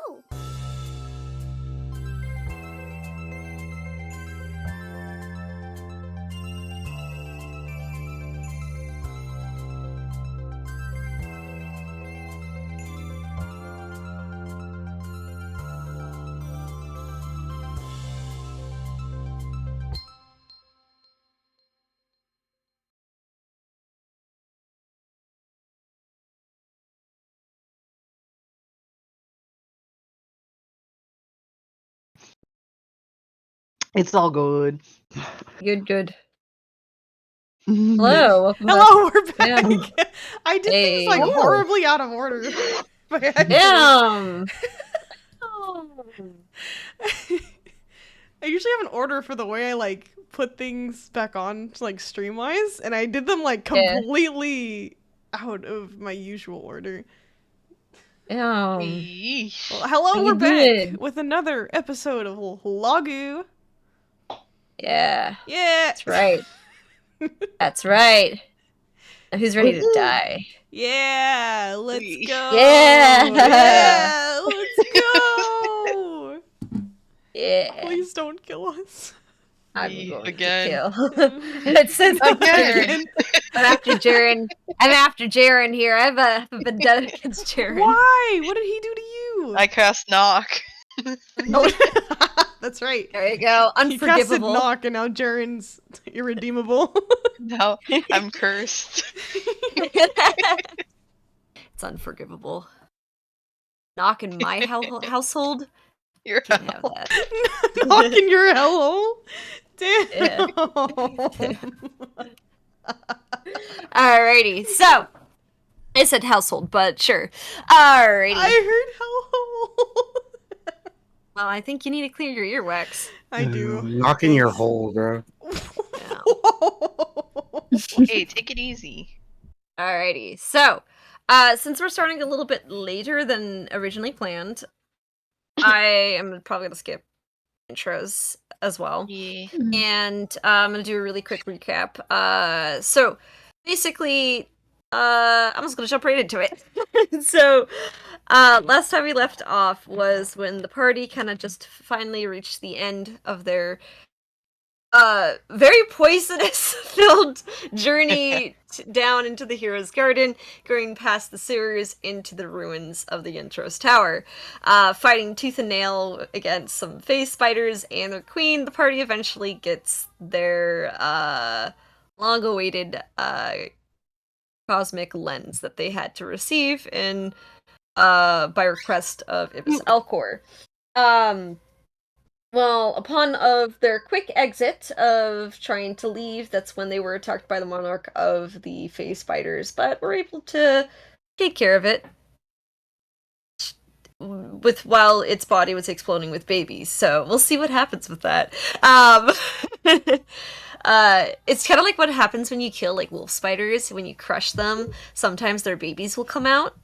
go. It's all good. Good. Hello, welcome back. Hello, we're back. Yeah. I did things Hey. like Hello. horribly out of order. By accident. Damn. I usually have an order for the way I like put things back on like streamwise, and I did them like completely out of my usual order. Damn. Yeesh. Well, hello, How we're you back doing? with another episode of Lagu. Yeah. Yeah. That's right. That's right. Now who's ready to die? Yeah, let's Wee. go. Yeah. Yeah, let's go. Yeah. Please don't kill us. I'm Me going again. to kill. It says Again. I'm after Jaren. I'm after Jaren here. I have a vendetta against Jaren. Why? What did he do to you? I cast knock. That's right. There you go. He casted Unforgivable. knock, and now Jaren's irredeemable. Now I'm cursed. It's unforgivable. Knock in my household. You're Can't have out. that. Knock in your hellhole. Damn. Alrighty, so I said household, but sure. Alrighty. I heard hellhole. Well, I think you need to clear your earwax. I do. Knock in your hole, bro. Hey, take it easy. Alrighty, so since we're starting a little bit later than originally planned, I am probably gonna skip intros as well. Yeah. And I'm gonna do a really quick recap. So basically, I'm just gonna jump right into it. So, last time we left off was when the party kind of just finally reached the end of their very poisonous filled journey down into the hero's garden, going past the sewers into the ruins of the Intros Tower, fighting tooth and nail against some phase spiders and their queen. The party eventually gets their long-awaited cosmic lens that they had to receive in by request of Ibis Elcor. Well, upon of their quick exit of trying to leave, that's when they were attacked by the monarch of the phase spiders, but were able to take care of it with while its body was exploding with babies. So we'll see what happens with that. It's kind of like what happens when you kill like wolf spiders. When you crush them, sometimes their babies will come out.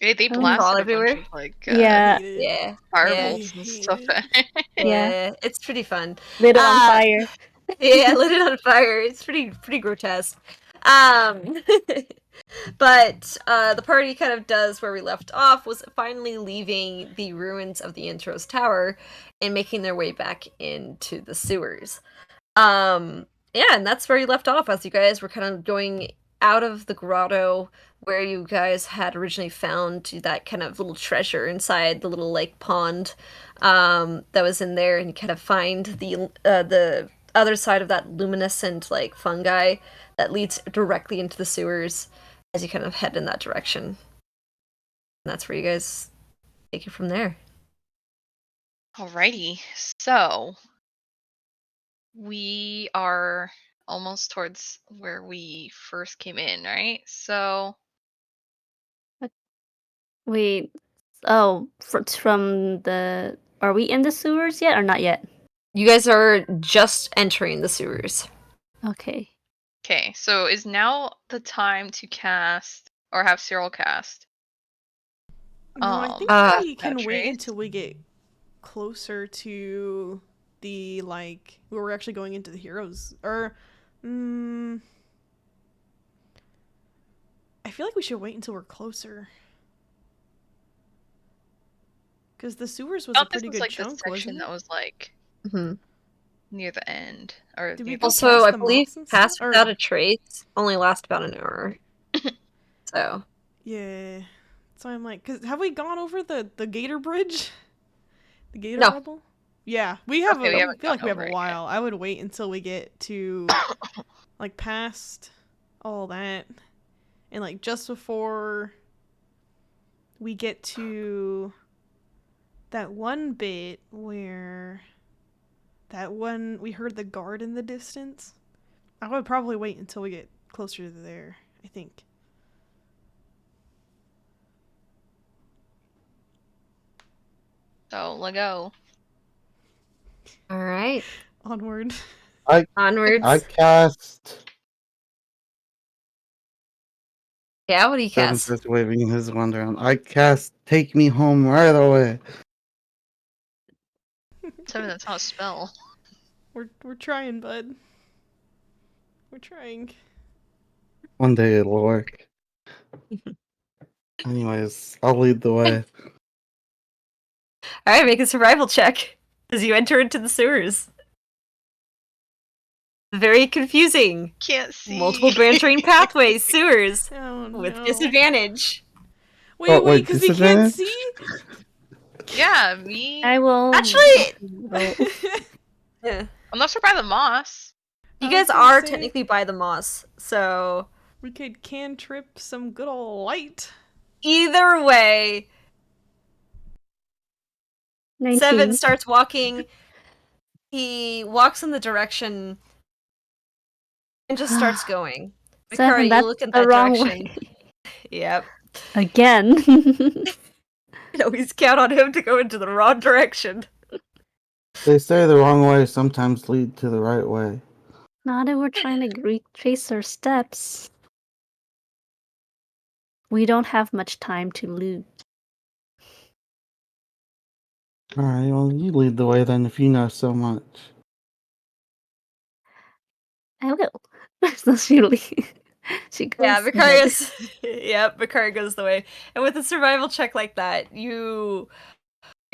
Hey, they Crawl blasted a everywhere. bunch of like Yeah. firebolts and stuff. Yeah, it's pretty fun. Lit it on fire. Yeah, lit it on fire. It's pretty grotesque. But the party kind of does where we left off, was finally leaving the ruins of the Intros Tower and making their way back into the sewers. Yeah, and that's where you left off as you guys were kind of going out of the grotto where you guys had originally found that kind of little treasure inside the little like pond that was in there, and you kind of find the other side of that luminescent like fungi that leads directly into the sewers as you kind of head in that direction. And that's where you guys take it from there. Alrighty, so we are almost towards where we first came in, right? So Wait. Oh, from the. Are we in the sewers yet or not yet? You guys are just entering the sewers. Okay. okay, so is now the time to cast or have Cyril cast? No, I think we can wait Trace? until we get closer to the like where we're actually going into the heroes. Or, I feel like we should wait until we're closer. Because the sewers was I a thought this pretty was good like the chunk, section wasn't that it? was like Mhm. near the end, or Did we near go the Also, past I the believe moss and Pass stuff? Or Without a Trace only lasts about an hour. So, yeah. So I'm like, cause have we gone over the Gator Bridge? The Gator No. Rebel? Yeah, we have Okay, we I haven't feel like gone we have a over it while. I would wait until we get to like past all that, and like just before we get to that one bit where that one we heard the guard in the distance. I would probably wait until we get closer to there, I think. So Lego. all right. Onward. I Onwards. cast Yeah, what do you Seven cast? says waving his wand around. I cast Take Me Home right away. Seven, that's not a spell. We're trying, bud. We're trying. One day it'll work. Anyways, I'll lead the way. All right, make a survival check as you enter into the sewers. Very confusing. Can't see. Multiple branching pathways, sewers, Oh with no. disadvantage. Wait, Wait, because we can't disadvantage? see? Yeah, me. I will Actually, roll. yeah. Unless we're by the moss. You I guys was gonna are say- technically by the moss, so We could cantrip some good old light. either way, 19. Seven starts walking. He walks in the direction and just starts going. Victoria, Seven, you that's look in the that wrong direction. way. Yep. Again. You always count on him to go into the wrong direction. They say the wrong way sometimes lead to the right way. Not if we're trying to retrace our steps. We don't have much time to lose. Alright, well, you lead the way then if you know so much. I will. So she goes Yeah, ahead. Vicaria's. Yep, Vicaria goes the way. And with a survival check like that, you're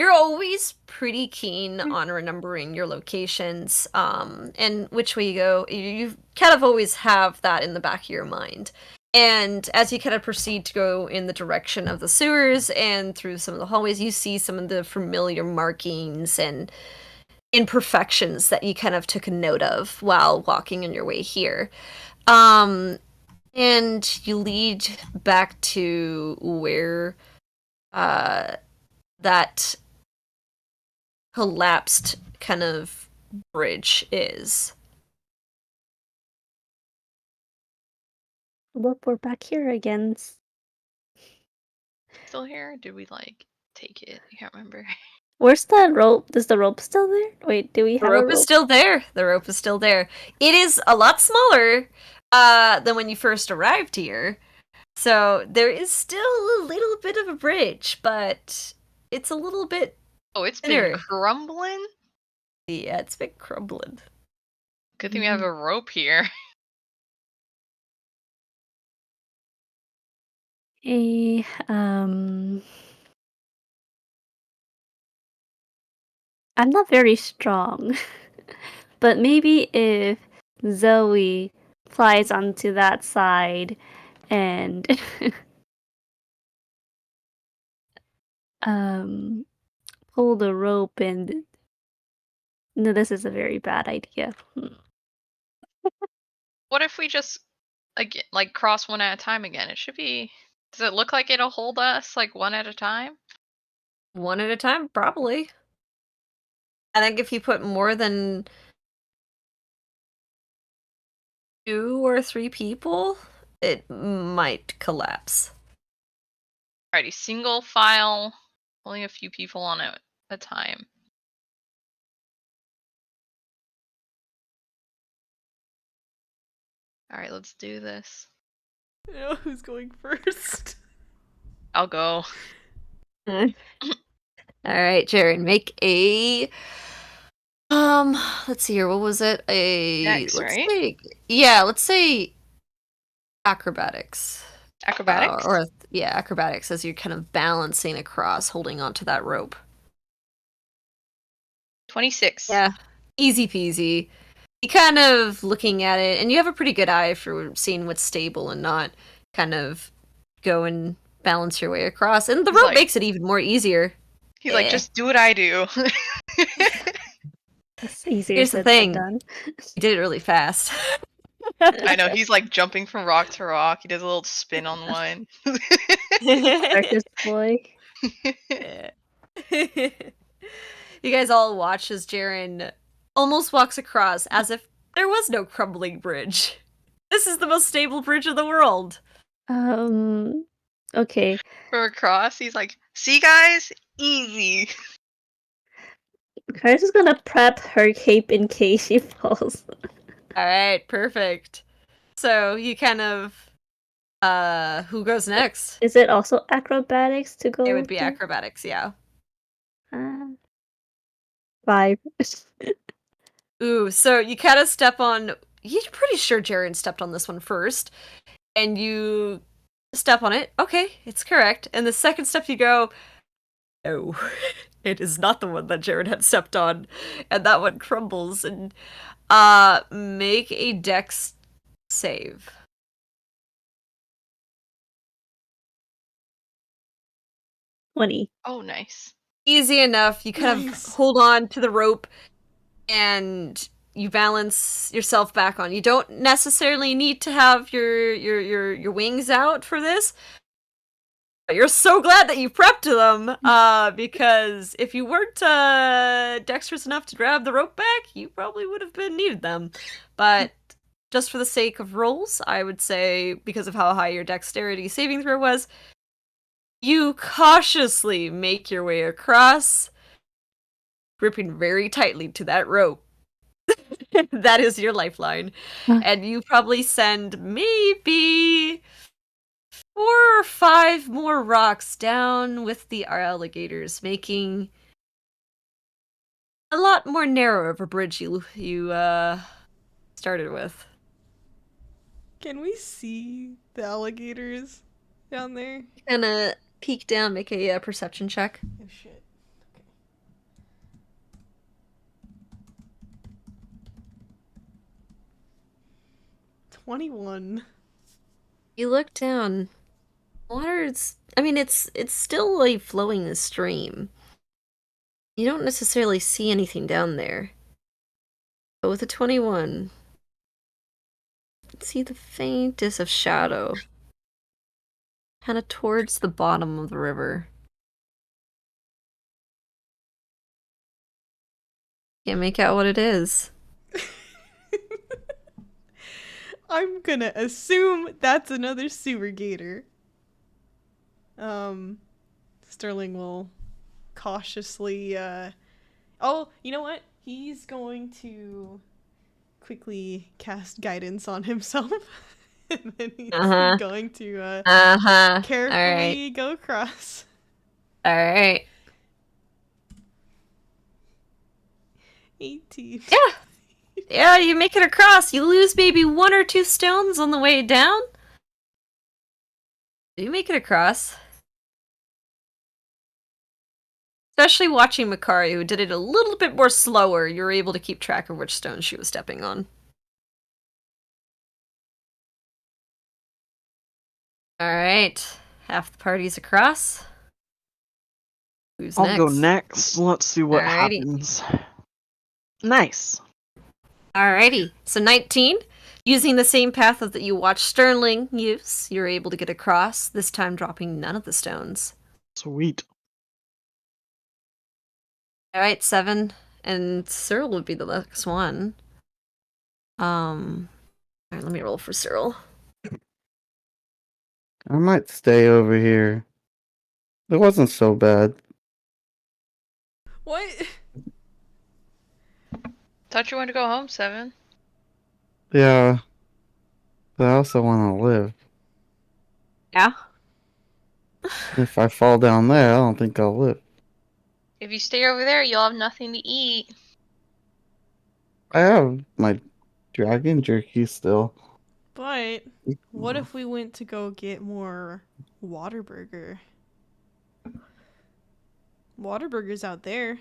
always pretty keen on remembering your locations, and which way you go. You kind of always have that in the back of your mind. And as you kind of proceed to go in the direction of the sewers and through some of the hallways, you see some of the familiar markings and imperfections that you kind of took a note of while walking on your way here. And you lead back to where that collapsed kind of bridge is. Look, we're back here again. Still here? Did we like take it? I can't remember. Where's the rope? Is the rope still there? Wait, do we The have a rope rope? is still there. The rope is still there. It is a lot smaller than when you first arrived here. So there is still a little bit of a bridge, but it's a little bit Oh, it's thinner. been crumbling? Yeah, it's been crumbling. Good thing we have a rope here. Eh, I'm not very strong. But maybe if Zoe flies onto that side and pull the rope and no, this is a very bad idea. What if we just again like cross one at a time again? It should be. Does it look like it'll hold us like one at a time? One at a time, probably. I think if you put more than 2 or 3 people, it might collapse. Alrighty, single file, only a few people on it at a time. Alright, let's do this. I know who's going first. I'll go. All right, Jaren, make a let's see here. What was it? Dex, right? Let's say acrobatics. Acrobatics? Or yeah, acrobatics as you're kind of balancing across, holding onto that rope. 26. Yeah, easy peasy. You kind of looking at it, and you have a pretty good eye for seeing what's stable and not. Kind of go and balance your way across, and the He's rope like- makes it even more easier. He's like, just do what I do. That's easier Here's the said thing. than done. You did it really fast. I know, he's like jumping from rock to rock. He does a little spin on one. Circus boy. You guys all watch as Jaren almost walks across as if there was no crumbling bridge. This is the most stable bridge in the world. Okay. For across, he's like, see guys? Easy. Karis is gonna prep her cape in case she falls. Alright, perfect. So you kind of who goes next? Is it also acrobatics to go? It would be through? acrobatics, yeah. 5. Ooh, so you kind of step on. You're pretty sure Jaren stepped on this one first, and you step on it. Okay, it's correct. And the second step you go, no, it is not the one that Jaren had stepped on, and that one crumbles. And make a dex save. 20. Oh, nice. Easy enough. You kind Nice. of hold on to the rope, and you balance yourself back on. You don't necessarily need to have your wings out for this. But you're so glad that you prepped them, because if you weren't dexterous enough to grab the rope back, you probably would have been needed them. But just for the sake of rolls, I would say, because of how high your dexterity saving throw was, you cautiously make your way across, gripping very tightly to that rope. That is your lifeline. Huh. And you probably send maybe 4 or 5 more rocks down with the alligators, making a lot more narrow of a bridge you started with. Can we see the alligators down there? Gonna peek down, make a perception check. Oh shit. Okay. 21. You look down. Water's, I mean, it's still like flowing the stream. You don't necessarily see anything down there. But with a 21, you can see the faintest of shadow. Kind of towards the bottom of the river. Can't make out what it is. I'm gonna assume that's another sewer gator. Sterling will cautiously, oh, you know what? He's going to quickly cast guidance on himself. And then he's Uh-huh. going to, Uh-huh. carefully go across. Alright. 18. Yeah. Yeah, you make it across. You lose maybe 1 or 2 stones on the way down. You make it across. Especially watching Makari, who did it a little bit more slower, you were able to keep track of which stones she was stepping on. Alright. Half the party's across. Who's I'll next? go next. Let's see what Alrighty. happens. Nice. Alrighty. So 19. Using the same path that you watched Sterling use, you're able to get across, this time dropping none of the stones. Sweet. Alright, 7. And Cyril would be the next one. Alright, let me roll for Cyril. I might stay over here. It wasn't so bad. What? Thought you wanted to go home, 7. Yeah. But I also want to live. Yeah? If I fall down there, I don't think I'll live. If you stay over there, you'll have nothing to eat. I have my dragon jerky still. But what if we went to go get more Waterburger? Waterburger's out there.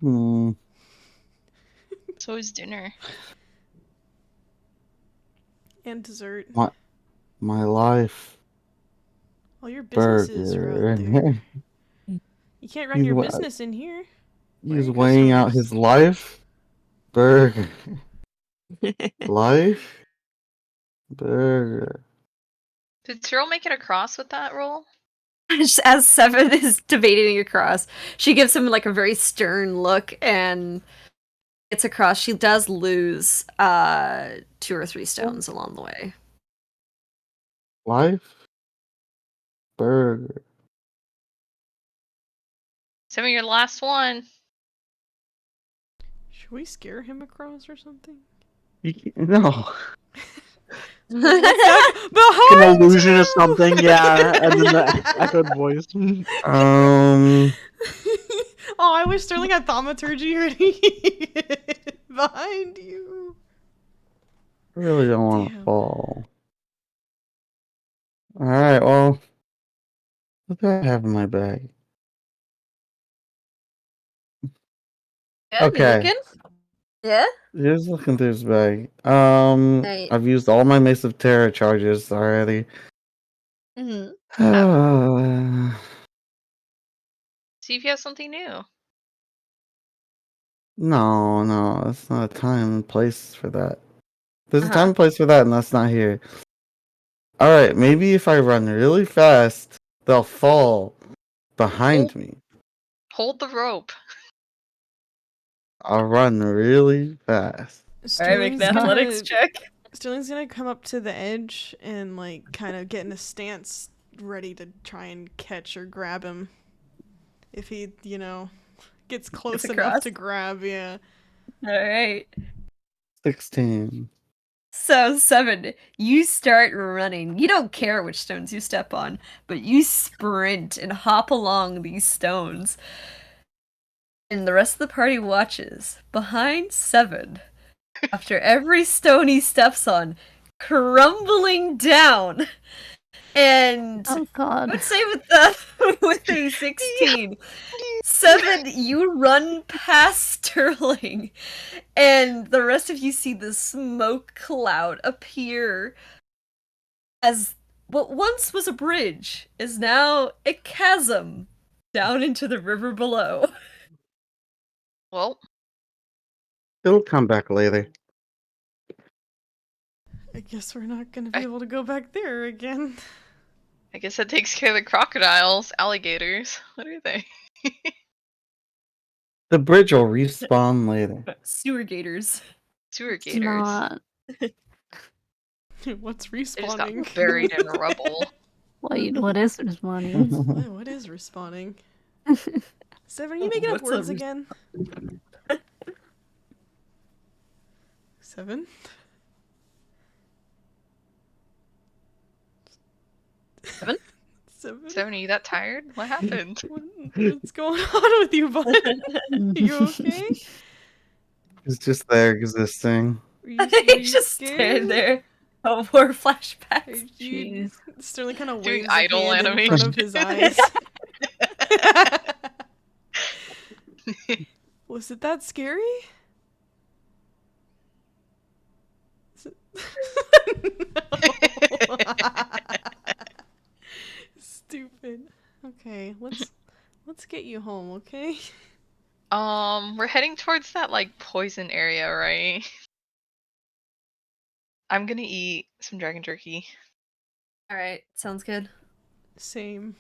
Hmm. So is dinner. And dessert. My life. All your businesses are out there. Burger. You can't run your wa- business in here. Where are He's your weighing out customers? his life. Burger. Life. Burger. Did Cyril make it across with that roll? As Seven is debating across, she gives him like a very stern look and gets across. She does lose 2 or 3 stones along the way. Life. Burger. Send me your last one. Should we scare him across or something? No. What's that? An Behind illusion you! or something, yeah. And then the echoed voice. Oh, I wish Sterling had thaumaturgy ready. Behind you. I really don't want to Damn. fall. Alright, well. What do I have in my bag? Yeah, you Okay. looking? Yeah? Just looking through his bag. Right. I've used all my Mace of Terror charges already. Mm-hmm. See if you have something new. No, it's not a time and place for that. There's a Uh-huh. time and place for that, and that's not here. Alright, maybe if I run really fast, they'll fall behind me. Hold the rope. I'll run really fast. Sterling's athletics check. Sterling's gonna come up to the edge and like kind of get in a stance, ready to try and catch or grab him. If he, gets close enough across? to grab, yeah. Alright. 16. So, Seven, you start running. You don't care which stones you step on, but you sprint and hop along these stones. And the rest of the party watches. Behind Seven, after every stone he steps on, crumbling down. And Oh I god. would say with a 16, Seven, you run past Sterling, and the rest of you see the smoke cloud appear as what once was a bridge is now a chasm down into the river below. Well, It'll come back later. I guess we're not gonna be able to go back there again. I guess that takes care of the crocodiles, alligators. What are they? The bridge will respawn later. Sewer gators. Sewer It's gators. not. What's They just got respawning? buried in rubble. What is respawning? What is respawning? Seven, are you making up What's a words again? Seven? Seven? Seven? Seven, are you that tired? What happened? What's going on with you, bud? Are you okay? It's just there existing. Are you He's just scared? standing there. Oh, more flashbacks. Are you... Jeez. Sterling kind of Doing waves a idle hand in front of his eyes. Was it that scary? No. Stupid. Okay, let's get you home, okay? We're heading towards that like poison area, right? I'm gonna eat some dragon jerky. Alright, sounds good. Same.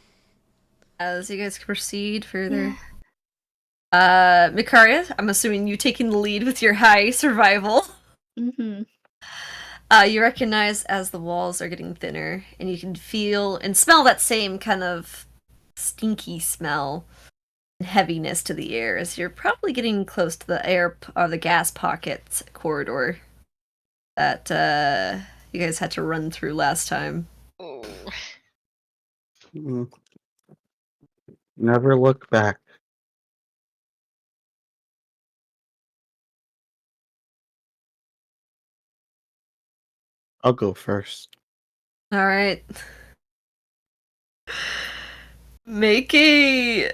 As you guys proceed further. Mikaria, I'm assuming you taking the lead with your high survival. Mm-hmm. You recognize as the walls are getting thinner, and you can feel and smell that same kind of stinky smell and heaviness to the air as you're probably getting close to the air or the gas pockets corridor that you guys had to run through last time. Oh. Mm. Never look back. I'll go first. All right. Make a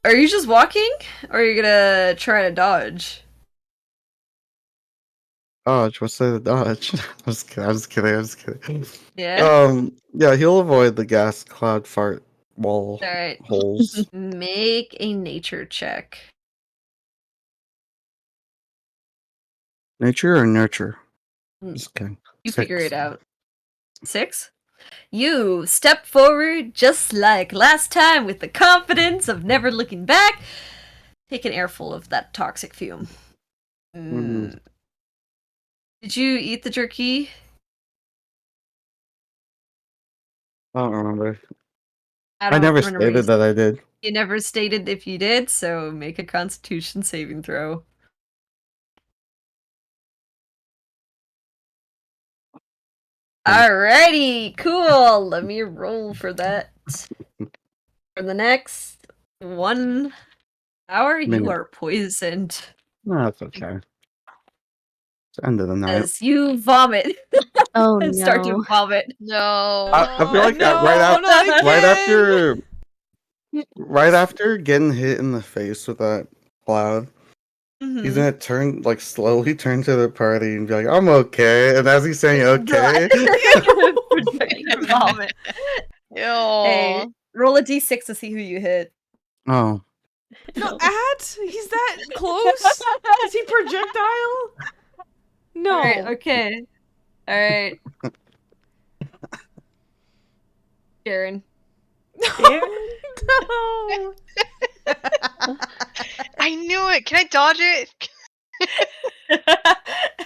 Are you just walking, or are you gonna try to dodge? Dodge. What's the dodge? I'm just kidding. Yeah. Yeah, he'll avoid the gas cloud fart wall All right. holes. Make a nature check. Nature or nurture? Mm, Just kidding. You figure 6. it out. 6? You step forward just like last time with the confidence of never looking back. Take an airful of that toxic fume. Mhm. Did you eat the jerky? I don't remember. I I don't never remember. stated that I did. You never stated if you did, so make a Constitution saving throw. Alrighty, cool. Let me roll for that. For the next 1 hour, you Minute. are poisoned No, that's okay. It's the end of the night. as you vomit Oh and start to no. vomit. No. I feel like that no, not again. right after getting hit in the face with that cloud, he's Mhm. gonna slowly turn to the party and be like, "I'm okay." And as he's saying "okay," Project vomit. Ew. Hey, roll a d6 to see who you hit. oh, No, he's that close? Is he projectile? No. Alright, okay. Alright. Jaren. No. I knew it. Can I dodge it?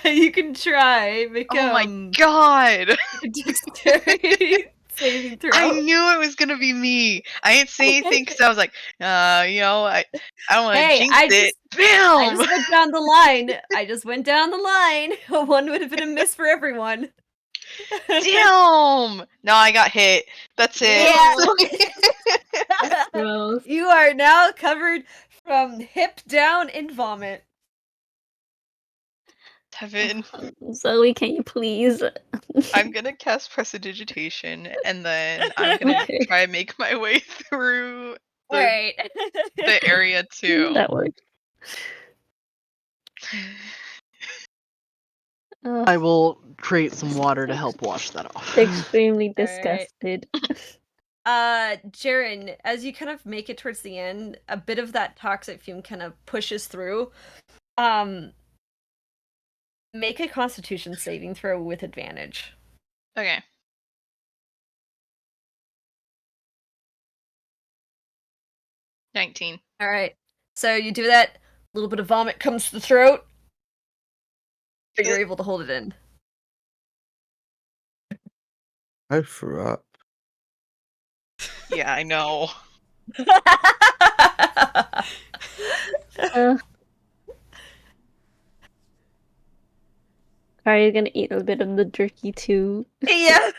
You can try. Make Oh my god. a dexterity saving throw. I knew it was gonna be me. I didn't say anything because I was like, I don't want to Hey, jinx it. I Bam! just went down the line. I just went down the line. One would have been a miss for everyone. Damn! No, I got hit. That's it. Yeah. Gross. You are now covered from hip down in vomit. Tevin, Zoe, can you please? I'm gonna cast Prestidigitation, and then I'm gonna Okay. try and make my way through Alright. the area too. That worked. I will create some water to help wash that off. Extremely Alright. disgusted. Jaren, as you kind of make it towards the end, a bit of that toxic fume kind of pushes through. Make a Constitution saving throw with advantage. Okay. $19. Alright. So you do that, a little bit of vomit comes to the throat, but you're able to hold it in. I threw up. Yeah, I know. Uh, are you gonna eat a bit of the jerky too? Yeah.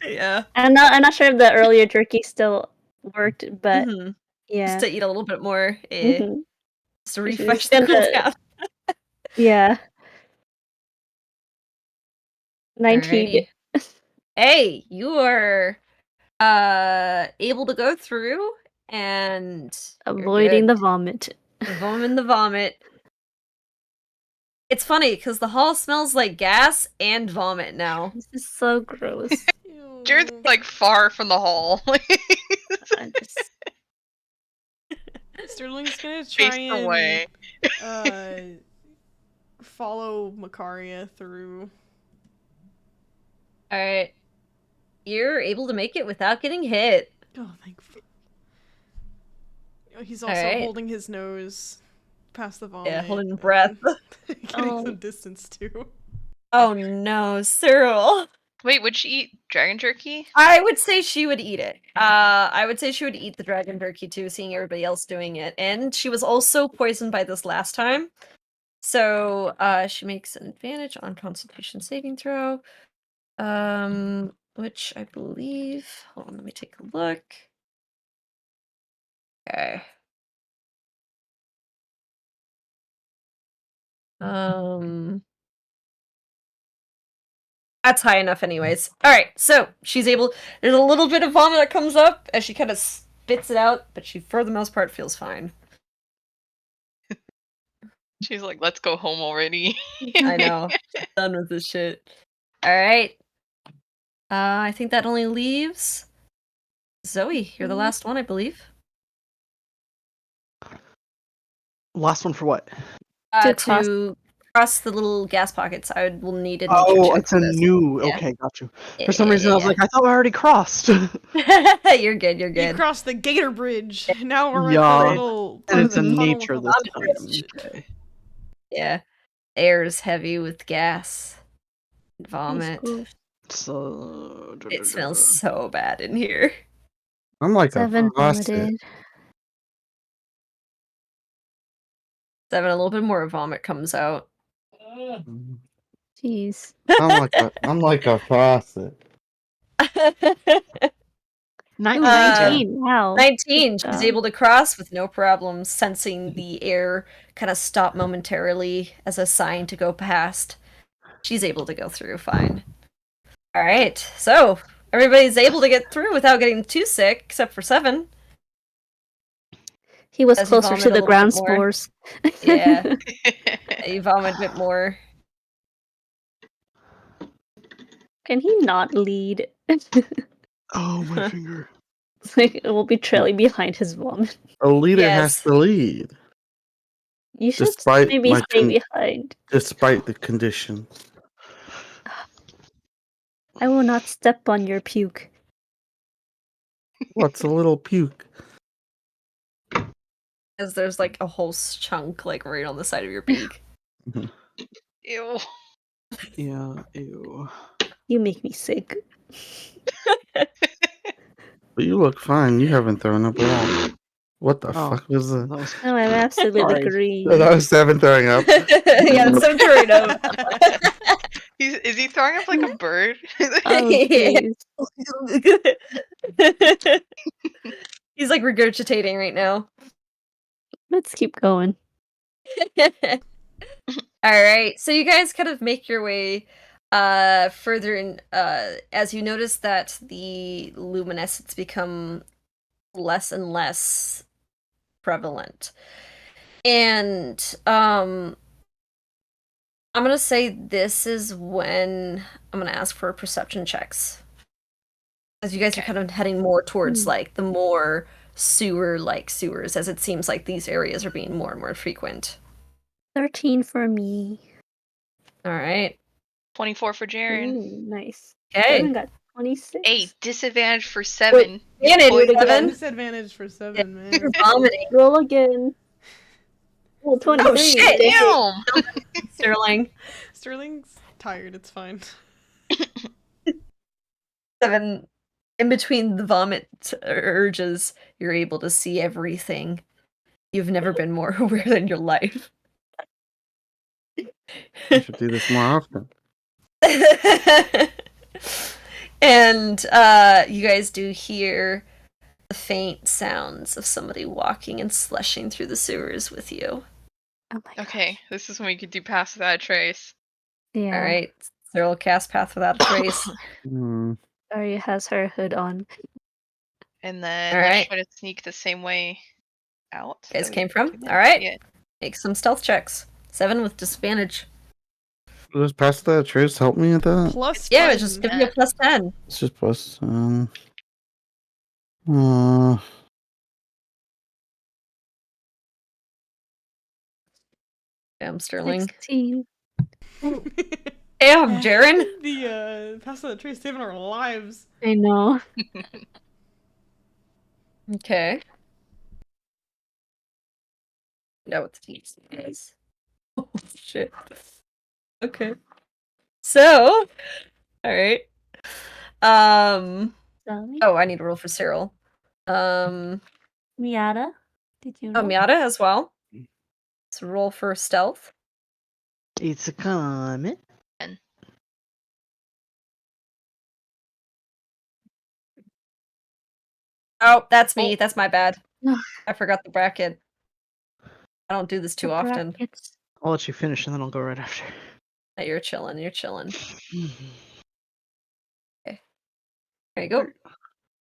Yeah. I'm not sure if the earlier jerky still worked, but Mhm. yeah. Just to eat a little bit more. Mhm. Just to refresh the gonna- cooldown. Yeah. 19. Alrighty. Hey, you are able to go through and you're Avoiding good. the vomit. Vomit the vomit. It's funny because the hall smells like gas and vomit now. This is so gross. Jared's like far from the hall. I just... Sterling's gonna try Faced and away. follow Makaria through. Alright. You're able to make it without getting hit. Oh, thank. He's also Alright. holding his nose past the vomit. Yeah, holding breath. Getting Oh. some distance too. Oh no, Cyril. Wait, would she eat dragon jerky? I would say she would eat it. I would say she would eat the dragon jerky too, seeing everybody else doing it. And she was also poisoned by this last time. So, she makes an advantage on Constitution saving throw. Which I believe... Hold on, let me take a look. Okay. That's high enough anyways. Alright, so she's able... There's a little bit of vomit that comes up as she kind of spits it out, but she, for the most part, feels fine. She's like, let's go home already. I know. Done with this shit. Alright. I think that only leaves Zoe. You're the last one, I believe. Last one for what? To cross. To cross the little gas pockets, will need a nature Oh, check it's for a this. new. Yeah. Okay, got you. Yeah, For some yeah, reason, I was yeah, like, I thought we already crossed. yeah. You're good, you're You good. crossed the Gator Bridge. Now we're Yeah. at the little part And of it's the a tunnel nature with this all the time. bridge. Okay. Yeah. Air is heavy with gas. That's Vomit. gross. So. It smells so bad in here. I'm like a 7 faucet. vomited. 7, a little bit more vomit comes out. Jeez. I'm like a faucet. Ooh, 19. Wow. 19. Good She's job. able to cross with no problem, sensing the air kind of stop momentarily as a sign to go past. She's able to go through fine. All right, so everybody's able to get through without getting too sick, except for 7. He was As you closer vomit to a the little ground bit more. spores. Yeah. You vomit a bit more. Can he not lead? Oh, my finger. It's like it will be trailing behind his vomit. A leader has Yes. to lead, You should despite maybe my stay behind. despite the conditions. I will not step on your puke. What's a little puke? As there's like a whole chunk like right on the side of your beak. Ew. Yeah, ew. You make me sick. But you look fine. You haven't thrown up at all. What the Oh, fuck was that? that was. No, I'm absolutely Sorry. green. That was 7 throwing up. Yeah, it's some right up. Is he throwing up like a bird? Oh, Yeah. jeez. He's like regurgitating right now. Let's keep going. All right, so you guys kind of make your way further in as you notice that the luminescence become less and less prevalent. And I'm going to say this is when I'm going to ask for perception checks. As you guys are kind of heading more towards like the more sewer-like sewers, as it seems like these areas are being more and more frequent. 13 for me. All right. 24 for Jaren. Ooh, nice. Okay. 7 got 26. 8. Disadvantage for 7. Advantage Boy, for 7. Disadvantage for 7, man. You're vomiting. Roll again. Oh, 23. Oh, shit! Damn! Sterling. Sterling's tired, it's fine. 7. In between the vomit urges, you're able to see everything. You've never been more aware in your life. I should do this more often. And you guys do hear the faint sounds of somebody walking and slushing through the sewers with you. Oh my Okay, this is when we could do Pass Without a Trace. Yeah. All right, Cyril cast Path Without a Trace. Hmm. Arya has her hood on. And then All let's right. try to sneak the same way out. You guys that we came from? came in. All right. Yeah. Make some stealth checks. 7 with disadvantage. Does past that trace help me at that? Plus Yeah, fun. it's just give you a plus 10. It's just plus. Damn, Sterling. 16. Damn, Jaren. The pass the tree saving our lives. I know. Okay. Know what the DC is. Oh, shit. Okay. So, alright. Zoe? Oh, I need to roll for Cyril. Oh, Miata? Did you know? Miata as well. Let's roll for stealth. It's a comment. Oh, that's me. Oh. That's my bad. I forgot the bracket. I don't do this too often. Brackets. I'll let you finish and then I'll go right after. Hey, you're chilling. You're chilling. Okay. There you go.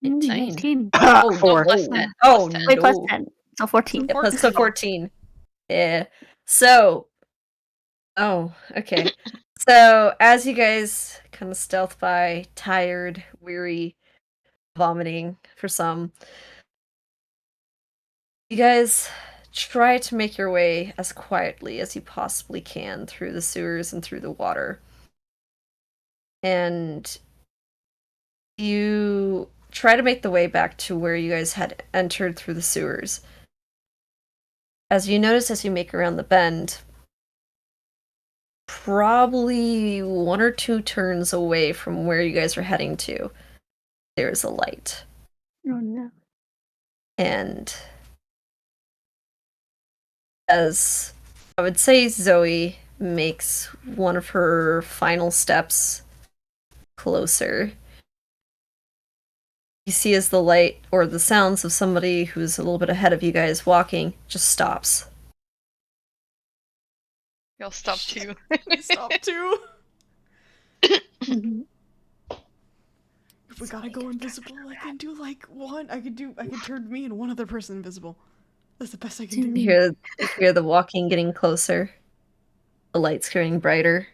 18. 19. Oh, Four. Plus no. 10. Oh, Plus 10. Wait, plus no. 10. So 14. Yeah, plus so 14. Yeah. So, oh, okay. So, as you guys kind of stealth by, tired, weary, vomiting for some, you guys try to make your way as quietly as you possibly can through the sewers and through the water. And you try to make the way back to where you guys had entered through the sewers. As you notice as you make around the bend, probably 1 or 2 turns away from where you guys are heading to, there's a light. Oh no. And as I would say Zoe makes one of her final steps closer, you see as the light or the sounds of somebody who's a little bit ahead of you guys walking just stops. Y'all stop too. We stopped too. Mhm. If we gotta go invisible, I can do like one. I could turn me and one other person invisible. That's the best I can do. You hear the walking getting closer. The lights getting brighter.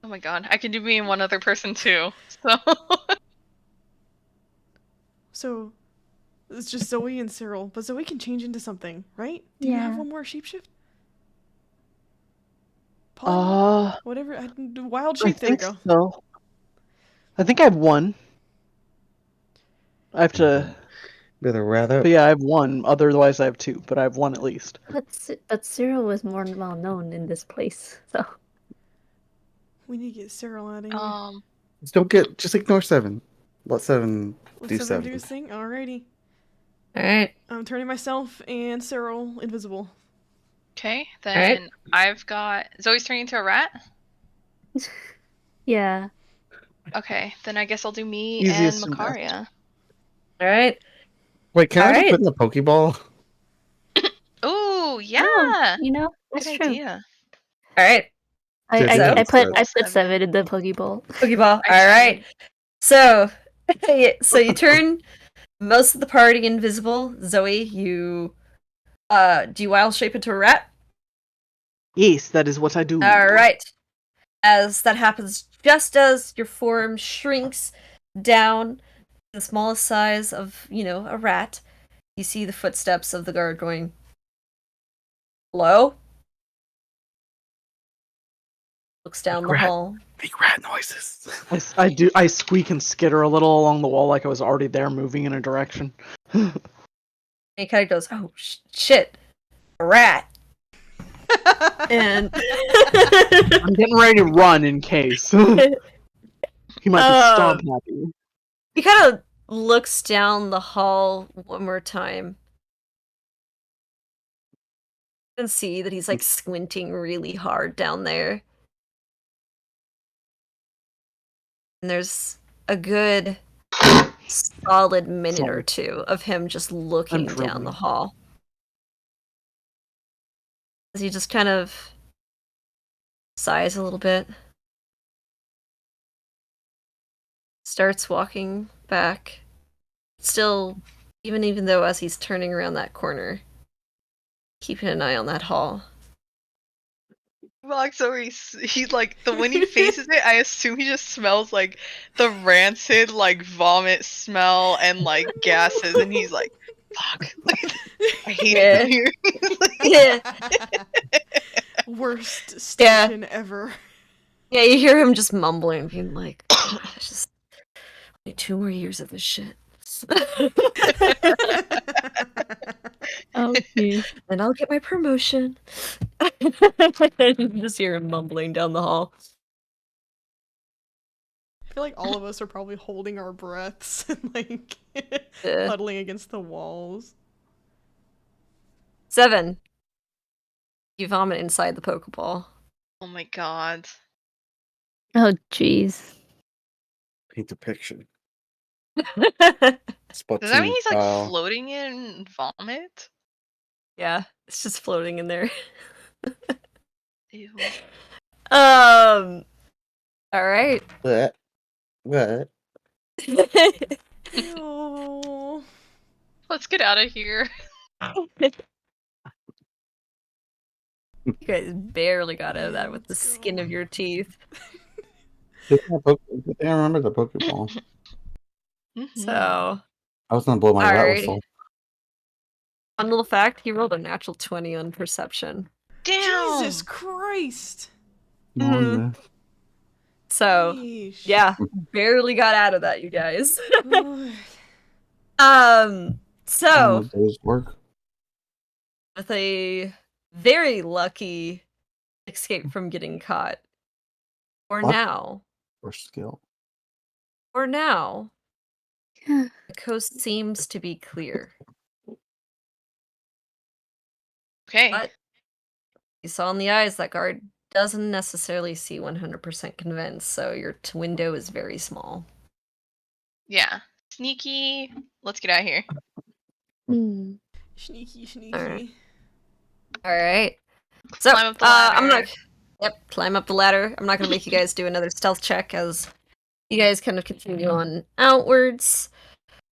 Oh my god, I can do me and one other person too. So So it's just Zoe and Cyril, but Zoe can change into something, right? Do you have Yeah. one more shapeshift? Paul, whatever. Wild I shape. There we think go. so. I think I have one. I have to. Better rat up. But yeah, I have one. Otherwise, I have 2. But I have 1 at least. But Cyril was more well known in this place, so We need to get Cyril out of here. Just ignore 7. Let 7 Let's do have him 7. do his thing. Alrighty. Alright. I'm turning myself and Cyril invisible. okay, then I've got Zoe's turning into a rat. yeah. Okay, then I guess I'll do me Easiest and and best. Makaria. Alright. Wait, can I just Alright. put in the Pokeball? Ooh, yeah. Oh, you know, Good that's true. idea. Alright. Dude, I So- I put Level 7 7. in the Pokeball. Pokeball. I Alright. So so you turn most of the party invisible. Zoe, you do you wild shape into a rat? Yes, that is what I do. Alright. As that happens, just as your form shrinks down to the smallest size of, a rat, you see the footsteps of the guard going, "Hello?" Looks down the Rat. hall. Make rat noises. I do. I squeak and skitter a little along the wall like I was already there, moving in a direction. And he kind of goes, "Oh, shit, a rat." And I'm getting ready to run in case. He might be stomp happy. he kind of looks down the hall one more time. You can see that he's like squinting really hard down there. And there's a good solid minute or 2 of him just looking down drooling. the hall. As he just kind of sighs a little bit. Starts walking back. Still, even though as he's turning around that corner, keeping an eye on that hall. Walks over, he's like, when he faces it, I assume he just smells like the rancid, like, vomit smell and, like, gases, and he's like, fuck, like, I hate it here. Yeah. Worst station ever. Yeah, you hear him just mumbling, being like, "It's just only 2 more years of this shit." Oh, jeez. And I'll get my promotion. You just hear him mumbling down the hall. I feel like all of us are probably holding our breaths and like Yeah. huddling against the walls. 7. You vomit inside the Pokeball. Oh my god. Oh, jeez. Paint the picture. Does that mean Splatoon he's, like, style. floating in vomit? Yeah, it's just floating in there. Ew. All right. What? What? Oh. Let's get out of here. You guys barely got out of that with the Let's skin go. of your teeth. I remember the Pokeball. So, I was gonna blow my rat alrighty. whistle. Fun little fact: he rolled a natural 20 on perception. Damn. Jesus Christ. Mhm. So, Yeesh. yeah, barely got out of that, you guys. Lord. So Day's work. with a very lucky escape from getting caught, for Luck now, or skill. the coast seems to be clear. Okay. But you saw in the eyes that guard doesn't necessarily see 100% convinced, so your window is very small. Yeah. Sneaky. Let's get out of here. Hmm. Sneaky, sneaky. Alright. Alright. So, Climb up the I'm ladder. not... Yep, climb up the ladder. I'm not going to make you guys do another stealth check as you guys kind of continue on outwards.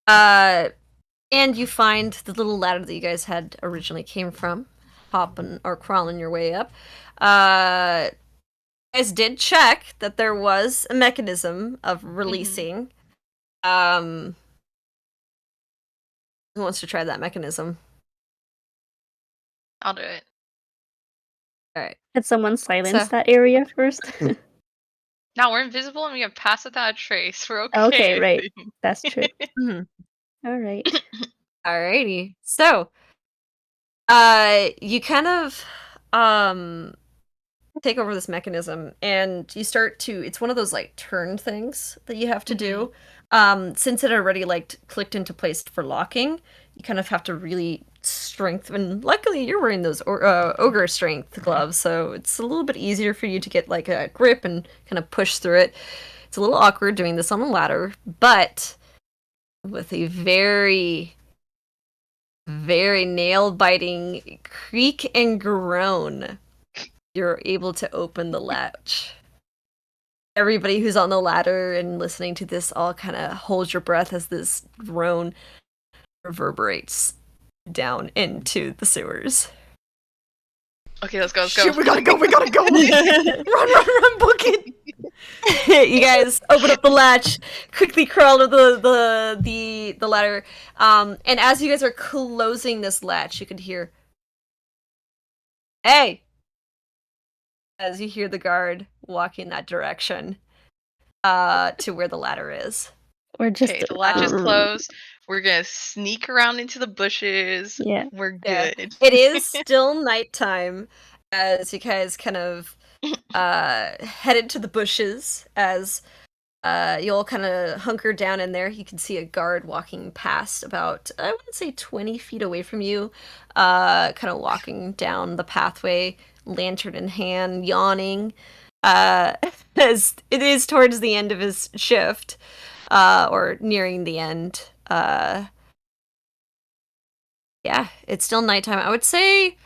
And you find the little ladder that you guys had originally came from. Hopping or crawling your way up. You guys did check that there was a mechanism of releasing. Who wants to try that mechanism? I'll do it. Alright. Had someone silence So- that area first? Now we're invisible and we have passed without a trace. We're okay. Okay, I right. think. That's true. Mhm. All right. Alrighty. So, you kind of take over this mechanism and you start to, it's one of those like turn things that you have to do. Since it already like clicked into place for locking, you kind of have to really strengthen. Luckily you're wearing those ogre strength gloves, so it's a little bit easier for you to get like a grip and kind of push through it. It's a little awkward doing this on a ladder, but with a very nail-biting creak and groan, you're able to open the latch. Everybody who's on the ladder and listening to this all kind of holds your breath as this groan reverberates down into the sewers. Okay, let's go. Let's Shit, go. we gotta go, we gotta go. run, book it. You guys open up the latch, quickly crawl to the ladder, and as you guys are closing this latch, you can hear, "Hey!" as you hear the guard walking that direction, to where the ladder is. Or just Okay, the latch is um, closed. We're gonna sneak around into the bushes. Yeah. We're Yeah. good. It is still nighttime as you guys kind of head into the bushes as you all kind of hunker down in there. You can see a guard walking past about, I would say, 20 feet away from you, kind of walking down the pathway, lantern in hand, yawning, as it is towards the end of his shift, or nearing the end. Yeah, it's still nighttime. I would say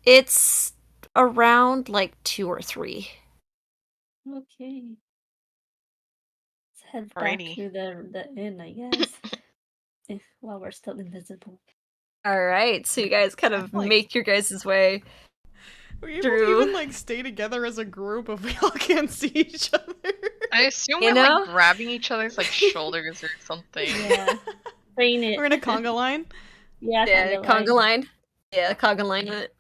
it's around like 2 or 3. Okay. Let's head back Alrighty. to the inn, I guess. While we're still invisible. All right, so you guys kind of Like- make your guys' way. Were you able Drew. to even like stay together as a group if we all can't see each other? I assume You we're know? like grabbing each other's like shoulders or something. Yeah. Train it. We're in a conga line. Yeah, Yeah, conga conga line. Yeah, conga line it.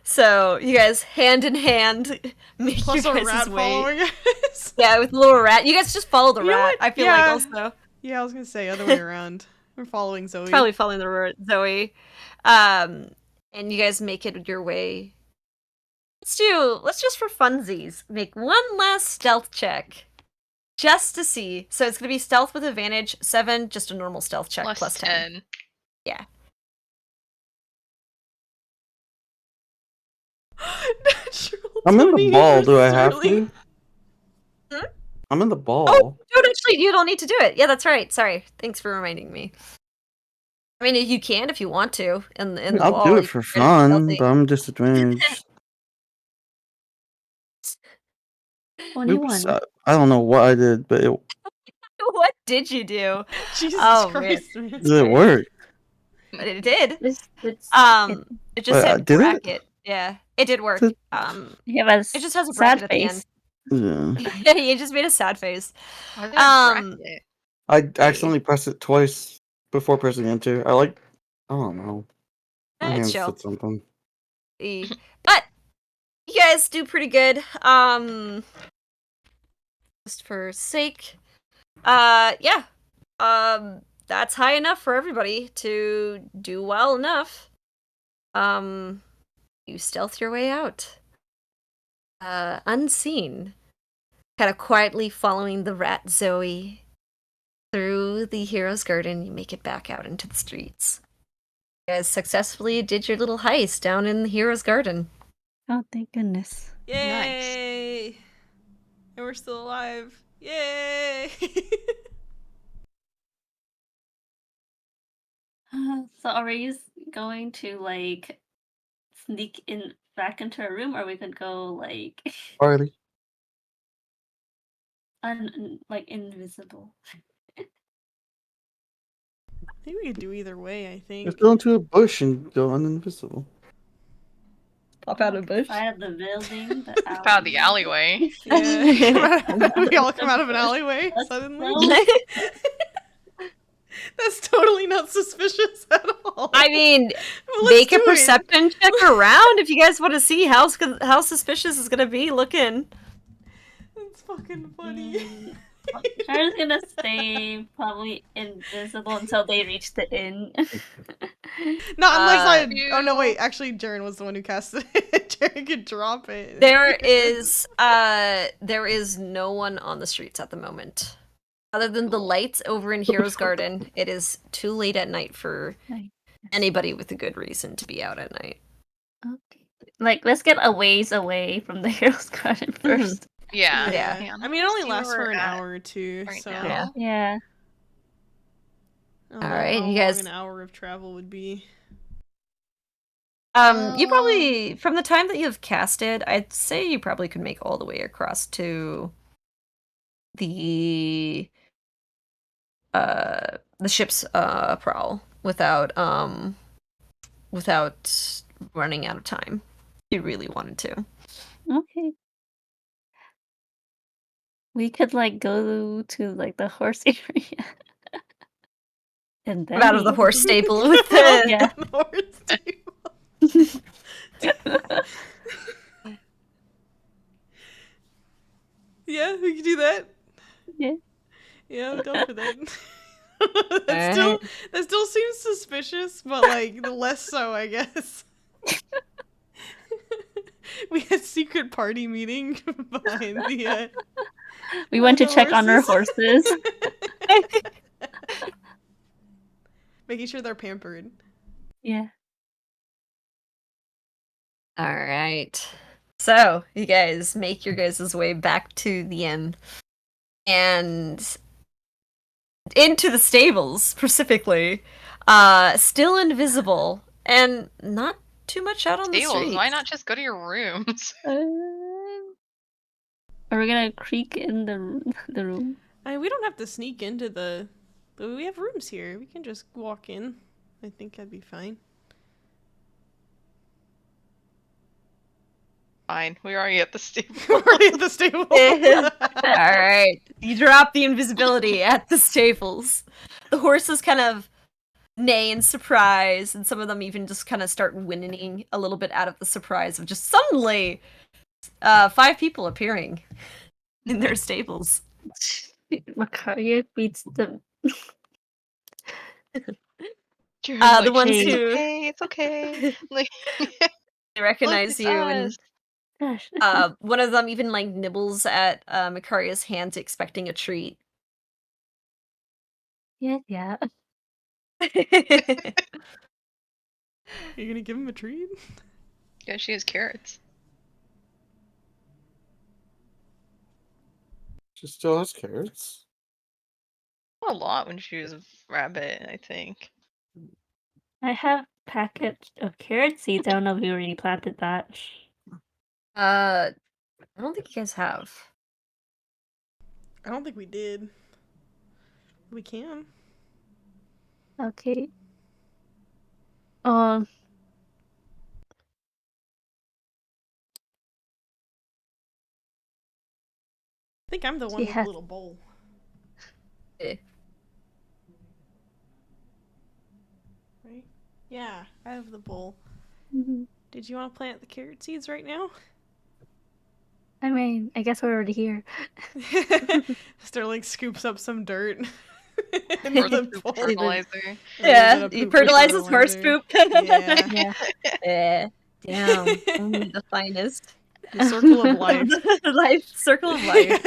So you guys hand in hand make Plus your a guys' rat way. following us. Yeah, with the little rat. You guys just follow the You know rat. what? I feel Yeah. like also Yeah, I was gonna say other way around. We're following Zoe. probably following the rat, Zoe. And you guys make it your way. Let's just for funsies make one last stealth check. Just to see. So it's gonna be stealth with advantage, 7, just a normal stealth check plus 10. Yeah. Natural I'm in the 20, ball. Do I you're have silly. to? Hmm? I'm in the ball. Oh, actually, you don't need to do it. Yeah, that's right. Sorry. Thanks for reminding me. I mean, you can if you want to. In the I'll wall, do you it for can fun, stealthy. but I'm disadvantaged. 21. Oops, I don't know what I did, but it What did you do? Jesus Oh, man. Christ, man. did work. But it did. It's It just said did it? bracket. Yeah, it did work. Did- you have a It just has a sad bracket at the end. face. Yeah. You just made a sad face. Why did I bracket? I accidentally pressed it twice before pressing enter. I don't know. My It's hands chill. did something. But you guys do pretty good. Just for sake. Yeah. That's high enough for everybody to do well enough. You stealth your way out. Unseen. Kind of quietly following the rat Zoe through the hero's garden, you make it back out into the streets. You guys successfully did your little heist down in the hero's garden. Oh, thank goodness. Yay! And we're still alive. Yay! So are we going to like sneak in back into a room, or we could go like Party. like invisible? I think we could do either way, I think. Just go into a bush and go uninvisible. Pop out of a bush. Out of the building, the Pop out of the alleyway. Yeah. We all come out of an alleyway That's suddenly. That's totally not suspicious at all. I mean, Well, let's make a do it. perception check around if you guys want to see how suspicious it's gonna be looking. It's fucking funny. Char's gonna stay probably invisible until they reach the inn. Not unless I. you- Oh no, wait. Actually, Jaren was the one who cast it. Jaren could drop it. There is no one on the streets at the moment. Other than the lights over in Hero's Garden, it is too late at night for Nice. anybody with a good reason to be out at night. Okay. Like, let's get a ways away from the hero's garden first. Yeah. Yeah. I mean, it only See where lasts for we're an at hour or two. right So. now. Yeah. I don't know Alright, how you long guys- an hour of travel would be. You probably, from the time that you've casted, I'd say you probably could make all the way across to the ship's prowl without running out of time. If you really wanted to. Okay. We could like go to like the horse area. And then Get out of the leave. horse stable with the Yeah. The horse table. Yeah, we could do that. Yeah. Yeah, I'm down for that. That still seems suspicious, but like less so, I guess. We had secret party meeting behind the. We went to the check on our horses. Making sure they're pampered. Yeah. All right. So, you guys make your guys' way back to the inn and into the stables specifically. Still invisible and not too much out on the Stables, streets. why not just go to your rooms? Are we gonna creak in the room? We don't have to sneak into the. We have rooms here. We can just walk in. I think I'd be fine. Fine, we're already at the stable. We're already at the stable. All right. You drop the invisibility at the stables. The horses kind of neigh in surprise, and some of them even just kind of start whinnying a little bit out of the surprise of just suddenly 5 people appearing in their stables. Macaria beats the. Jared's The ones "It's who- okay, it's okay. Like, They recognize look, you, it's and us." Gosh. one of them even like nibbles at Makaria's hands, expecting a treat. Yeah, yeah. You're gonna give him a treat? Yeah, she has carrots. She still has carrots. A lot when she was a rabbit, I think. I have packet of carrot seeds. I don't know if you already planted that. I don't think you guys have. I don't think we did. We can. Okay. Um, I think I'm the one with the little bowl. Eh. Right? Yeah, I have the bowl. mhm. Did you want to plant the carrot seeds right now? I mean, I guess we're already here. Sterling scoops up some dirt in Or the the poop bowl. fertilizer. A little bit Yeah, of he poop for fertilizes horse fertilizer. poop. Yeah. Yeah. Yeah. Damn. Only the finest. The circle of life. Life circle of life.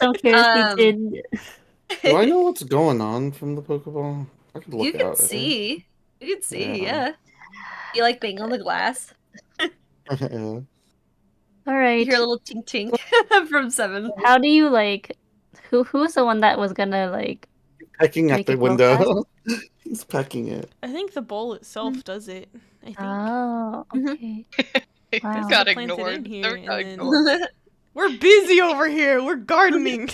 Some carrot seeds Um, in. Do I know what's going on from the Pokeball? I could You look can out. Right? see. You can see, Yeah. yeah. You like bang on the glass. Yeah. All You right. hear a little tink tink from Seven. How do you like? Who's the one that was gonna like Pecking at make the it grow fast? window. He's pecking it. I think the bowl itself does it. I think. Oh, Mhm. okay. It Wow. got Plant it in ignored. here, Never and got then- ignored. We're busy over here. We're gardening.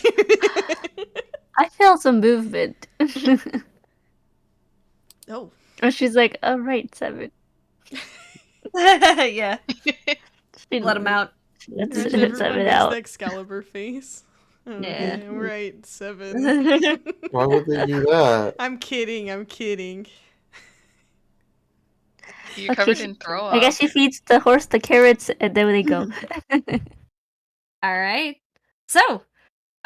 I feel some movement. Oh. And she's like, "All right, 7." Yeah. She Let him out. Let's Gosh, let everyone 7 makes out. the Excalibur face. Oh, Yeah. damn right, 7. Why would they do that? I'm kidding. I'm kidding. You're Okay, covered in throw up. I guess she feeds the horse the carrots, and then they go. All right. So,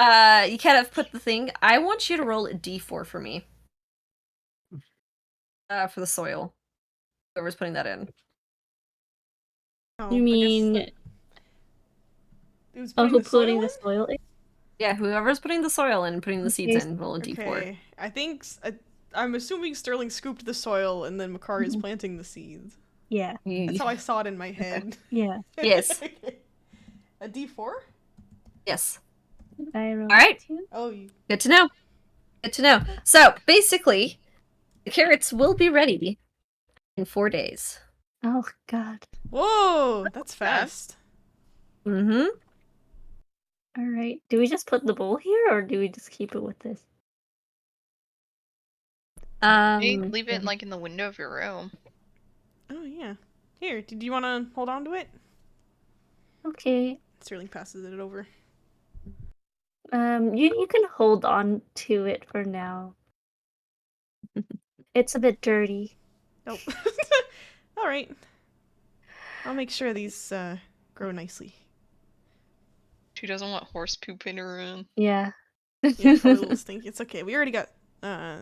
you kind of put the thing. I want you to roll a d4 for me. For the soil. Whoever's putting that in. Oh, You I guess mean, who's oh, putting who the soil putting the in? soil in? Yeah, whoever's putting the soil in and putting the seeds Okay. in, roll a d4. Okay, I think I'm assuming Sterling scooped the soil and then Makari is Mhm. planting the seeds. Yeah, That's how I saw it in my head. yeah. Yes. A D4? Yes. I rolled All right. 2. Oh, you. Good to know. Good to know. So, basically, the carrots will be ready in 4 days. Oh God. Whoa, that's fast. Mm-hmm. All right. Do we just put the bowl here, or do we just keep it with this? Hey, leave it Yeah. like in the window of your room. Oh yeah. Here, did you want to hold on to it? Okay. Sterling passes it over. You can hold on to it for now. It's a bit dirty. Nope. All right. I'll make sure these grow nicely. She doesn't want horse poop in her room. Yeah. Yeah, it's probably a little stinky. It's okay. We already got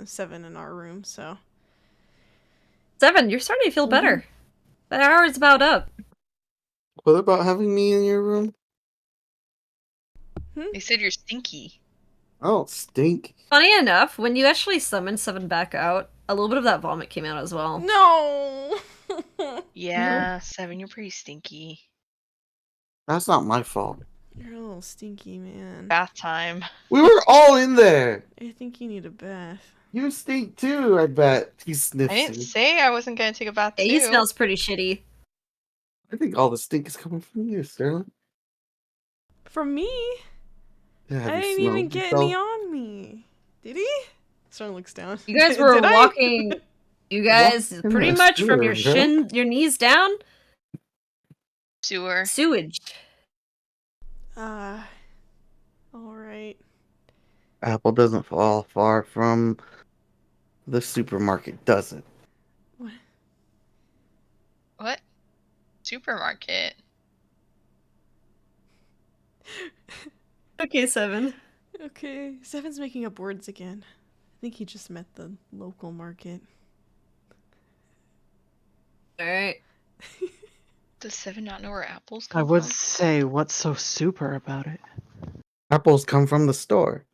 7 in our room, so. 7, you're starting to feel better. The hour is about up. What about having me in your room? They said you're stinky. Oh, stink. Funny enough, when you actually summoned 7 back out, a little bit of that vomit came out as well. No. Yeah, 7, you're pretty stinky. That's not my fault. You're a little stinky, man. Bath time. We were all in there. I think you need a bath. You stink too, I bet. He sniffs I didn't you. say I wasn't gonna take a bath Yeah, too. he smells pretty shitty. I think all the stink is coming from you, Sterling. From me? Yeah, have I you didn't even smelled get yourself? any on me. Did he? Sterling looks down. You guys were Did I? walking. You guys, Walking pretty the much from your sewer, your knees down, Sewer. sewage. All right. Apple doesn't fall far from the supermarket, does it? What? What? Supermarket. Okay, 7. Okay, 7's making up words again. I think he just met the local market. Alright. Does 7 not know where apples come I would from? say, what's so super about it? Apples come from the store.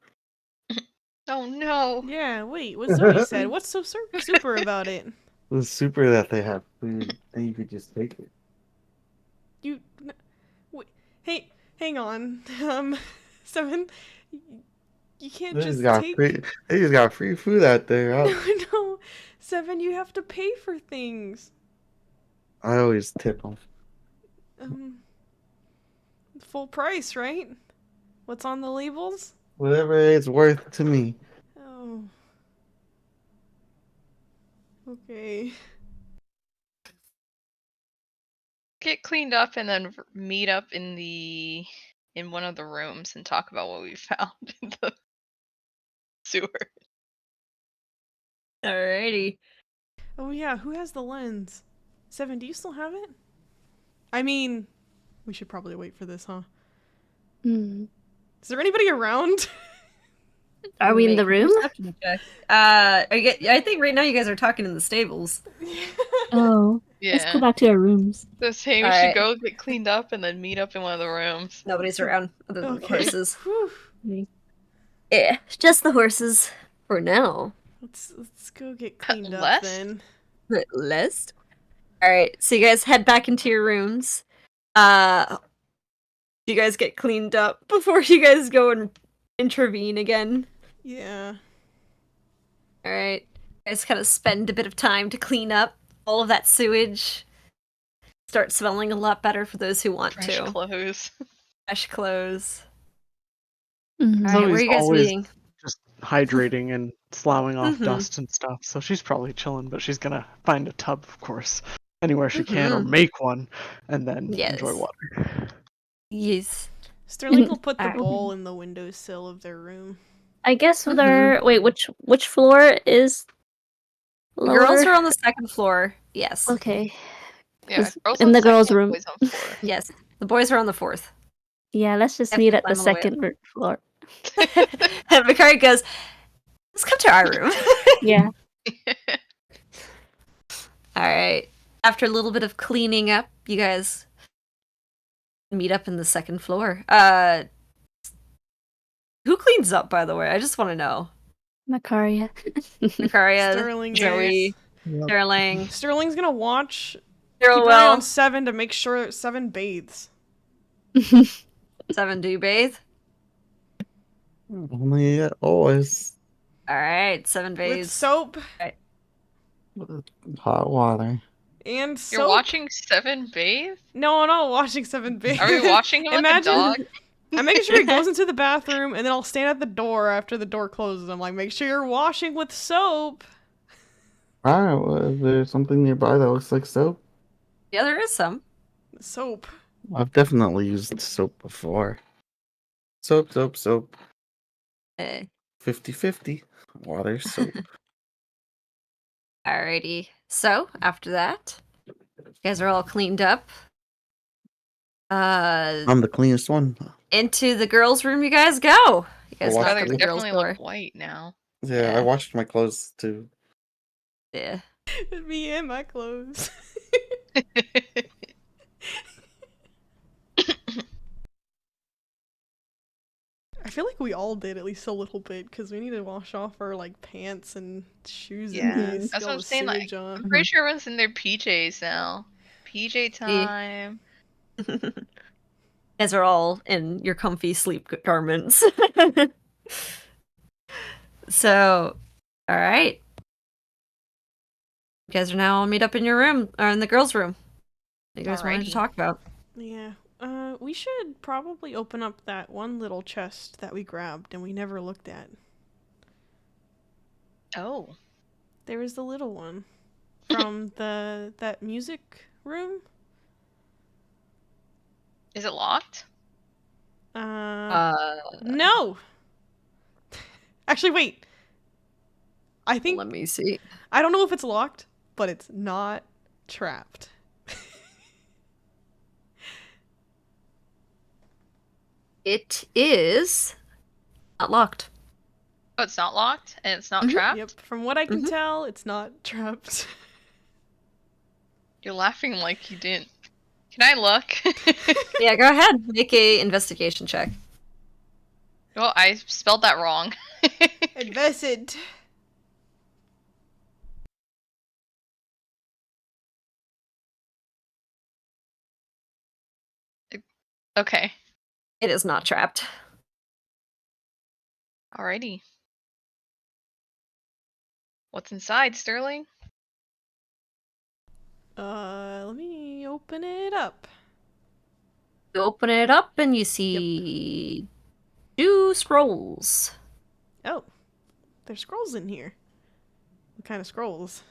Oh no. Yeah, wait, what Zoe said. What's so super about it? The super that they have food, and you could just take it. You. Wait, hey, hang on. 7, you can't They just just got take. free. They just got free food out there. No, 7, you have to pay for things. I always tip them. Full price, right? What's on the labels? Whatever it's worth to me. Oh. Okay. get cleaned up and then meet up in one of the rooms and talk about what we found in the sewer. Alrighty. Oh yeah, who has the lens? Seven, do you still have it? I mean, we should probably wait for this, huh? Hmm. Is there anybody around? Are we in the Make a room? perception check. I think right now you guys are talking in the stables. Oh, let's go Yeah. back to our rooms. So hey, we should Alright. go get cleaned up and then meet up in one of the rooms. Nobody's around other than the Okay. horses. Whew. Yeah, just the horses for now. Let's go get cleaned up Less? then. List. Alright, so you guys head back into your rooms. You guys get cleaned up before you guys go and intervene again. Yeah. Alright. You guys kind of spend a bit of time to clean up all of that sewage. Start smelling a lot better for those who want Fresh to. clothes. Fresh clothes. Mhm. Alright, where are Zoe's you guys always meeting? just hydrating and sloughing off Mhm. dust and stuff, so she's probably chilling, but she's gonna find a tub, of course, anywhere she can, or Mhm. make one, and then Yes. enjoy water. Yes. Sterling will put the Alright. bowl in the windowsill of their room. I guess Mhm. they're wait, which floor is The lower? girls are on the second floor. Yes. Okay. Yeah, 'Cause girls in on the second, girls' room. boys on floor. Yes. The boys are on the fourth. Yeah, let's just Have meet to at the climb all the way up. second floor. And Makari goes, let's come to our room. Yeah. Alright. After a little bit of cleaning up, you guys meet up in the second floor. Who cleans up, by the way? I just want to know. Macaria. Makaria, Sterling Zoe, is. Sterling. Sterling's gonna watch. You're Keep an eye on well. Seven to make sure Seven bathes. Seven, do you bathe? Only always Alright, Seven With bathes. soap hot water. and soap. You're watching Seven bathe? No, not watching Seven bathe. Are we watching him like a Imagine. dog? I'm making sure he goes into the bathroom, and then I'll stand at the door after the door closes. I'm like, make sure you're washing with soap. Alright, well, is there something nearby that looks like soap? Yeah, there is some. Soap. I've definitely used soap before. Soap, soap, soap. Eh. 50-50. Water, soap. Alrighty. So, after that, you guys are all cleaned up. I'm the cleanest one. Into the girls' room you guys go. You guys Well, knock Brother on the girls' definitely door. look white now. Yeah, Yeah. I washed my clothes too. Yeah. Me and my clothes. I feel like we all did at least a little bit because we need to wash off our like pants and shoes. Yeah, and that's get what all I'm the saying, like, sewage on. I'm pretty sure everyone's in their PJs now. PJ time. You guys are all in your comfy sleep garments. So, alright. You guys are now all meet up in your room, or in the girls' room. You guys wanted to Alrighty. talk about. Yeah. We should probably open up that one little chest that we grabbed and we never looked at. Oh. There was the little one from that music room. Is it locked? No. Actually, wait. I think Let me see. I don't know if it's locked, but it's not trapped. It is not locked. Oh, it's not locked and it's not Mhm. trapped? Yep. From what I can Mhm. tell, it's not trapped. You're laughing like you didn't. Can I look? Yeah, go ahead. Make a investigation check. Well, I spelled that wrong. Invested. Okay. It is not trapped. Alrighty. What's inside, Sterling? Let me open it up. You open it up and you see 2 scrolls. Oh, there's scrolls in here. What kind of scrolls?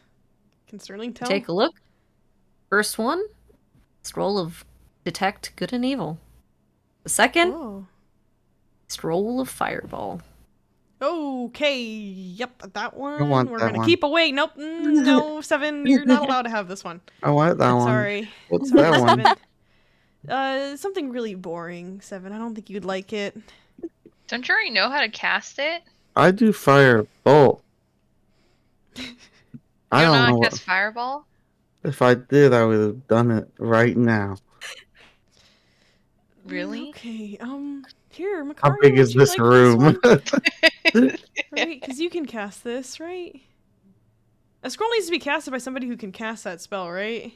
Can Sterling tell? Take a look. First one scroll of detect good and evil. The second, Oh. scroll of fireball. Okay, yep, that one. want We're that gonna one. keep away. Nope, no, 7, you're not allowed to have this one. I want that one. Sorry. What's Sorry, that one? 7. Something really boring, 7. I don't think you'd like it. Don't you already know how to cast it? I do firebolt. I You don't know don't how know to what. cast fireball? If I did, I would have done it right now. Really? Okay, here, Makaria, How big would is you this like room? This one? Right, because you can cast this, right? A scroll needs to be casted by somebody who can cast that spell, right?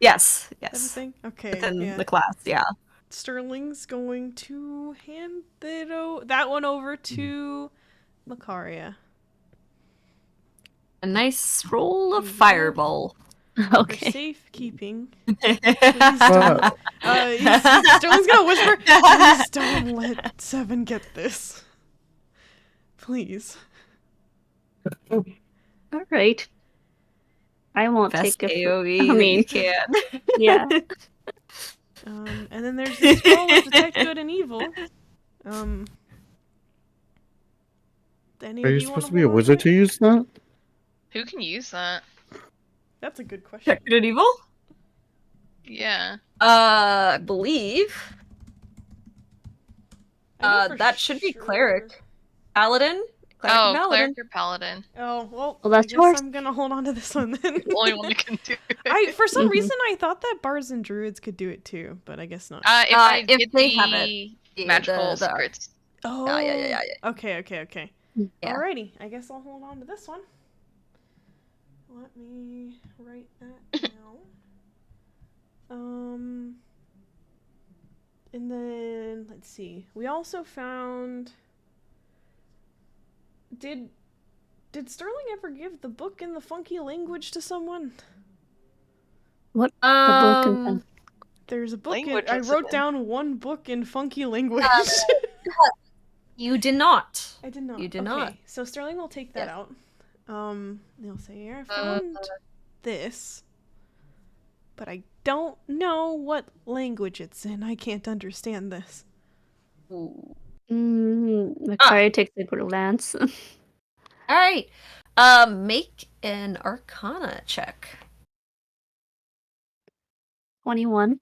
Yes, yes. Everything? Okay, Within yeah. the class, yeah. Sterling's going to hand that one over to Makaria. A nice scroll of Here you go. fireball. For Okay. safekeeping. Please don't. What? Sterling's gonna whisper, please don't let 7 get this. Please. All right. I won't Best take it. AoE I that mean, you can. yeah. And then there's the scroll of detect good and evil. Any Are of you you want supposed to to be a hold on wizard to to it? use that? Who can use that? That's a good question. Good and evil? Yeah. I believe. I know for That should be sure. cleric. Paladin? Cleric and Oh, paladin. cleric or paladin. Oh, well, Well, I that's guess yours. I'm gonna hold on to this one then. The only one that can do it. For some Mhm. reason, I thought that bards and druids could do it too, but I guess not. If I if get they the have it. Yeah, magical the- secrets. Oh. yeah. Okay. Yeah. Alrighty, I guess I'll hold on to this one. Let me write that down. And then let's see. We also found. Did Sterling ever give the book in the funky language to someone? The book and There's a book. Language I was wrote it? down one book in funky language. You did not. I did not. You did okay, not. so Sterling will take that Yes. out. They'll say, I found this, but I don't know what language it's in. I can't understand this. Ooh. Makaria takes a glance. All right. Make an Arcana check. 21.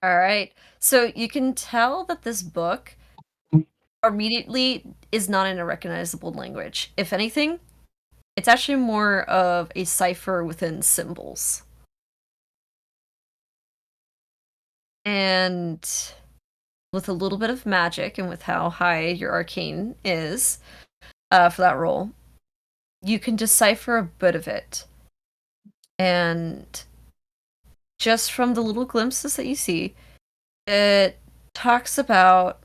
All right. So you can tell that this book immediately is not in a recognizable language. If anything, it's actually more of a cipher within symbols. And with a little bit of magic and with how high your arcane is for that roll, you can decipher a bit of it. And just from the little glimpses that you see, it talks about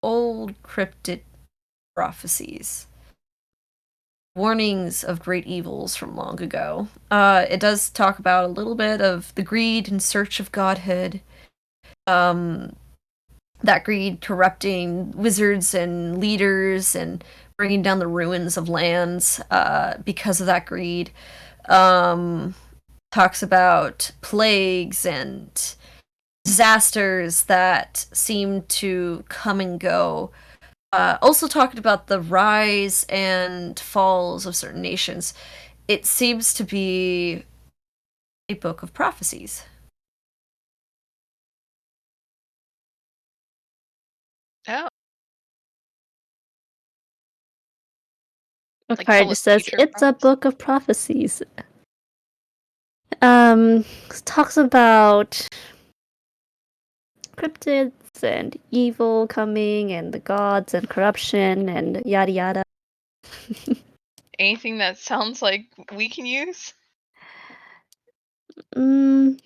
old cryptid prophecies, warnings of great evils from long ago. It does talk about a little bit of the greed in search of godhood, that greed corrupting wizards and leaders and bringing down the ruins of lands because of that greed. Talks about plagues and disasters that seem to come and go. Also talked about the rise and falls of certain nations. It seems to be a book of prophecies. Oh. Like Makaria tell just us says future it's a prophecies. book of prophecies. Talks about cryptids and evil coming and the gods and corruption and yada yada. Anything that sounds like we can use? Well,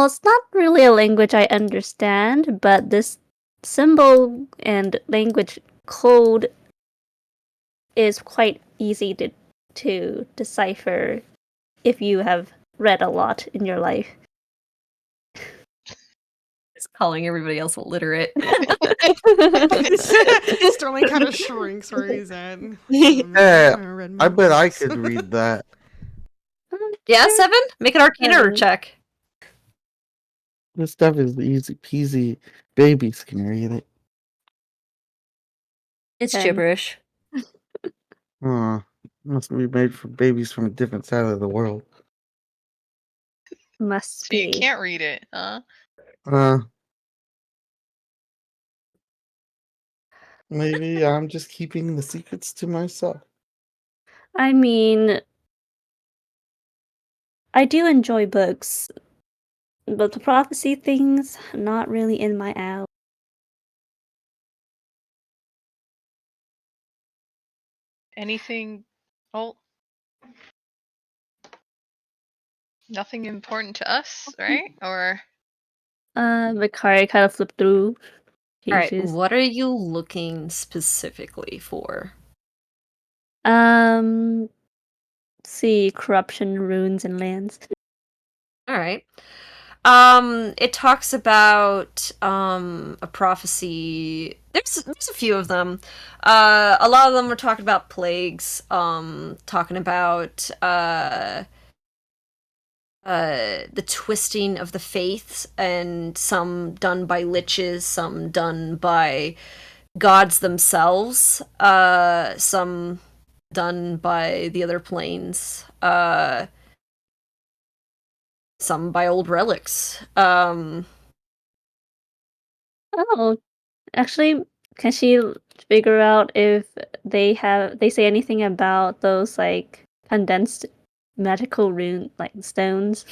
it's not really a language I understand, but this symbol and language code is quite easy to decipher if you have read a lot in your life. It's calling everybody else illiterate. Sterling kind of shrinks where he's at. Yeah, I read I many bet I books. could read that. Yeah, 7? Make an Arcana 7. check. This stuff is easy peasy. Babies can read it. It's 10. gibberish. Must be made for babies from a different side of the world. Must So you be. can't read it, huh? Maybe I'm just keeping the secrets to myself. I mean, I do enjoy books, but the prophecy things, not really in my alley. Anything? Oh, nothing important to us, right? Or Makari kind of flipped through Alright, pages. what are you looking specifically for? Let's see, corruption, ruins, and lands. Alright. It talks about a prophecy. There's a few of them. A lot of them are talking about plagues. Talking about the twisting of the faiths, and some done by liches, some done by gods themselves, some done by the other planes, some by old relics. Oh, actually, can she figure out if they say anything about those like condensed magical rune like stones?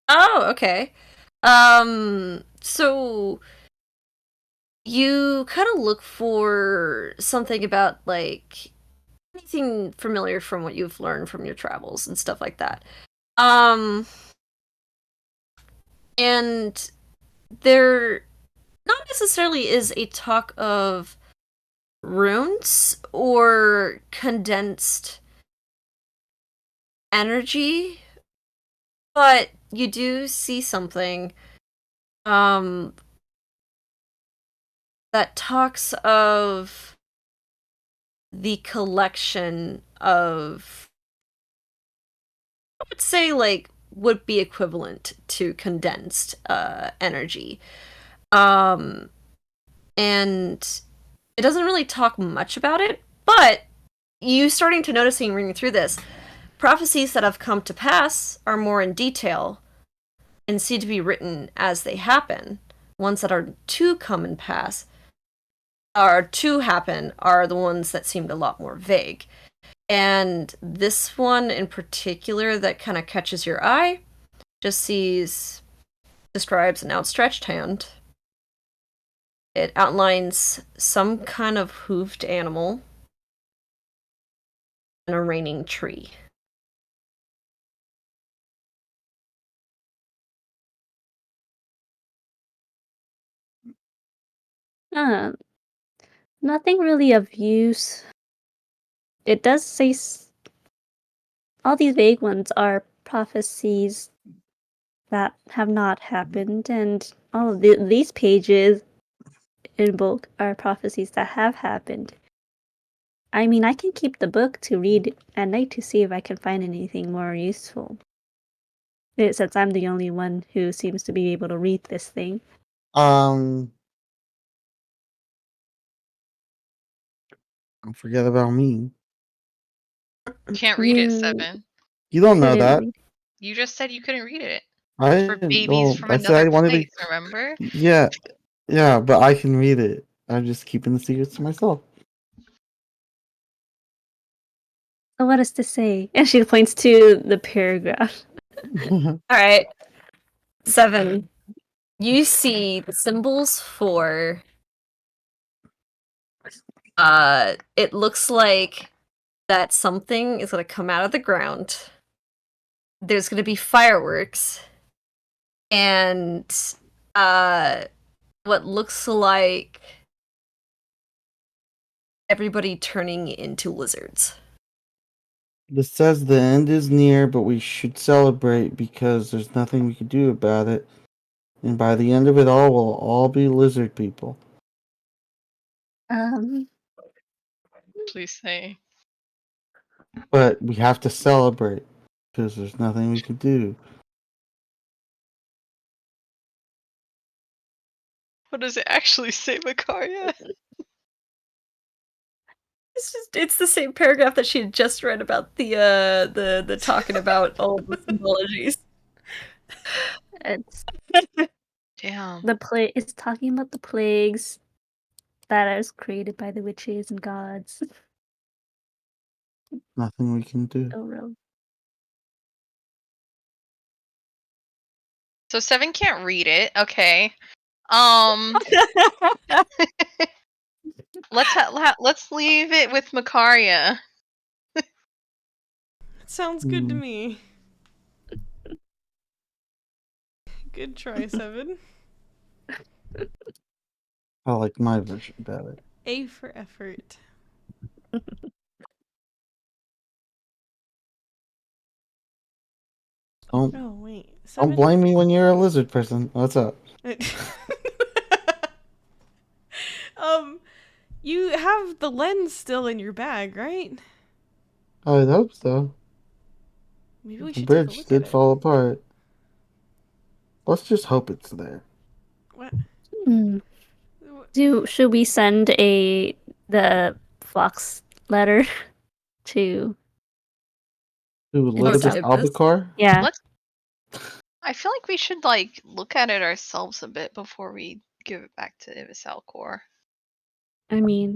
Oh, okay. So you kind of look for something about like anything familiar from what you've learned from your travels and stuff like that. And there not necessarily is a talk of runes or condensed energy, but you do see something that talks of the collection of, I would say, like, would be equivalent to condensed energy. And it doesn't really talk much about it, but you starting to noticing reading through this, prophecies that have come to pass are more in detail and seem to be written as they happen. Ones that are to come and pass are to happen are the ones that seemed a lot more vague. And this one in particular that kind of catches your eye just describes an outstretched hand. It outlines some kind of hoofed animal and a raining tree. Uh, Nothing really of use. It does say all these vague ones are prophecies that have not happened, and all of these pages in bulk are prophecies that have happened. I mean, I can keep the book to read at night to see if I can find anything more useful. Since I'm the only one who seems to be able to read this thing. Don't forget about me. can't read it, You 7. You don't know couldn't that. read. You just said you couldn't read it. I It's for didn't. babies Well, from I said I another wanted place, to. remember? Yeah, yeah, but I can read it. I'm just keeping the secrets to myself. So what does this say? And she points to the paragraph. Alright. 7. You see the symbols for it looks like that something is gonna come out of the ground. There's gonna be fireworks and what looks like everybody turning into lizards. This says the end is near, but we should celebrate because there's nothing we can do about it. And by the end of it all, we'll all be lizard people. Please say. But we have to celebrate. because there's nothing we can do. What does it actually say, Makaria? It's the same paragraph that she had just read about the talking about all the symbologies. It's Damn. it's talking about the plagues that is created by the witches and gods. Nothing we can do. Oh, real. So 7 can't read it. Okay. Let's leave it with Makaria. Sounds good to Hmm. me. Good try, 7. I like my version better. A for effort. Don't Oh, wait. don't 7? blame me when you're a lizard person. What's up? You have the lens still in your bag, right? I'd hope so. Maybe we The should take a bridge look at did it. fall apart. Let's just hope it's there. What? Hmm. Should we send the fox letter to Ooh, Elizabeth Oedipus. Albacore? Yeah. Let's. I feel like we should like look at it ourselves a bit before we give it back to Ibisalcor. I mean,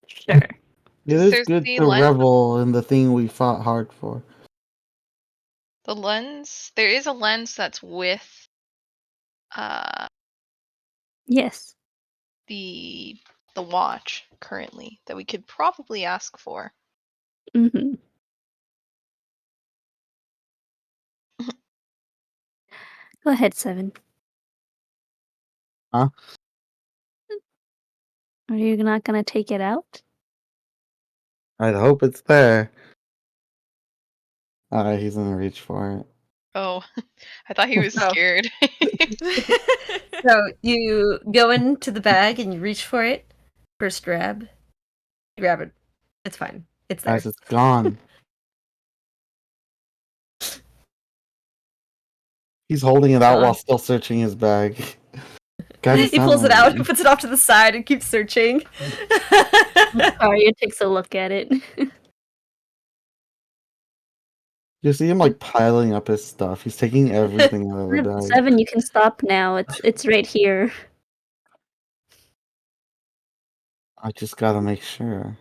sure. It is There's good the to lens. revel in the thing we fought hard for. The lens. There is a lens that's with Yes. the watch currently that we could probably ask for. Mm-hmm. Go ahead, 7. Huh? Are you not gonna take it out? I'd hope it's there. He's gonna reach for it. Oh, I thought he was Oh. scared. So you go into the bag and you reach for it. First grab. You grab it. It's fine. It's there. Guys, it's gone. He's holding it out while still searching his bag. Guys, it's He not pulls it out, he moving. puts it off to the side, and keeps searching. Arya takes a look at it. You see him like piling up his stuff. He's taking everything out of the bag. 7, you can stop now. It's right here. I just gotta make sure.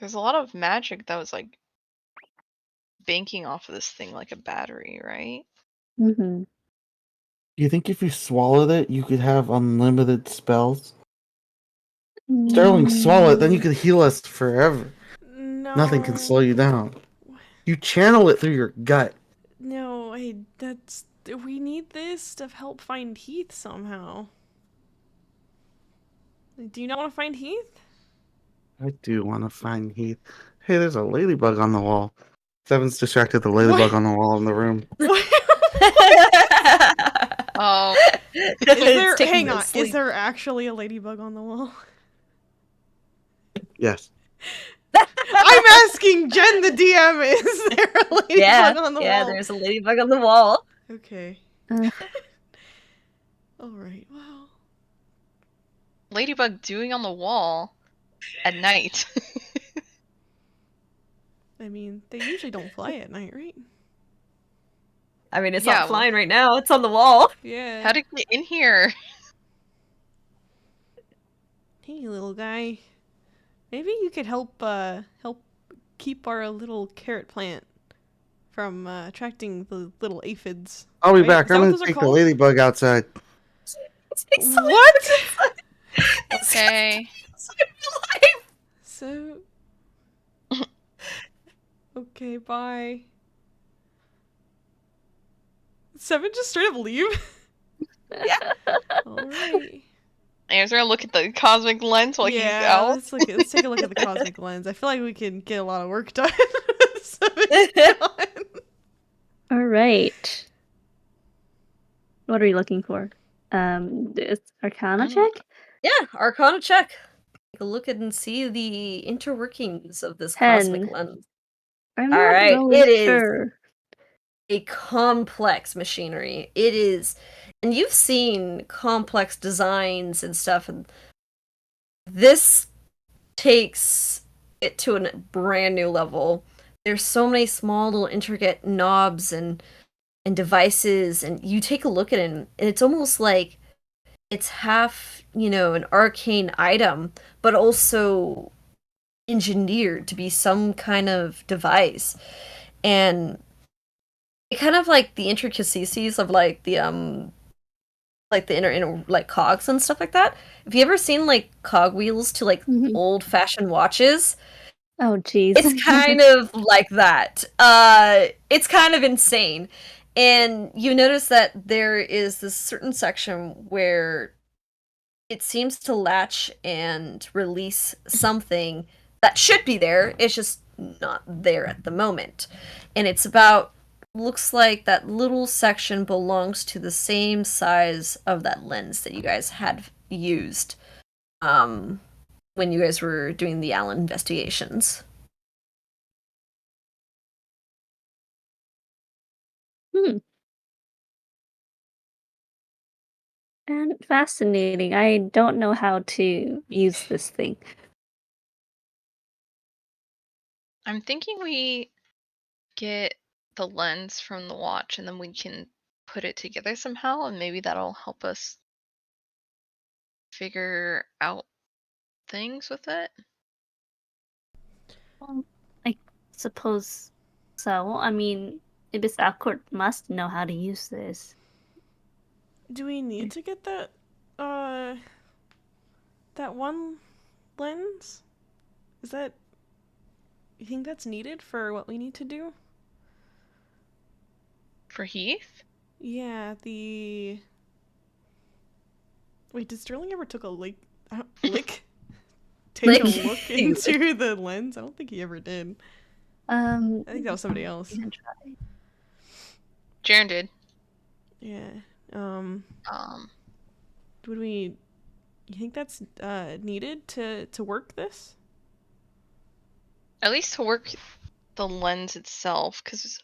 There's a lot of magic that was like banking off of this thing like a battery, right? Mm-hmm. You think if you swallowed it, you could have unlimited spells? Sterling, swallow it, then you could heal us forever. No. Nothing can slow you down. You channel it through your gut. No, we need this to help find Heath somehow. Do you not want to find Heath? I do want to find Heath. Hey, there's a ladybug on the wall. 7's distracted the ladybug on the wall in the room. Oh, Hang on, is there actually a ladybug on the wall? Yes. I'm asking Jen the DM, is there a ladybug on the wall? Yeah, there's a ladybug on the wall. Okay. Alright, well. ladybug doing on the wall at night. I mean, they usually don't fly at night, right? I mean, it's Yeah, not flying right now. It's on the wall. Yeah. How did it get in here? Hey, little guy. Maybe you could help keep our little carrot plant from attracting the little aphids. I'll be Right? back. Is that I'm what gonna those are take the called? ladybug outside. What? Okay. So. Okay, bye. 7 just straight up leave? Yeah. Alright. I'm gonna look at the cosmic lens while he's out. Let's take a look at the cosmic lens. I feel like we can get a lot of work done. All right. What are you looking for? This Arcana check? Yeah, Arcana check. Take a look at and see the interworkings of this 10. cosmic lens. I'm All not right, really it is sure. a complex machinery. It is, and you've seen complex designs and stuff, and this takes it to a brand new level. There's so many small little intricate knobs and devices, and you take a look at it, and it's almost like it's half, an arcane item, but also engineered to be some kind of device. And it kind of like the intricacies of like the inner like cogs and stuff like that. Have you ever seen like cog wheels to like Mhm. old fashioned watches? Oh, jeez. It's kind of like that. It's kind of insane. And you notice that there is this certain section where it seems to latch and release something that should be there. It's just not there at the moment. And it's about, looks like that little section belongs to the same size of that lens that you guys had used when you guys were doing the Allen investigations. Hmm. And fascinating. I don't know how to use this thing. I'm thinking we get the lens from the watch and then we can put it together somehow, and maybe that'll help us figure out things with it. Well, I suppose so. I mean, Ibis Accord must know how to use this. Do we need to get that one lens? Is that, you think that's needed for what we need to do? For Heath? Yeah, wait, did Sterling ever took a lick? Lick? Take a Lick. look into the lens? I don't think he ever did. I think that was somebody else. You can try. Jaren did. Yeah. Would we? You think that's needed to work this? At least to work the lens itself, because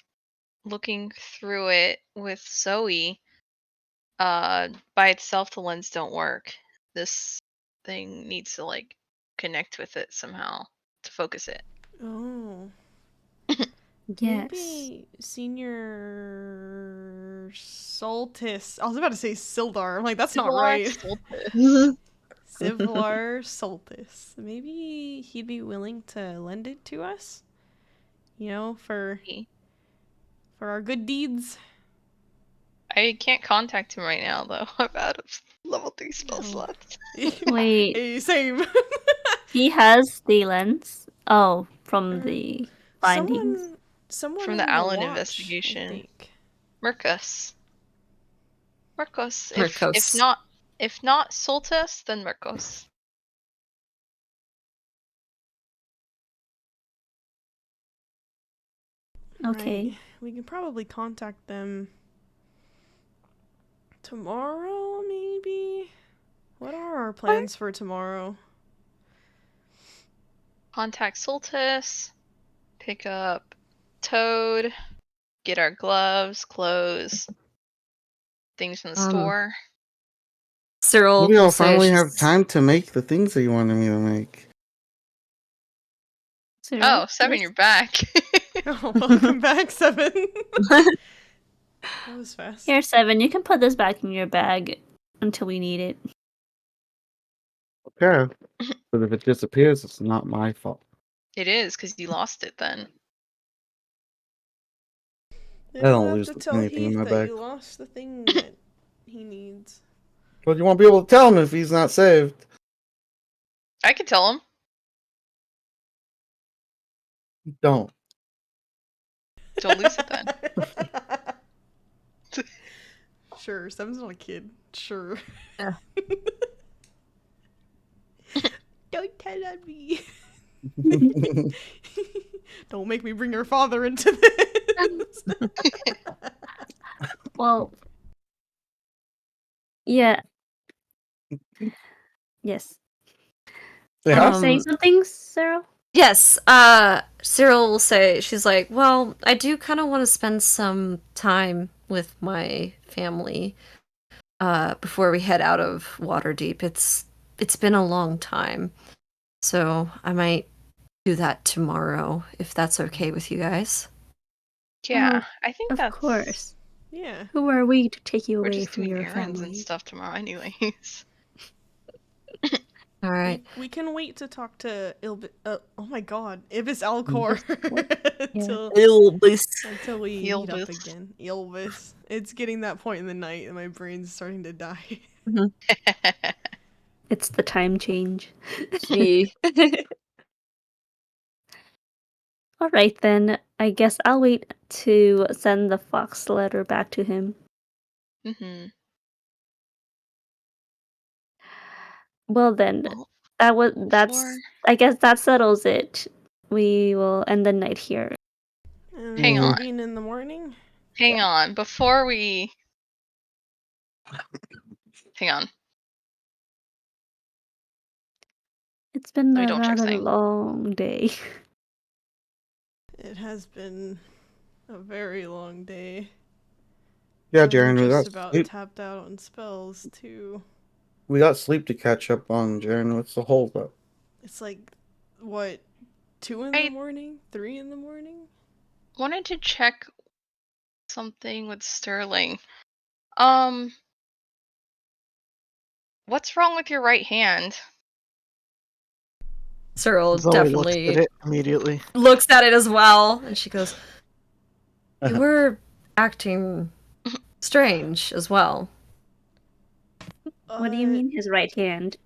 looking through it with Zoe, by itself the lens don't work. This thing needs to like connect with it somehow to focus it. Oh. Yes. Maybe Senior Soltis. I was about to say Sildar. I'm like, that's not right. Sivlar Soltis. Maybe he'd be willing to lend it to us? You know, for our good deeds. I can't contact him right now though. I'm out of level 3 spell Oh. slots. Wait, Hey, same. he has the lens? Oh, from the findings? Someone From in the Allen watch, investigation. I think. Mercus. Mercos. If not Soltis, then Mercos. Okay. Right. We can probably contact them tomorrow, maybe? What are our plans for tomorrow? Contact Soltis, pick up Toad, get our gloves, clothes, things from the store. Cyril Maybe I'll will say finally she's- have time to make the things that you wanted me to make. Oh, Seven, you're back. Oh, welcome back, Seven. That was fast. Here, Seven, you can put this back in your bag until we need it. Okay. But if it disappears, it's not my fault. It is, because you lost it then. Then I don't you'll have lose to tell anything in Heath my that bag. you lost the thing that he needs. But you won't be able to tell him if he's not saved. I could tell him. Don't. Don't lose it then. Sure, Seven's not a kid. Sure. Yeah. Don't tell on me. Don't make me bring your father into this. Well, yeah. Yes. Yeah? Saying something, Sarah? Yes, Cyril will say, she's like, well, I do kind of want to spend some time with my family, before we head out of Waterdeep. It's been a long time, so I might do that tomorrow, if that's okay with you guys. Yeah, I think Of that's. course. Yeah. Who are we to take you We're away just from doing your errands and family? stuff tomorrow, anyways. All right. We can wait to talk to oh my god, Ibis Alcor Yeah. until we meet up Ilbis. again. Ilvis. It's getting that point in the night and my brain's starting to die. It's the time change. Me. All right, then. I guess I'll wait to send the fox letter back to him. Mm-hmm. Well, then, Well, that's. I guess that settles it. We will end the night here. Hang on. Convene in the morning. hang on. Before we. Hang on. It's been We a don't check rather thing. long day. It has been a very long day. Yeah, I'm Jaren, just about tapped out on spells too. we got sleep to catch up on, Jaren. What's the holdup? It's like what, 2 in the morning? 3 in the morning? Wanted to check something with Sterling. What's wrong with your right hand? Cyril Zoe looks definitely at it immediately. looks at it as well, and she goes, you were acting strange as well. What do you mean his right hand?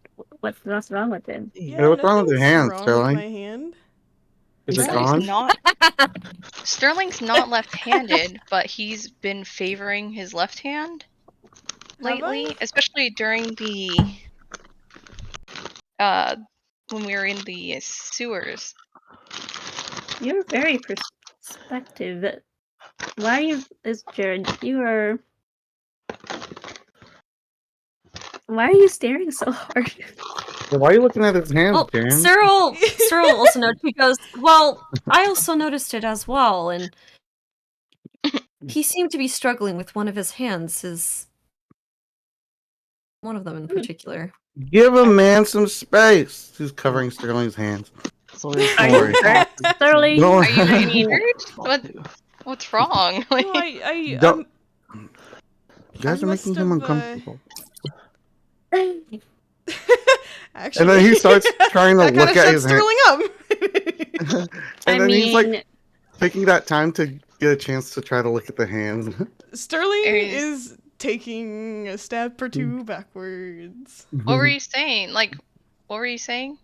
What's wrong with him? Yeah, what's wrong with your nothing's hand, wrong Sterling? with my hand. Is it Sterling's gone? not. Sterling's not left-handed, but he's been favoring his left hand lately, especially during the when we were in the sewers. You're very perspective. Why are you, Jared? Why are you staring so hard? Well, why are you looking at his hands, Well, Jaren? Cyril also noticed, he goes, well, I also noticed it as well, and he seemed to be struggling with one of his hands, one of them in particular. Give a man some space. He's covering Sterling's hands. So he's Are Don't you hurt, Sterling? Don't- Are you I mean, injured? What's wrong? No, I Don't- You guys I are making must him have, uncomfortable. actually, And then he starts trying to that kinda look at shut his hand. Sterling up. And then he's like mean, taking that time to get a chance to try to look at the hands. Sterling Aries. is taking a step or two backwards. What were you saying? Like, what were you saying?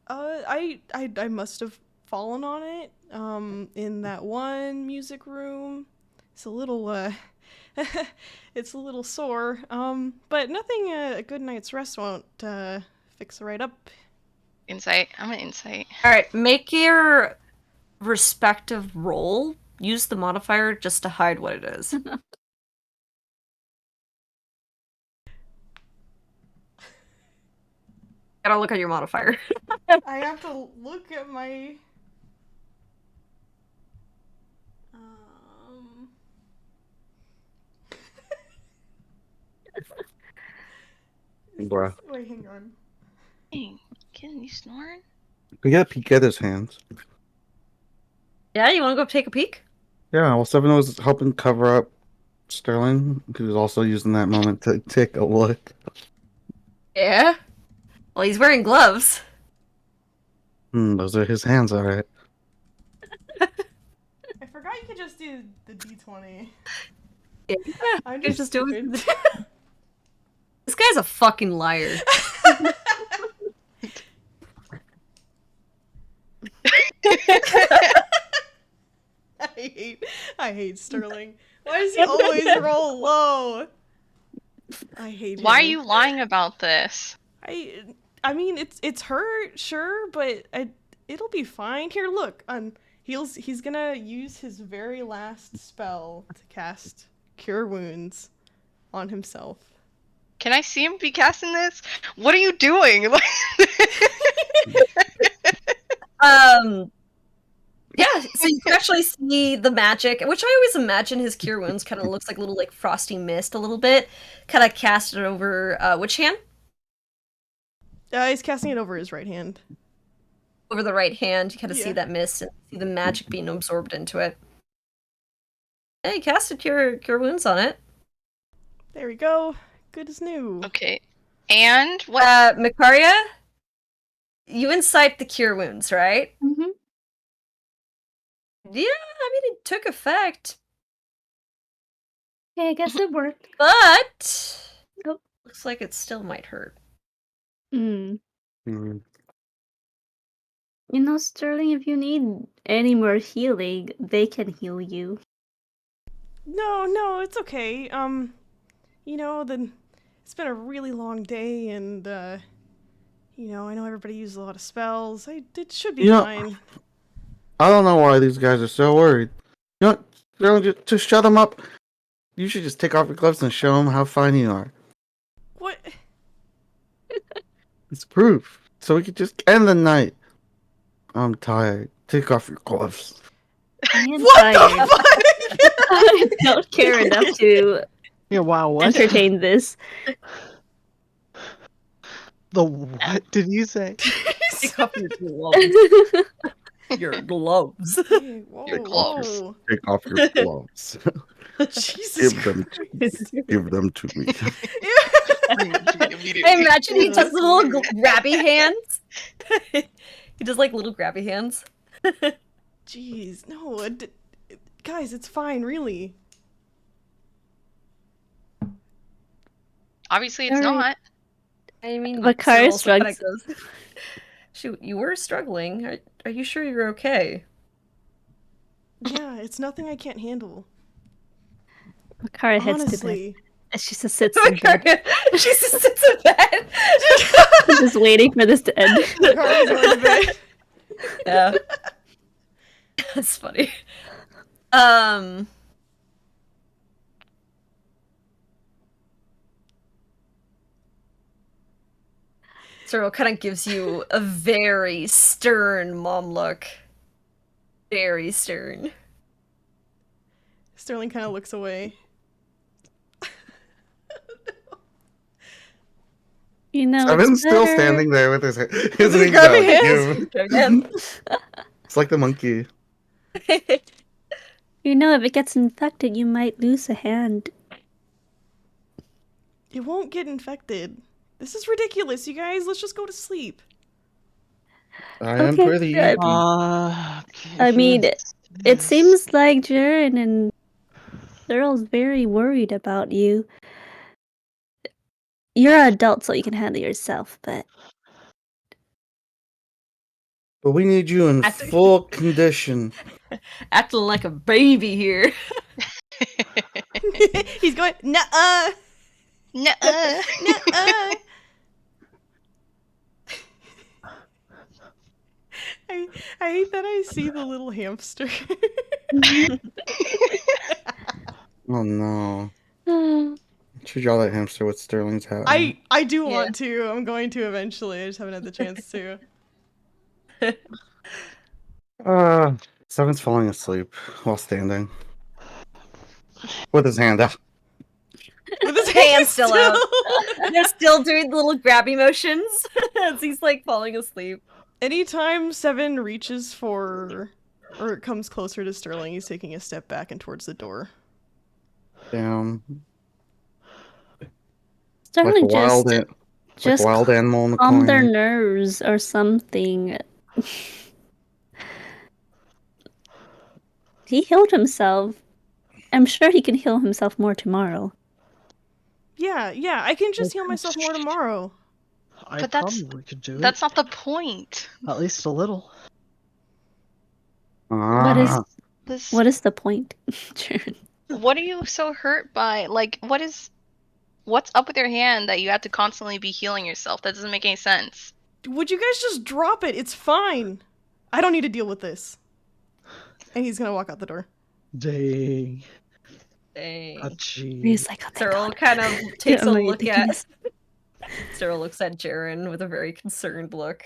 I must have fallen on it. In that one music room. It's a little it's a little sore. But nothing a good night's rest won't fix it right up. Insight. I'm an insight. All right, make your respective roll. Use the modifier just to hide what it is. Gotta look at your modifier. I have to look at my Bruh. Wait, hang on. Dang, kid, you snoring? We gotta peek at his hands. Yeah, you want to go take a peek? Yeah, well, Seven was helping cover up Sterling. He was also using that moment to take a look. Yeah. Well, he's wearing gloves. Those are his hands, alright. I forgot you could just do the D20. Yeah, I'm you're just doing. stupid. This guy's a fucking liar. I hate Sterling. Why does he always roll low? I hate him. Why are you lying about this? I mean it's hurt, sure, but it'll be fine. Here, look. He's gonna use his very last spell to cast Cure Wounds on himself. Can I see him be casting this? What are you doing? Yeah, so you can actually see the magic, which I always imagine his cure wounds kind of looks like little like frosty mist a little bit, kind of casted over which hand? He's casting it over his right hand. Over the right hand. You kind of see Yeah. that mist and see the magic being absorbed into it. Hey, you casted cure wounds on it. There we go. Good as new. Okay. And what? Mikaria, you incite the cure wounds, right? Mhm. Yeah, I mean it took effect, Okay, I guess it worked. but Oh. looks like it still might hurt. Mm. Mm. You know, Sterling, if you need any more healing, they can heal you. No, it's okay. You know, it's been a really long day, and you know, I know everybody uses a lot of spells. It should be You know- fine. I don't know why these guys are so worried. You know, just shut them up. You should just take off your gloves and show them how fine you are. What? It's proof. So we could just end the night. I'm tired. Take off your gloves. I am What tired. the fuck? I don't care enough to Yeah, wow, what? entertain this. The what did you say? Take off your gloves. Your gloves. Hey, whoa, Your gloves. whoa. Take off your gloves. Jesus Give them to me. Give them to me. Immediately. I imagine he does the little grabby hands. He does like little grabby hands. Jeez, no, guys, it's fine, really. Obviously, it's Alright. not. I mean, But Cyril Kara also kinda shrugs. goes, shoot, you were struggling. Are you sure you're okay? Yeah, it's nothing I can't handle. Makara heads to bed. Honestly. And she just sits in bed, She just sits in bed. just waiting for this to end. Kara's going to bed. Yeah. That's funny. Cyril kind of gives you a very stern mom look. Very stern. Sterling kind of looks away. You know, Seven's it's still better. standing there with his his hands grabbing out. hands? It's like the monkey. You know, if it gets infected, you might lose a hand. It won't get infected. This is ridiculous, you guys. Let's just go to sleep. I am Okay, pretty. good. I mean, it seems like Jaren and Cyril's very worried about you. You're an adult, so you can handle yourself, but we need you in Acting- full condition. Acting like a baby here. He's going, nuh-uh. Nuh-uh. Nuh-uh. I hate that I see the little hamster. Oh no. Should draw that hamster with Sterling's hat. I do Yeah. want to. I'm going to eventually. I just haven't had the chance to. Seven's falling asleep while standing. With his hand out. With his Hand hands still out. They're still doing the little grabby motions as he's like falling asleep. Anytime Seven reaches for or comes closer to Sterling, he's taking a step back and towards the door. Damn. Sterling Like a wild, just like a wild animal in the calm their corner. nerves or something. He healed himself. I'm sure he can heal himself more tomorrow. Yeah, I can just heal myself more tomorrow. I But that's- probably could do it. That's not the point. At least a little. Ah, What is the point? Jaren? What are you so hurt by? Like, what's up with your hand that you have to constantly be healing yourself? That doesn't make any sense. Would you guys just drop it? It's fine. I don't need to deal with this. And he's gonna walk out the door. Dang. Dang. Achie. He's like, oh, thank Cyril God. kind of takes a Am I look thinking at. this? Cyril looks at Jaren with a very concerned look.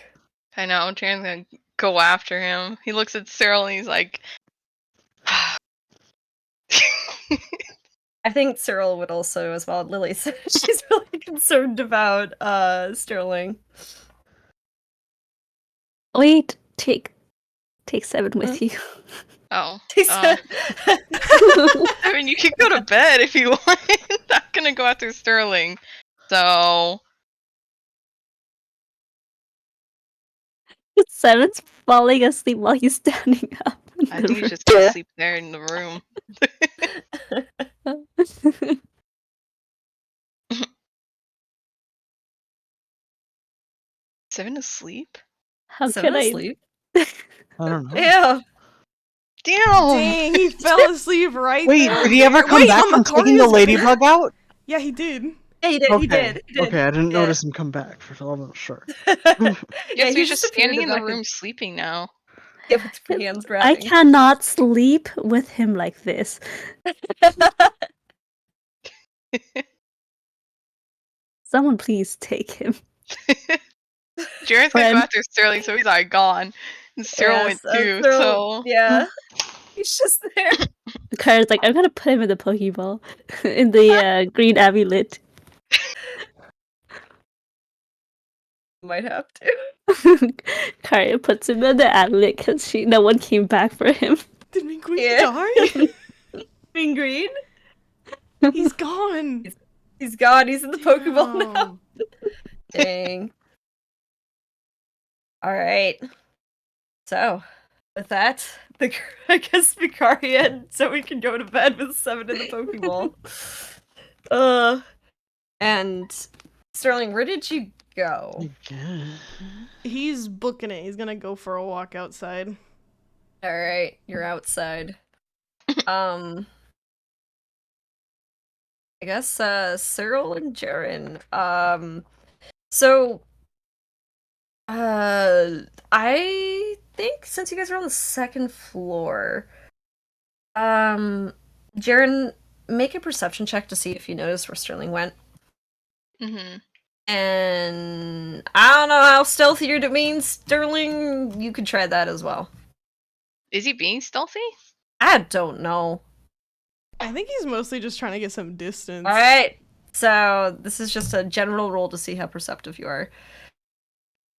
I know. Jaren's gonna go after him. He looks at Cyril and he's like, I think Cyril would also as well. Lily said she's really concerned about Sterling. Wait, take 7 with you. oh. He said, I mean, you can go to bed if you want. I'm not gonna go after Sterling. So 7's falling asleep while he's standing up. in I the think he's room. just gonna sleep there in the room. Seven asleep? How Seven can I? asleep? I don't know. Yeah. Damn! Dang, he fell asleep right Wait, there. did he ever come Wait, back from taking the Macaria's ladybug out? Yeah, he did. Yeah, he did. Okay. He did. He did. Okay, I didn't Yeah. notice him come back. I wasn't sure. Yeah, Guess he he's just appeared standing in the back room sleeping now. Yeah, with three hands I grabbing. cannot sleep with him like this. Someone please take him. Jared's gonna go Friend. after Sterling, so he's like gone. And Cyril Yes, went too, Cyril- so yeah, he's just there. Kara's like, I'm gonna put him in the Pokeball. in the green amulet. Might have to. Kara puts him in the amulet because no one came back for him. Did Minguin Yeah. die? Being green. He's gone. He's gone. He's in the Pokeball now. Damn. Dang. All right. So, with that, I guess Vicaria and so we can go to bed with 7 in the Pokeball. And Sterling, where did you go? He's booking it. He's gonna go for a walk outside. All right, you're outside. I guess Cyril and Jaren. So I think since you guys are on the second floor, Jaren, make a perception check to see if you notice where Sterling went. mm-hmm. And I don't know how stealthy you're being, Sterling. You could try that as well. Is he being stealthy? I don't know. I think he's mostly just trying to get some distance. All right. So this is just a general roll to see how perceptive you are.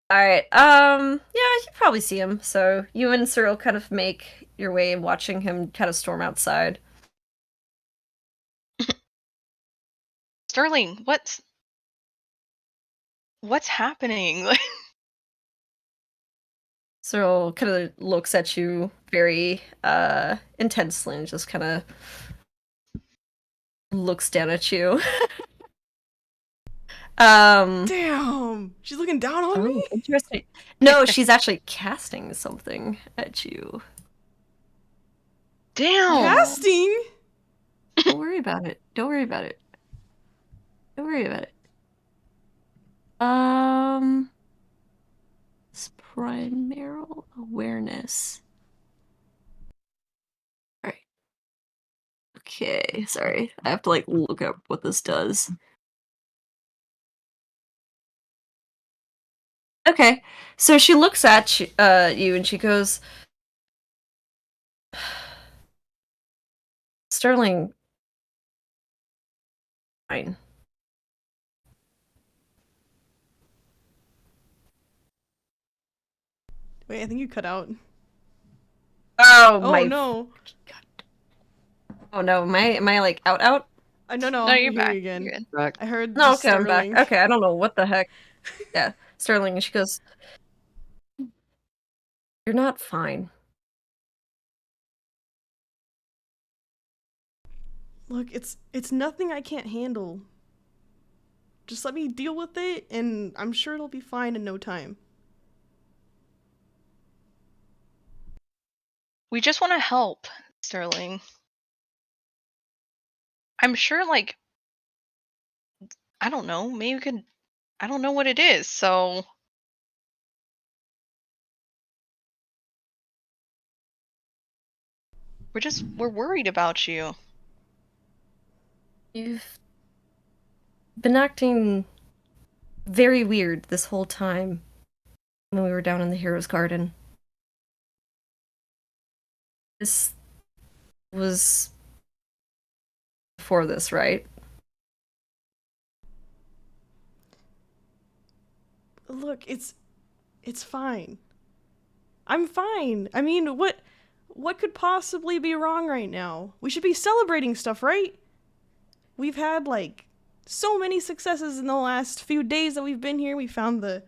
All right. Yeah, you probably see him. So you and Cyril kind of make your way and watching him kind of storm outside. Sterling, what's happening? Like, Cyril kind of looks at you very intensely and just kind of looks down at you. Damn, she's looking down on me. Interesting. No, she's actually casting something at you. damn. Casting. Don't worry about it. Don't worry about it. Don't worry about it. It's primal awareness. Alright. Okay, sorry. I have to like look up what this does. Okay, so she looks at you and she goes, Sterling, fine. Wait, I think you cut out. Oh, Oh my no. Oh no, am I like out? No, No, you're we hear back. you again. You're good. Back. I heard. No, just okay, I'm back. Sterling. Okay, I don't know what the heck. Yeah, Sterling, and she goes, you're not fine. Look, it's nothing I can't handle. Just let me deal with it, and I'm sure it'll be fine in no time. We just want to help, Sterling. I'm sure, like, I don't know, maybe we could, I don't know what it is, so. We're worried about you. You've been acting very weird this whole time when we were down in the Hero's Garden. This was before this, right? Look, it's fine. I'm fine. I mean, what could possibly be wrong right now? We should be celebrating stuff, right? We've had like so many successes in the last few days that we've been here. We found the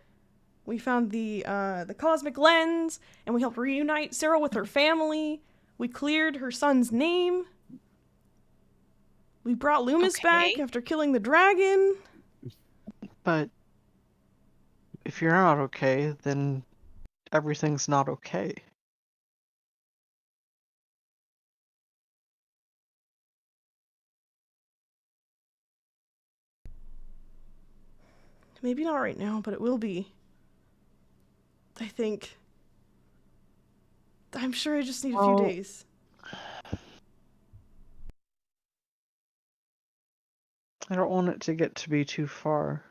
cosmic lens, and we helped reunite Sarah with her family. We cleared her son's name. We brought Loomis back Okay. after killing the dragon. But if you're not okay, then everything's not okay. Maybe not right now, but it will be. I think. I'm sure I just need a few Well- days. I don't want it to get to be too far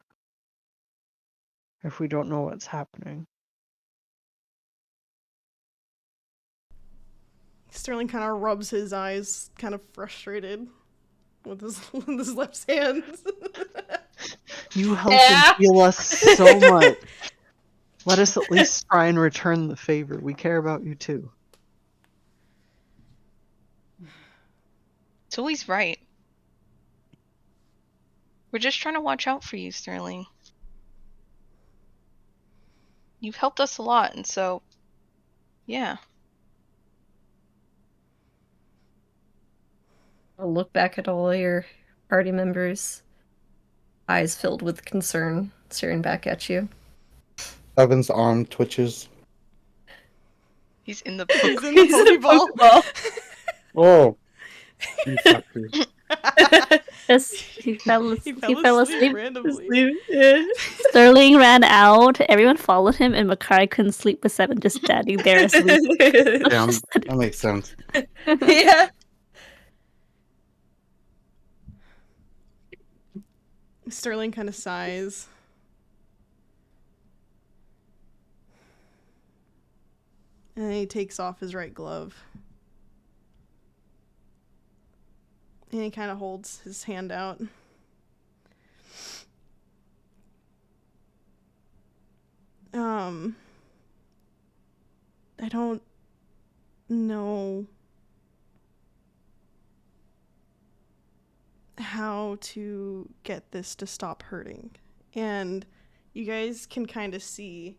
if we don't know what's happening. Sterling kind of rubs his eyes, kind of frustrated, with his left hand. You help Yeah. and heal us so much. Let us at least try and return the favor. We care about you too. So he's right. We're just trying to watch out for you, Sterling. You've helped us a lot, and so, yeah. I'll look back at all your party members, eyes filled with concern, staring back at you. Evan's arm twitches. He's in the He's book. in the Pokeball. Oh, you fucker. Yes, he fell asleep. randomly. Sterling ran out. Everyone followed him, and Makai couldn't sleep with Seven just standing there asleep. Yeah, that makes sense. Yeah. Sterling kind of sighs. And then he takes off his right glove. And he kind of holds his hand out. I don't know how to get this to stop hurting. And you guys can kind of see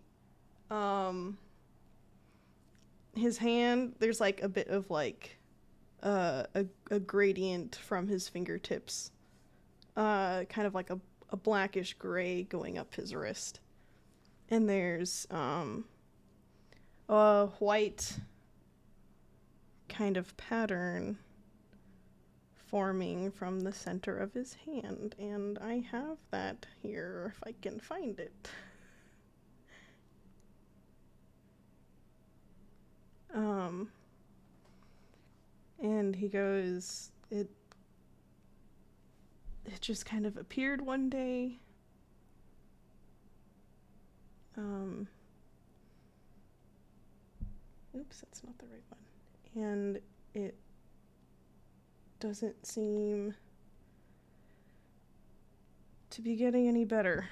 his hand, there's like a bit of like a gradient from his fingertips, kind of like a blackish gray going up his wrist, and there's a white kind of pattern forming from the center of his hand, and I have that here if I can find it. And he goes, it just kind of appeared one day. Oops, that's not the right one. And it doesn't seem to be getting any better.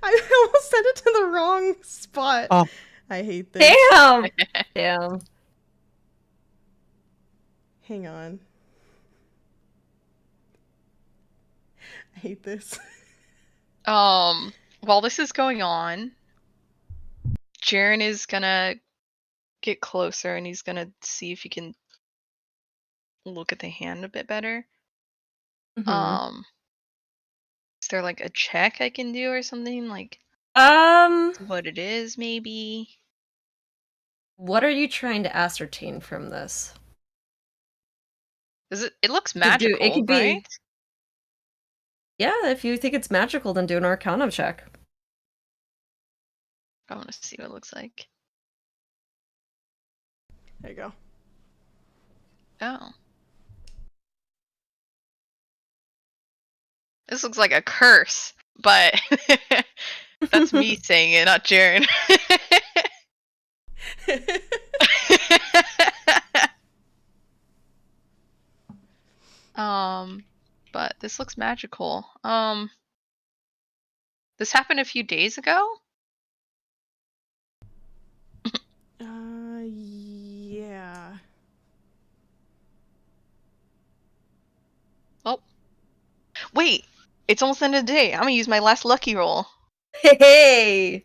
I almost sent it to the wrong spot. Oh. I hate this. Damn. Damn. Hang on. I hate this. While this is going on, Jaren is gonna get closer and he's gonna see if he can look at the hand a bit better. Mhm. Is there like a check I can do or something? Like what it is, maybe? What are you trying to ascertain from this? It looks It magical, could be. right? Yeah, if you think it's magical, then do an Arcana check. I want to see what it looks like. There you go. Oh. This looks like a curse, but that's me saying it, not Jaren. But this looks magical. This happened a few days ago? Yeah. Oh. Wait! It's almost the end of the day. I'm gonna use my last lucky roll. Hey!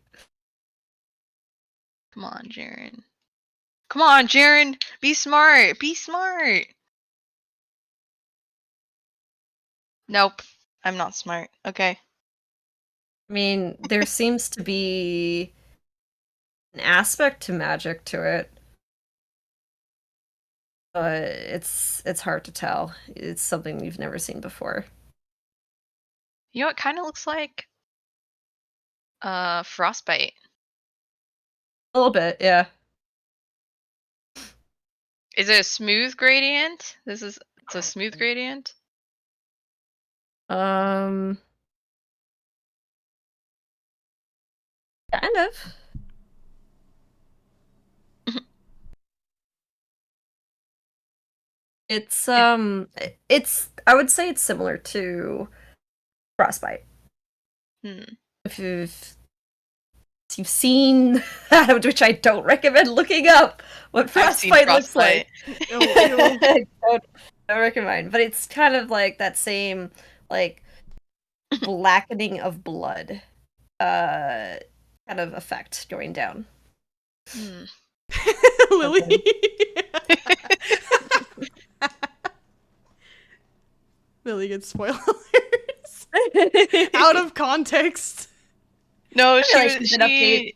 Come on, Jaren. Come on, Jaren! Be smart! Be smart! Nope. I'm not smart. Okay. I mean, there seems to be an aspect to magic to it. But it's hard to tell. It's something you've never seen before. You know, it kind of looks like frostbite. A little bit, yeah. Is it a smooth gradient? It's a smooth gradient? Kind of. It's I would say it's similar to frostbite. If you've seen that, which I don't recommend looking up what I've seen frostbite looks like. Ew. Don't recommend. But it's kind of like that same like blackening of blood kind of effect going down. Lily. Lily gets spoilers. Out of context. No, I feel like she's been updated.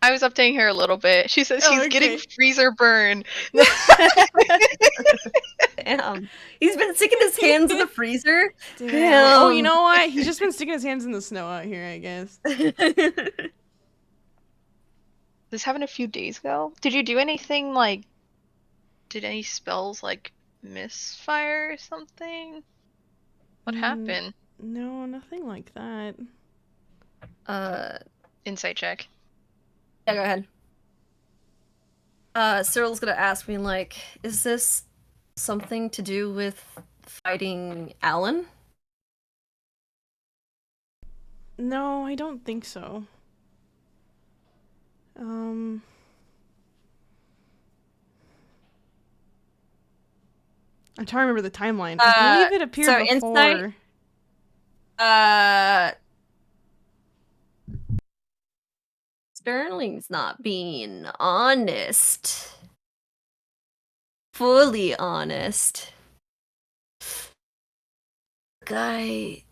I was updating her a little bit. She says she's getting okay. freezer burn. Damn. He's been sticking his hands in the freezer. Damn. Oh, you know what? He's just been sticking his hands in the snow out here, I guess. This happened a few days ago. Did you do anything like? Did any spells like misfire or something? What happened? No, nothing like that. Insight check. Yeah, go ahead. Cyril's gonna ask me, like, is this something to do with fighting Alan? No, I don't think so. I'm trying to remember the timeline. I believe it appeared so before. Sterling's not being honest. Fully honest. Guy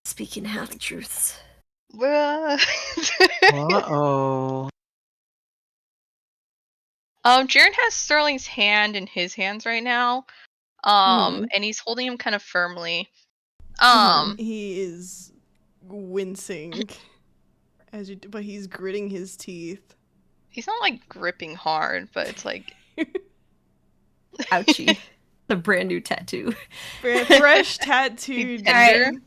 speaking half truths. Uh-oh. Jaren has Sterling's hand in his hands right now. And he's holding him kind of firmly. He is wincing but he's gritting his teeth. He's not like gripping hard, but it's like Ouchie. A brand new tattoo. Fresh tattooed. tender.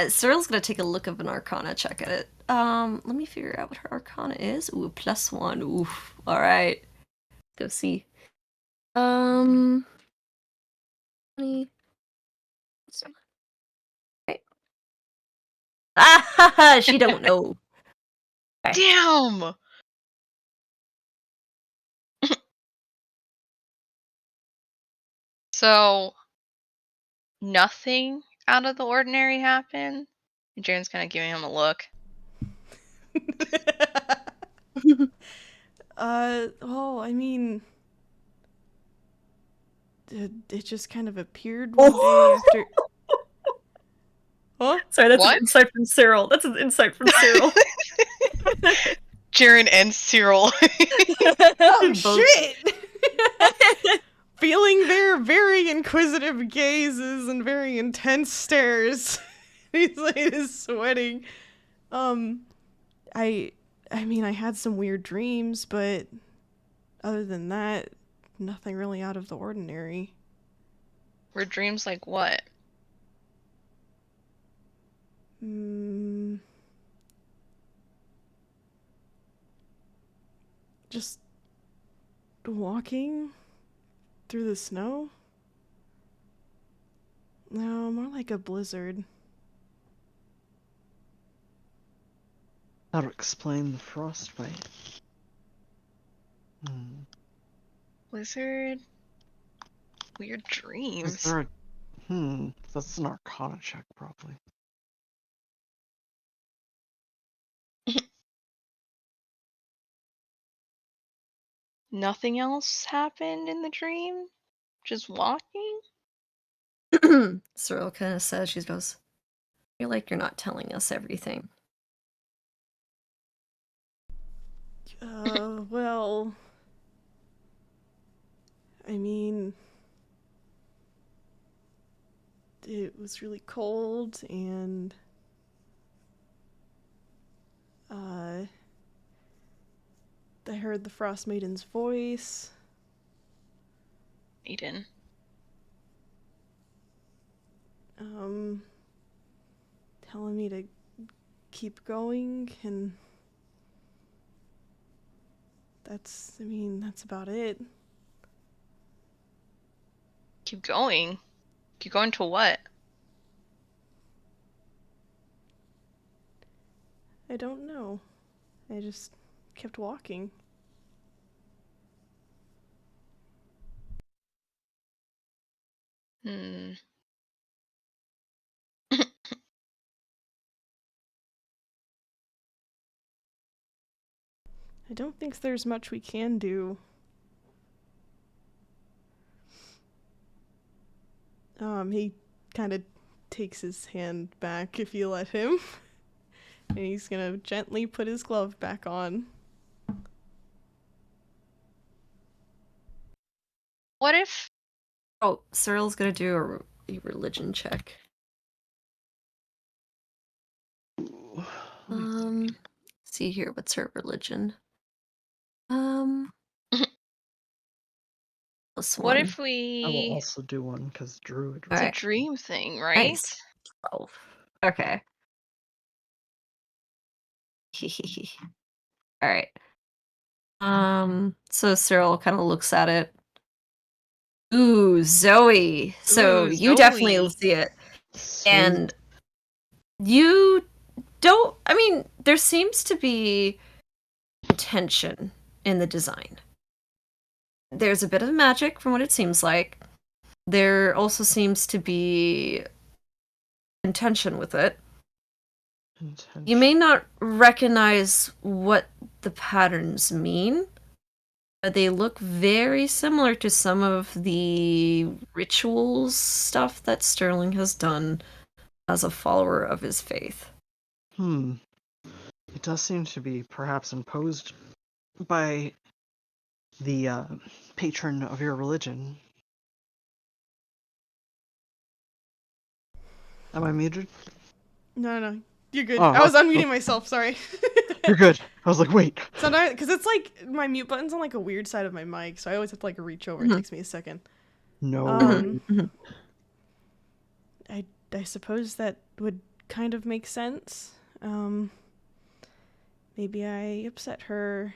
Cyril's gonna take a look of an Arcana check at it. Let me figure out what her Arcana is. Ooh, +1. Oof. Alright. Go see. 20. Right. Ah, she don't know. Okay. Damn. So nothing out of the ordinary happened. And Jaren's kind of giving him a look. I mean, it just kind of appeared one day after. Huh? Sorry, that's What? an insight from Cyril. That's an insight from Cyril. Jaren and Cyril. Oh shit! Feeling their very inquisitive gazes and very intense stares. He's like is sweating. I mean, I had some weird dreams, but other than that, nothing really out of the ordinary. Were dreams like what? Mm, just walking through the snow? No, more like a blizzard. That would explain the frostbite. Hmm. Blizzard. Weird Is dreams. there a... That's an Arcana check, probably. Nothing else happened in the dream? Just walking? Cyril kind of says, she goes, I feel like you're not telling us everything. Well, I mean, it was really cold and I heard the Frost Maiden's voice. Aiden. Telling me to keep going, and that's about it. Keep going. Keep going to what? I don't know. I just kept walking. Hmm. I don't think there's much we can do. He kind of takes his hand back if you let him. And he's gonna gently put his glove back on. What if... Oh, Cyril's gonna do a religion check. Ooh. See here, what's her religion? Plus What one. if I will we... also do one, because Druid. It's Alright. a dream thing, right? Nice. 12. Okay. Alright. So Cyril kind of looks at it. Ooh, Zoe. So Ooh, you definitely Zoe. see it. Sweet. And you don't, I mean, there seems to be tension in the design. There's a bit of magic from what it seems like. There also seems to be intention with it. You may not recognize what the patterns mean, but they look very similar to some of the rituals stuff that Sterling has done as a follower of his faith. It does seem to be perhaps imposed by the patron of your religion. Am I muted? No, you're good. Oh, I was okay. unmuting myself. Sorry. You're good. I was like, wait. Sometimes, because it's like my mute button's on like a weird side of my mic, so I always have to like reach over. It takes me a second. No. I suppose that would kind of make sense. Maybe I upset her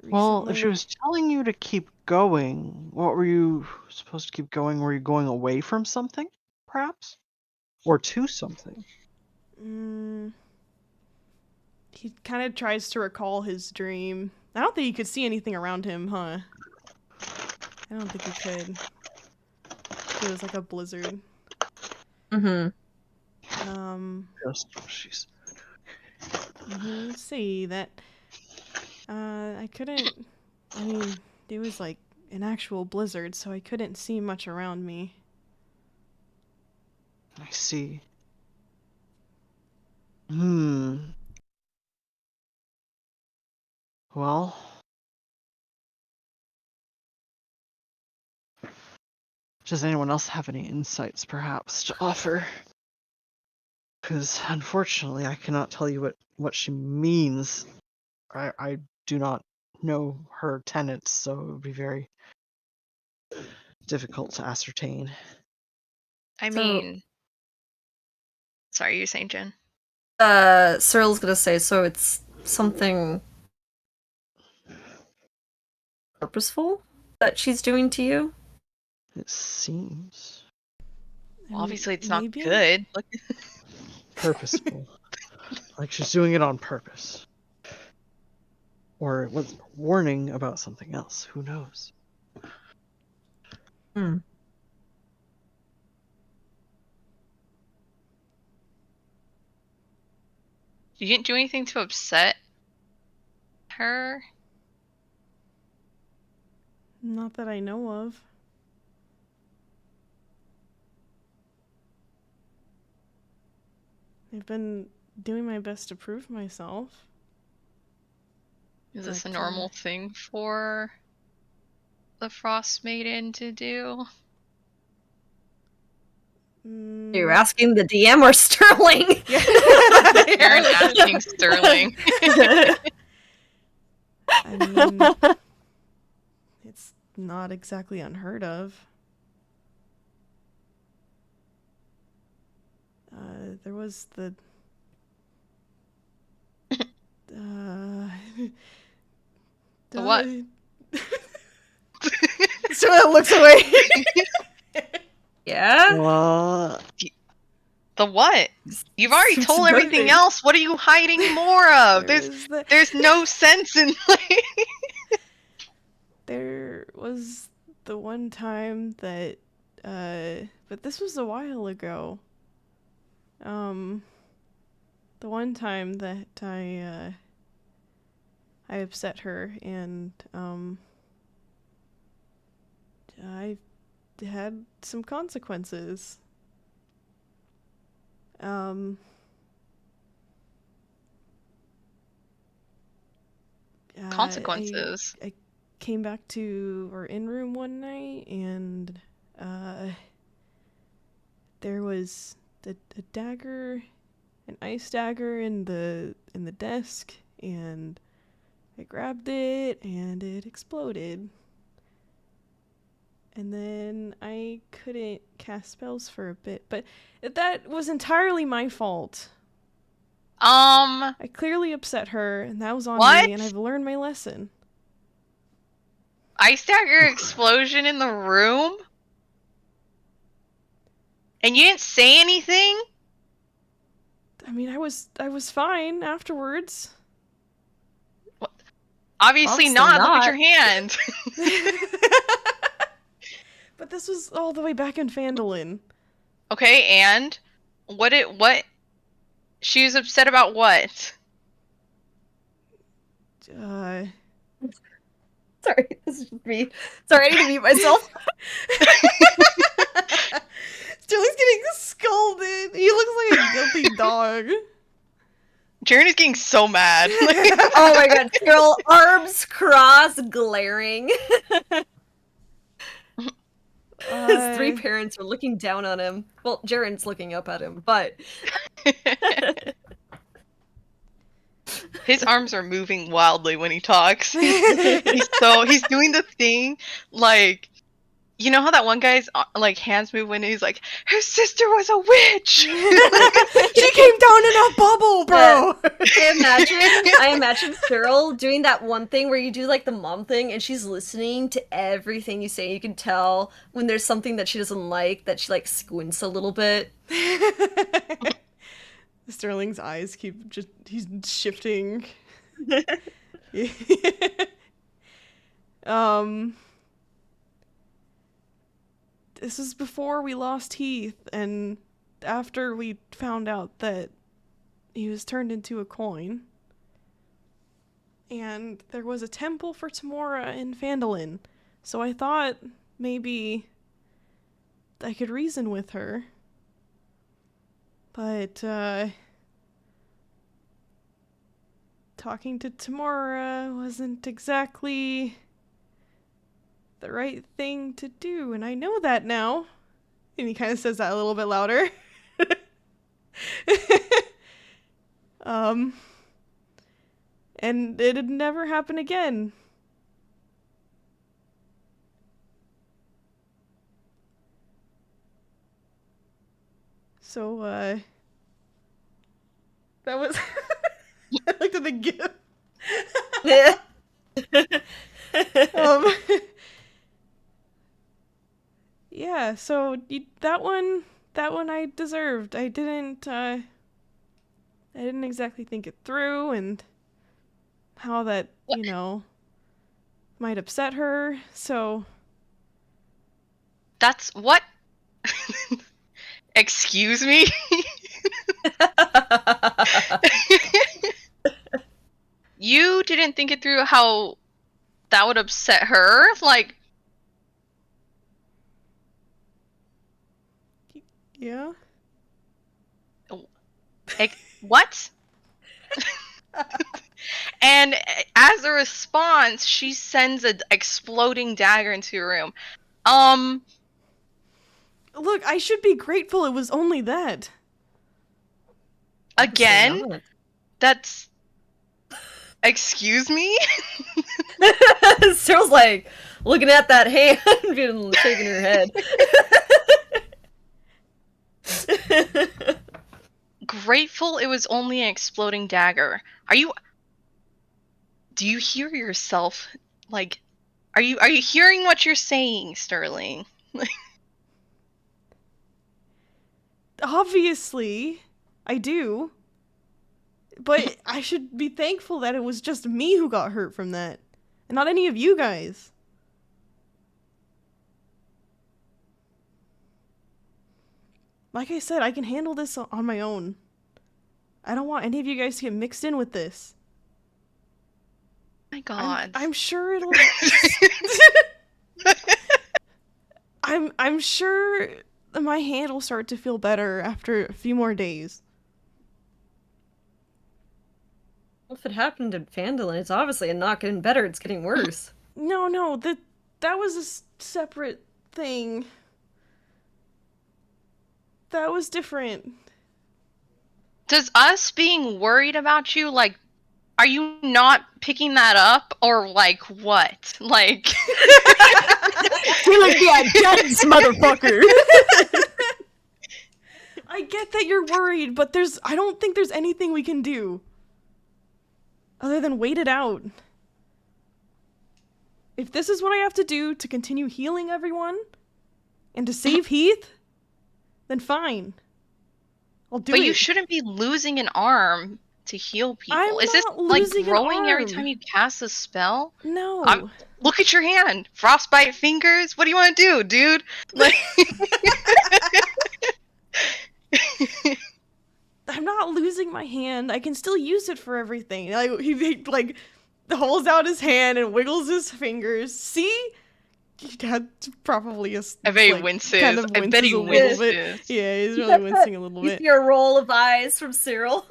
recently. Well, if she was telling you to keep going, what were you supposed to keep going? Were you going away from something, perhaps? Or to something? He kind of tries to recall his dream. I don't think he could see anything around him, huh? I don't think he could. It was like a blizzard. Mm-hmm. She's... Let's see, that... I couldn't... I mean, it was like an actual blizzard, so I couldn't see much around me. I see. Well... Does anyone else have any insights, perhaps, to offer? Because, unfortunately, I cannot tell you what she means. I do not know her tenets, so it would be very difficult to ascertain. I mean... Sorry, you're saying, Jen? Cyril's gonna say, so it's something purposeful that she's doing to you? It seems I mean, Obviously, it's not maybe? good. Look, purposeful. Like she's doing it on purpose. Or was warning about something else. Who knows? Hmm. you didn't do anything to upset her. Not that I know of. I've been doing my best to prove myself. Is this a But, normal thing for the Frost Maiden to do? You're asking the DM or Sterling? Aaron asking Sterling. I mean, it's not exactly unheard of. There was the. The what? So it looks away. Yeah? The what? You've already Suits told everything nothing. else. What are you hiding more of? There was the. There's no sense in like. There was the one time that, but this was a while ago. The one time that I upset her and, I had some consequences. Consequences. I came back to our in room one night and there was a dagger, an ice dagger in the desk, and I grabbed it and it exploded. And then I couldn't cast spells for a bit, but that was entirely my fault. I clearly upset her, and that was on What? me, and I've learned my lesson. Ice dagger explosion in the room? And you didn't say anything? I mean, I was fine afterwards. Obviously not. Look at your hand. But this was all the way back in Phandalin. Okay, and what she was upset about what? Sorry, this is just me. Sorry, I need to mute myself. Sterling's getting scolded. He looks like a guilty dog. Jaren is getting so mad. Oh my god, Cyril, arms crossed, glaring. His three parents are looking down on him. Well, Jaren's looking up at him, but His arms are moving wildly when he talks. He's doing the thing like, you know how that one guy's like hands move when he's like, her sister was a witch. She came down in a bubble, bro. I imagine Cyril doing that one thing where you do like the mom thing and she's listening to everything you say. You can tell when there's something that she doesn't like that she like squints a little bit. Sterling's eyes keep he's shifting. This is before we lost Heath and after we found out that he was turned into a coin. And there was a temple for Tamora in Phandalin. So I thought maybe I could reason with her. But, talking to Tamora wasn't exactly the right thing to do, and I know that now. And he kind of says that a little bit louder. And it'd never happen again. So, That was. I looked at the gift. um, yeah. So that one I deserved. I didn't exactly think it through, and how that might upset her. So That's what? Excuse me? You didn't think it through how that would upset her? Like, yeah. what? And as a response, she sends an exploding dagger into your room. Look, I should be grateful it was only that. Again? That's... Excuse me? Cyril's like looking at that hand and shaking her head. Grateful it was only an exploding dagger. Do you hear yourself? Like, are you hearing what you're saying, Sterling? Obviously, I do. But I should be thankful that it was just me who got hurt from that, and not any of you guys. Like I said, I can handle this on my own. I don't want any of you guys to get mixed in with this. My God. I'm sure it'll. I'm sure my hand will start to feel better after a few more days. If it happened in Phandalin, it's obviously not getting better, it's getting worse. No, that was a separate thing. That was different. Does us being worried about you, like, are you not picking that up? Or, like, what? Like... You're like, yeah, dense, motherfucker! I get that you're worried, but I don't think there's anything we can do. Other than wait it out. If this is what I have to do to continue healing everyone, and to save Heath, then fine. I'll do it. But you shouldn't be losing an arm to heal people. I'm Is this not like losing an growing every arm. time you cast a spell? No. Look at your hand. Frostbite fingers? What do you want to do, dude? Like... I'm not losing my hand. I can still use it for everything. Like he like holds out his hand and wiggles his fingers. See? That's probably a. I bet he like, winces. kind of I bet he a little bit. winces. Yeah, he's really wincing a little You bit. see a roll of eyes from Cyril.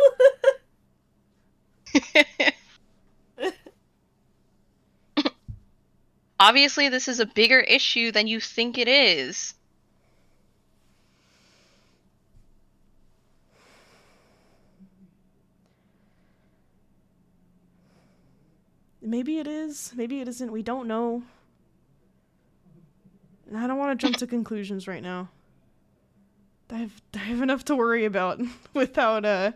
Obviously, this is a bigger issue than you think it is. Maybe it is. Maybe it isn't. We don't know. And I don't want to jump to conclusions right now. I have enough to worry about without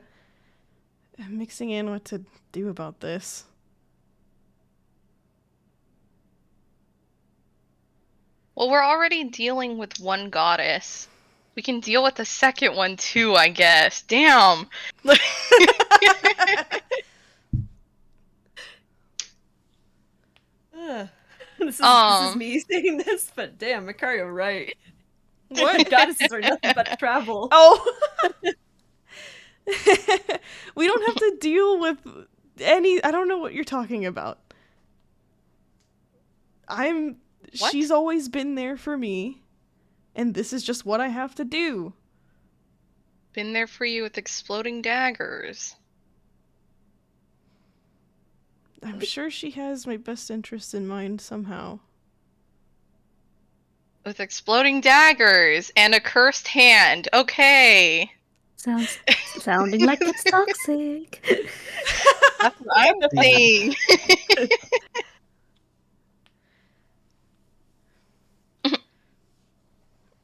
mixing in what to do about this. Well, we're already dealing with one goddess. We can deal with the second one too, I guess. Damn. This is me saying this, but damn, Macario right. What? Goddesses are nothing but travel. Oh! We don't have to deal with any... I don't know what you're talking about. What? She's always been there for me, and this is just what I have to do. Been there for you with exploding daggers. I'm sure she has my best interests in mind somehow. With exploding daggers and a cursed hand. Okay. Sounding like it's toxic. That's what I'm saying.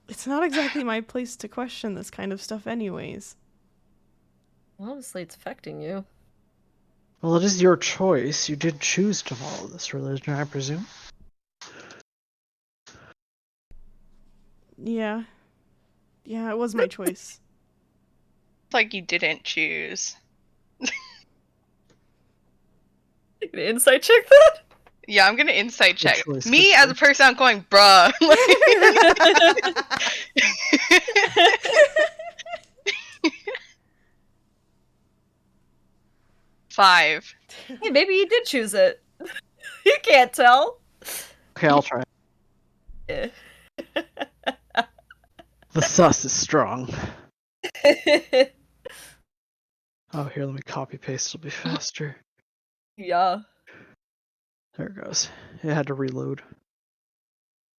It's not exactly my place to question this kind of stuff anyways. Obviously, it's affecting you. Well, it is your choice. You did choose to follow this religion, I presume. Yeah. Yeah, it was my choice. It's like you didn't choose. Insight check that? Yeah, I'm gonna insight Good check. choice, Me good as a choice. person, I'm going, bruh. Five. Hey, maybe you did choose it. You can't tell. Okay, I'll try. Yeah. The sus is strong. Oh, here, let me copy paste. It'll be faster. Yeah. There it goes. It had to reload.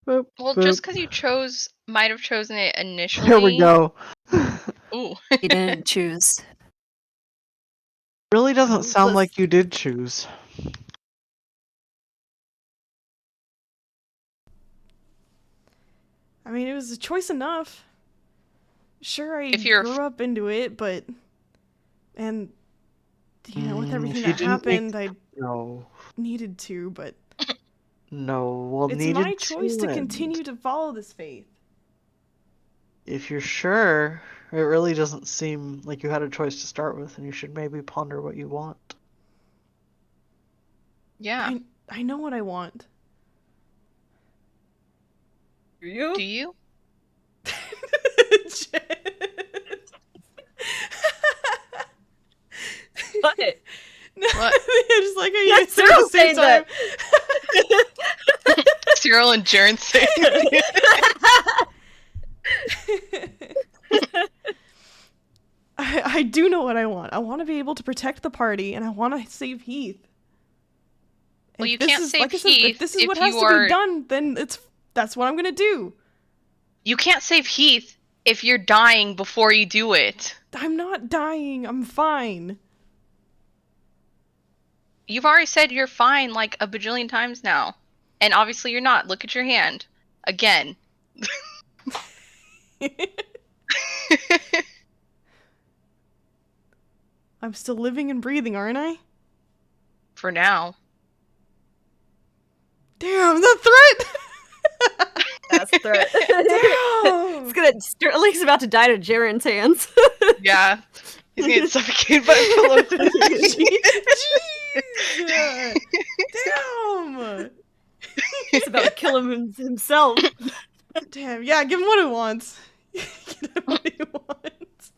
Boop, Well, boop. just because you might have chosen it initially. Here we go. Ooh. You didn't choose. Really doesn't sound Let's- like you did choose. I mean, it was a choice enough. Sure, I If you're grew up into it, but... And, you know, with If everything you that didn't make- happened, I No. needed to, but... No. Well, It's needed my choice to and continue to follow this faith. If you're sure, it really doesn't seem like you had a choice to start with, and you should maybe ponder what you want. yeah. I know what I want. Do you? Do you? What? No, What? I just like how you Yeah, guys said it at the same Cyril time. Cyril and Jern saying. I do know what I want. I want to be able to protect the party, and I want to save Heath. Well, If you this can't is- save like I said, Heath if this is if what has you to are- be done, then that's what I'm gonna do. You can't save Heath if you're dying before you do it. I'm not dying. I'm fine. You've already said you're fine like a bajillion times now. And obviously you're not. Look at your hand. Again. I'm still living and breathing, aren't I? For now. Damn, the threat! That's the threat. Damn! It's gonna. Sterling's about to die to Jaren's hands. Yeah. He's gonna get suffocated by a pillow. Jeez! Damn! He's about to kill him himself. Damn, yeah, give him what he wants. Give him what he wants.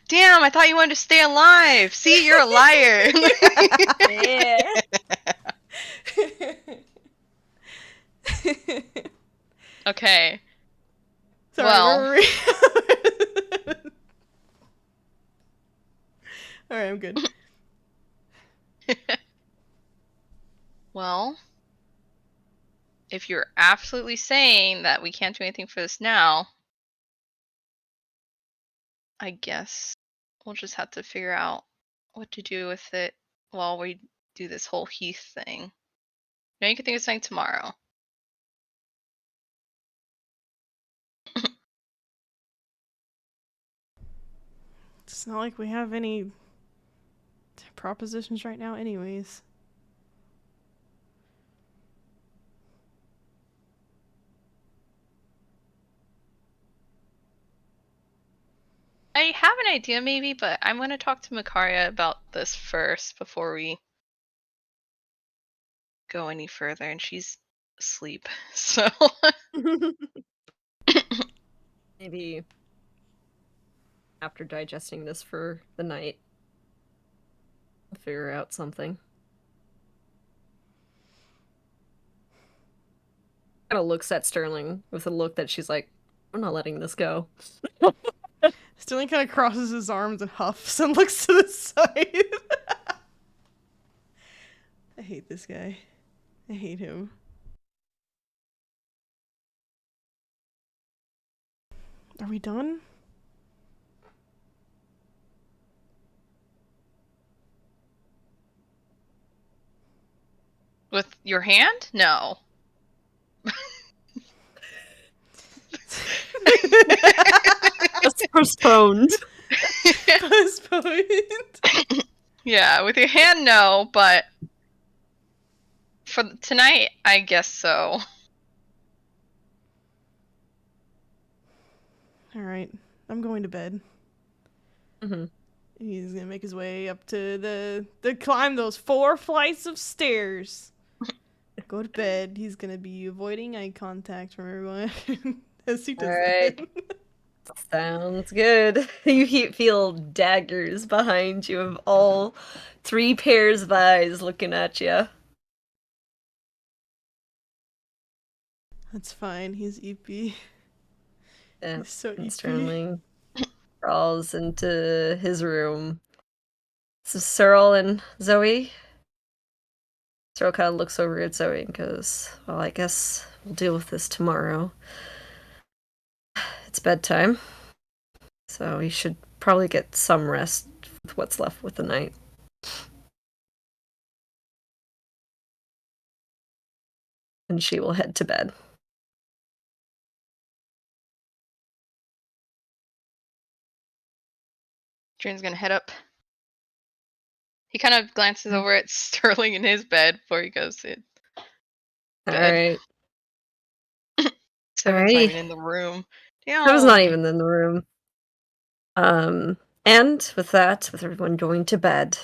Damn, I thought you wanted to stay alive. See, you're a liar. Yeah. Okay. Sorry, Well. where were we? Alright, I'm good. Well, if you're absolutely saying that we can't do anything for this now, I guess we'll just have to figure out what to do with it while we do this whole Heath thing. Now you can think of something tomorrow. It's not like we have any propositions right now anyways. I have an idea maybe, but I'm going to talk to Makaria about this first before we go any further, and she's asleep. So Maybe after digesting this for the night, I'll figure out something. Kind of looks at Sterling with a look that she's like, "I'm not letting this go." Sterling kind of crosses his arms and huffs and looks to the side. I hate this guy. I hate him. Are we done? with your hand? No. Just postponed. Postponed. Yeah, with your hand, no, but for tonight, I guess so. All right, I'm going to bed. Mm-hmm. He's gonna make his way up to the climb those 4 flights of stairs. Go to bed. He's gonna be avoiding eye contact from everyone as he does Alright. that. Sounds good. You feel daggers behind you of all 3 pairs of eyes looking at you. That's fine. He's EP. He's so And EP. Sterling crawls into his room. So Cyril and Zoe. Cyril kind of looks over at Zoe and goes, "Well, I guess we'll deal with this tomorrow. It's bedtime, so you should probably get some rest with what's left with the night." And she will head to bed. Jane's gonna head up. He kind of glances over at Sterling in his bed before he goes to bed. Alright. Seven's not Alrighty. even in the room. Damn. I was not even in the room. And with that, with everyone going to bed,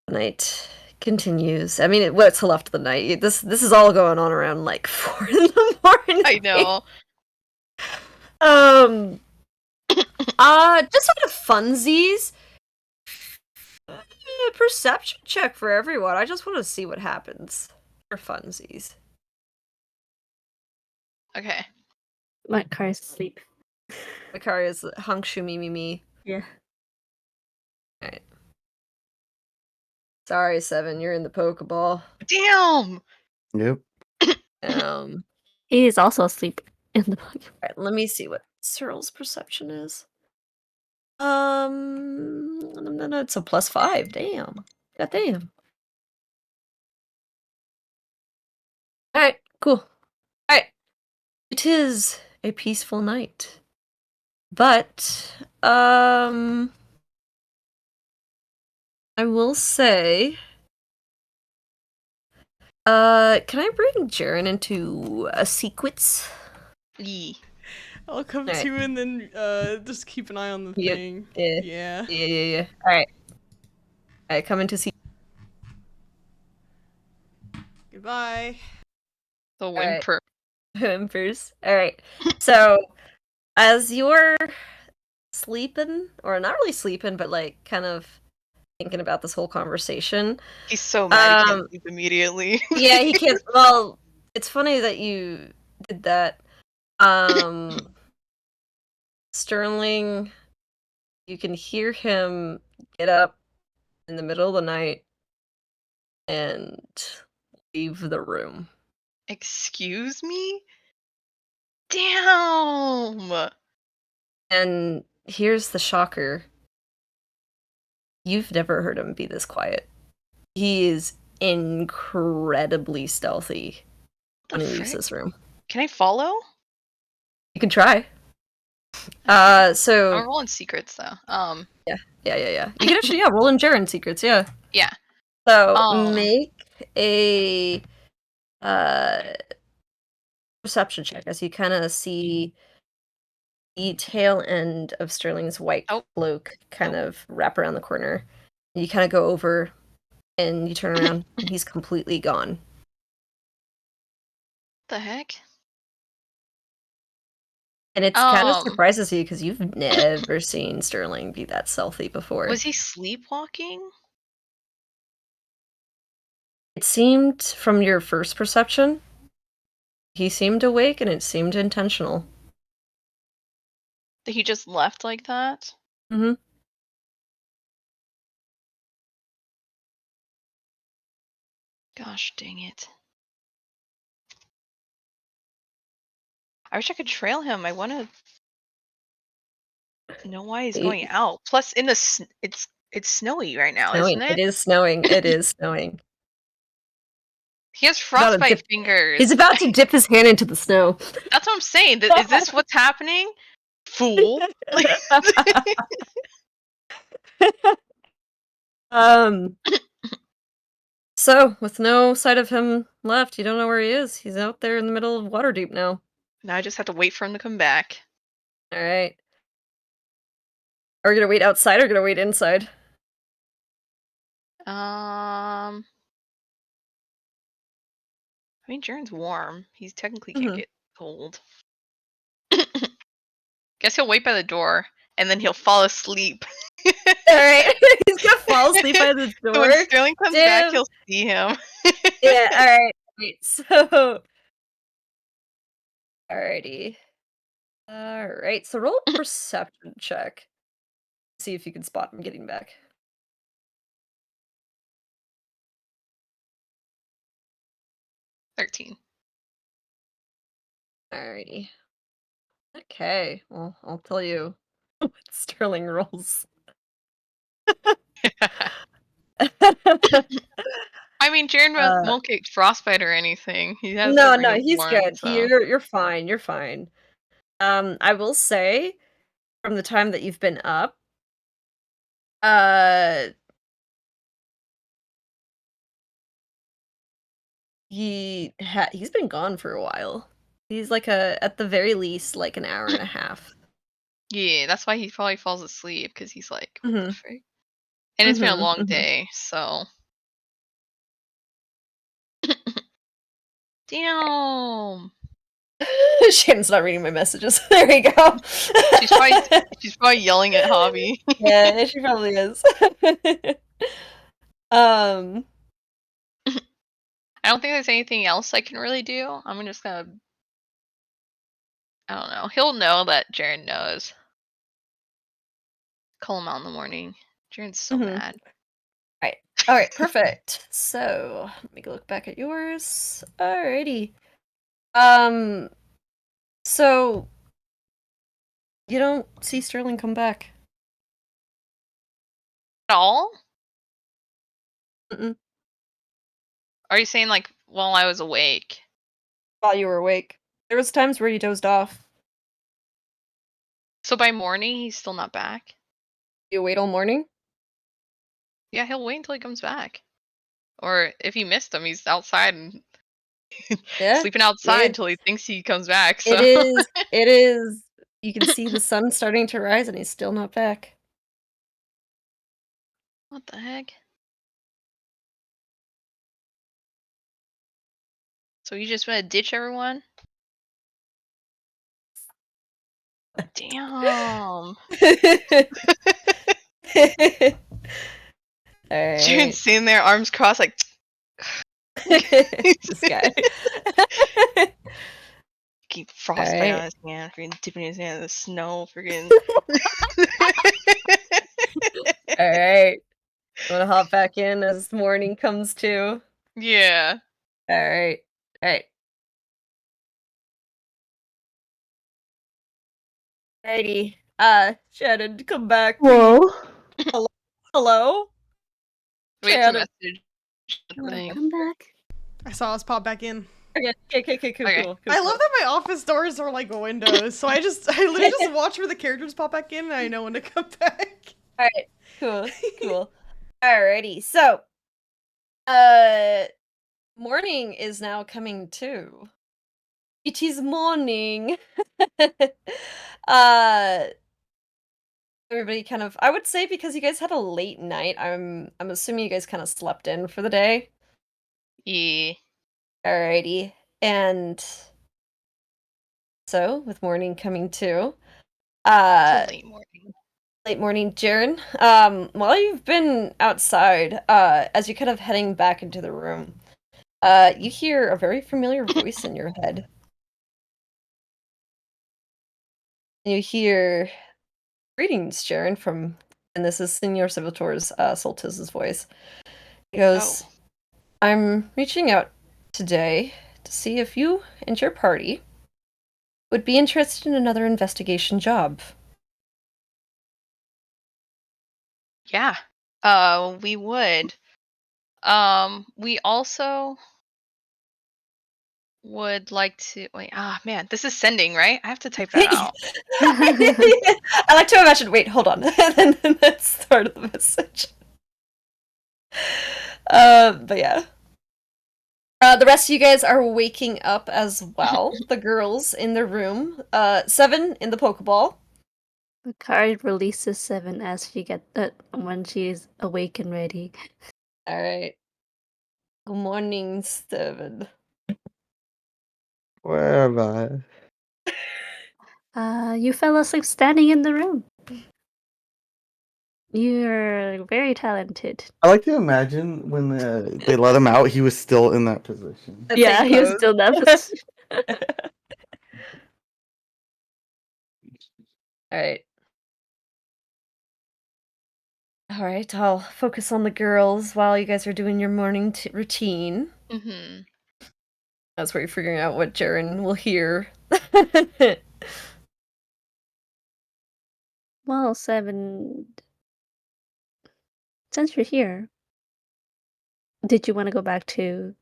the night continues. I mean, what's left of the night? This is all going on around like 4 in the morning. I know. Just sort of funsies. Perception check for everyone. I just want to see what happens for funsies. Okay. Let Kari's asleep. Makaria's hunk shu me me me. Yeah. Alright. Sorry, Seven, you're in the Pokeball. Damn. Yep. He is also asleep in the book. Alright, let me see what Cyril's perception is. No, it's a +5. Damn. God damn. Alright, cool. Alright. It is a peaceful night. But, I will say, can I bring Jaren into a sequence? Yee. I'll come Alright. to and then just keep an eye on the Yeah, thing. yeah. Yeah. Yeah. Alright. Alright, come into sequence. Goodbye. The Alright. whimper. Whimpers. Alright. So, as you're sleeping, or not really sleeping, but like kind of thinking about this whole conversation. He's so mad he can't Um, sleep immediately. Yeah, he can't. Well, it's funny that you did that. Sterling, you can hear him get up in the middle of the night and leave the room. Excuse me? Damn. And here's the shocker. You've never heard him be this quiet. He is incredibly stealthy when he leaves this room. Can I follow? You can try. I'm So rolling secrets though. yeah. You can actually roll in Jaren secrets, yeah. Yeah. So make a perception check as you kind of see the tail end of Sterling's white cloak kind of wrap around the corner. And you kind of go over and you turn around and he's completely gone. The heck? And it's kind of surprises you because you've never seen Sterling be that stealthy before. Was he sleepwalking? It seemed from your first perception, he seemed awake and it seemed intentional. That he just left like that? Mm-hmm. Gosh dang it. I wish I could trail him. I want to know why he's going out. Plus, in the it's snowy right now, isn't it? It is snowing. It is snowing. He has frostbite fingers. He's about to dip his hand into the snow. That's what I'm saying. Is this what's happening? fool. So, with no sight of him left, you don't know where he is. He's out there in the middle of Waterdeep now. Now I just have to wait for him to come back. Alright. Are we gonna wait outside or gonna wait inside? I mean, Jaren's warm. He technically can't get cold. Guess he'll wait by the door, and then he'll fall asleep. Alright. He's gonna fall asleep by the So door. when Sterling comes back, Damn. he'll see him. Yeah, alright. Wait, so alrighty. Alright, so roll a perception check. See if you can spot him getting back. 13. Alrighty. Okay, well, I'll tell you what Sterling rolls. I mean, Jaren won't get frostbite or anything. He has No, the ring no, of he's warmth, good. so. You're fine. You're fine. I will say, from the time that you've been up, he's been gone for a while. He's like at the very least, like an hour and a half. Yeah, that's why he probably falls asleep, because he's like, what the Mhm. frick? And it's been a Mhm, long mhm. day, so. Damn. Shannon's not reading my messages. There we go. She's probably yelling at Hobby. Yeah, she probably is. I don't think there's anything else I can really do. I'm just gonna. I don't know. He'll know that Jaren knows. Call him out in the morning. Jaren's so Mhm. mad. Alright, perfect. So, let me go look back at yours. Alrighty. So you don't see Sterling come back. At all? Mm-mm. Are you saying like while I was awake? While you were awake. There was times where you dozed off. So by morning he's still not back? You wait all morning? Yeah, he'll wait until he comes back. Or if he missed him, he's outside and Yeah. sleeping outside It until he thinks he comes back. So it is you can see the sun starting to rise and he's still not back. what the heck? So you just want to ditch everyone? Damn. Jaren's Alright. sitting there, arms crossed, like. This guy. Keep frostbite Alright. on his hand, freaking dipping his hand in the snow, freaking. Alright. Wanna hop back in as morning comes to? Yeah. Alright. Alright. Alrighty. Shannon, come back. Whoa. Hello? We have to Shannon. message the Hello, thing. come back. I saw us pop back in. Okay, cool, Okay. cool. I love that my office doors are like windows, so I literally just watch for the characters pop back in, and I know when to come back. Alright, cool. Alrighty, so, morning is now coming too. It is morning. uh, everybody kind of, I would say because you guys had a late night, I'm assuming you guys kind of slept in for the day. Yeah. Alrighty, and so with morning coming too, It's a late morning. late morning, Jaren. While you've been outside, as you're kind of heading back into the room, you hear a very familiar voice in your head. You hear, "Greetings, Jaren," and this is Senor Salvatore's, Soltiz's voice. He goes, Oh. I'm reaching out today to see if you and your party would be interested in another investigation job. Yeah. We would. We also. would like to wait. Ah, man, this is sending, right? I have to type that out. I like to imagine. Wait, hold on. And then that's the start of the message. But yeah. The rest of you guys are waking up as well. The girls in their room. 7 in the Pokeball. The card releases 7 as she when she's awake and ready. All right. Good morning, 7. Where am I? You fell asleep standing in the room. You're very talented. I like to imagine when they let him out, he was still in that position. That Yeah, same he was pose. still that position. All right. All right, I'll focus on the girls while you guys are doing your morning routine. Mm-hmm. That's where you're figuring out what Jaren will hear. Well, 7. Since you're here, did you want to go back to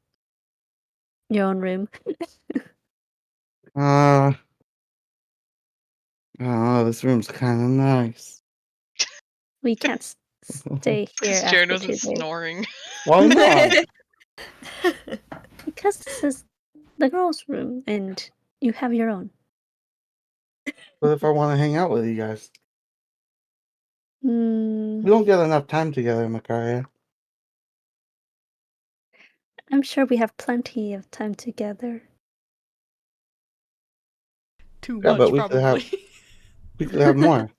your own room? Uh, oh, this room's kind of nice. We can't stay here Because Jaren after wasn't today. snoring. Why not? Because this is the girls' room and you have your own. What if I want to hang out with you guys? Hmm, We don't get enough time together, Makaria. I'm sure we have plenty of time together. Too Yeah, much, but we could have probably. more.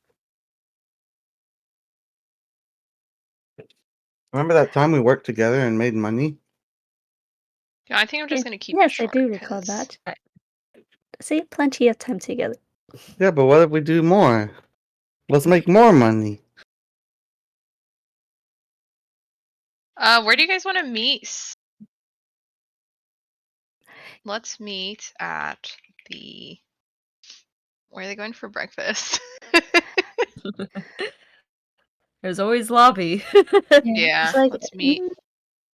Remember that time we worked together and made money? Yeah, I think I'm just gonna keep it Yes, I short. do recall 'Cause that. See, plenty of time together. Yeah, but what if we do more? Let's make more money. where do you guys want to meet? Let's meet at the. Where are they going for breakfast? There's always lobby. Yeah, It's like, let's meet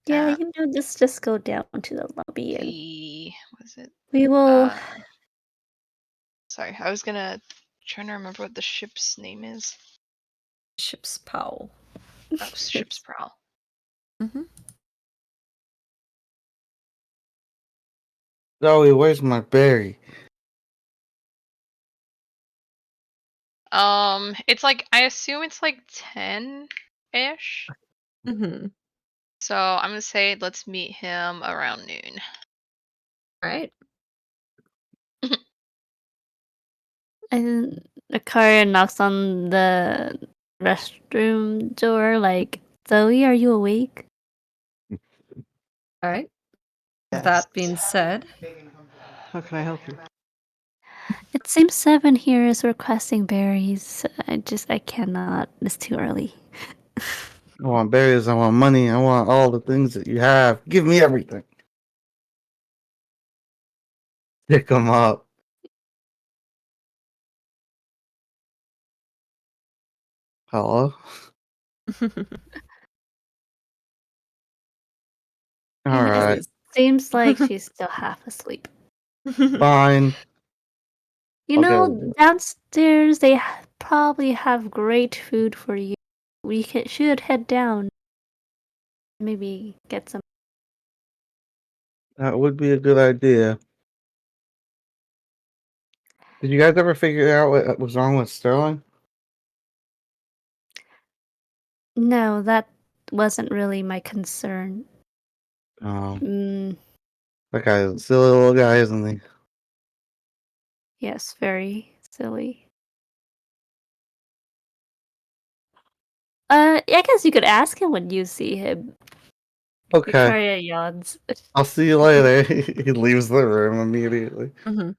yeah, at just go down to the lobby and what is it? we will. Sorry, I was trying to remember what the ship's name is. Ship's Powell. Oh, Ship's Prowl. Mm-hmm. Zoe, where's my berry? It's like I assume it's like 10-ish. Mm-hmm. So I'm gonna say let's meet him around noon. All right. And Akaria knocks on the restroom door, like, Zoe, are you awake? All right. With Yes. that being said, How can I help you? It seems 7 here is requesting berries. I cannot. It's too early. I want berries, I want money, I want all the things that you have. Give me everything. Pick them up. Hello? Alright, It seems like she's still half asleep. fine. You Okay. know, downstairs they probably have great food for you. We should head down. Maybe get some. That would be a good idea. Did you guys ever figure out what was wrong with Sterling? No, that wasn't really my concern. Oh, Mm, that guy's a silly little guy, isn't he? yes, very silly. I guess you could ask him when you see him. Okay, Victoria yawns. I'll see you later. He leaves the room immediately. Mm-hmm.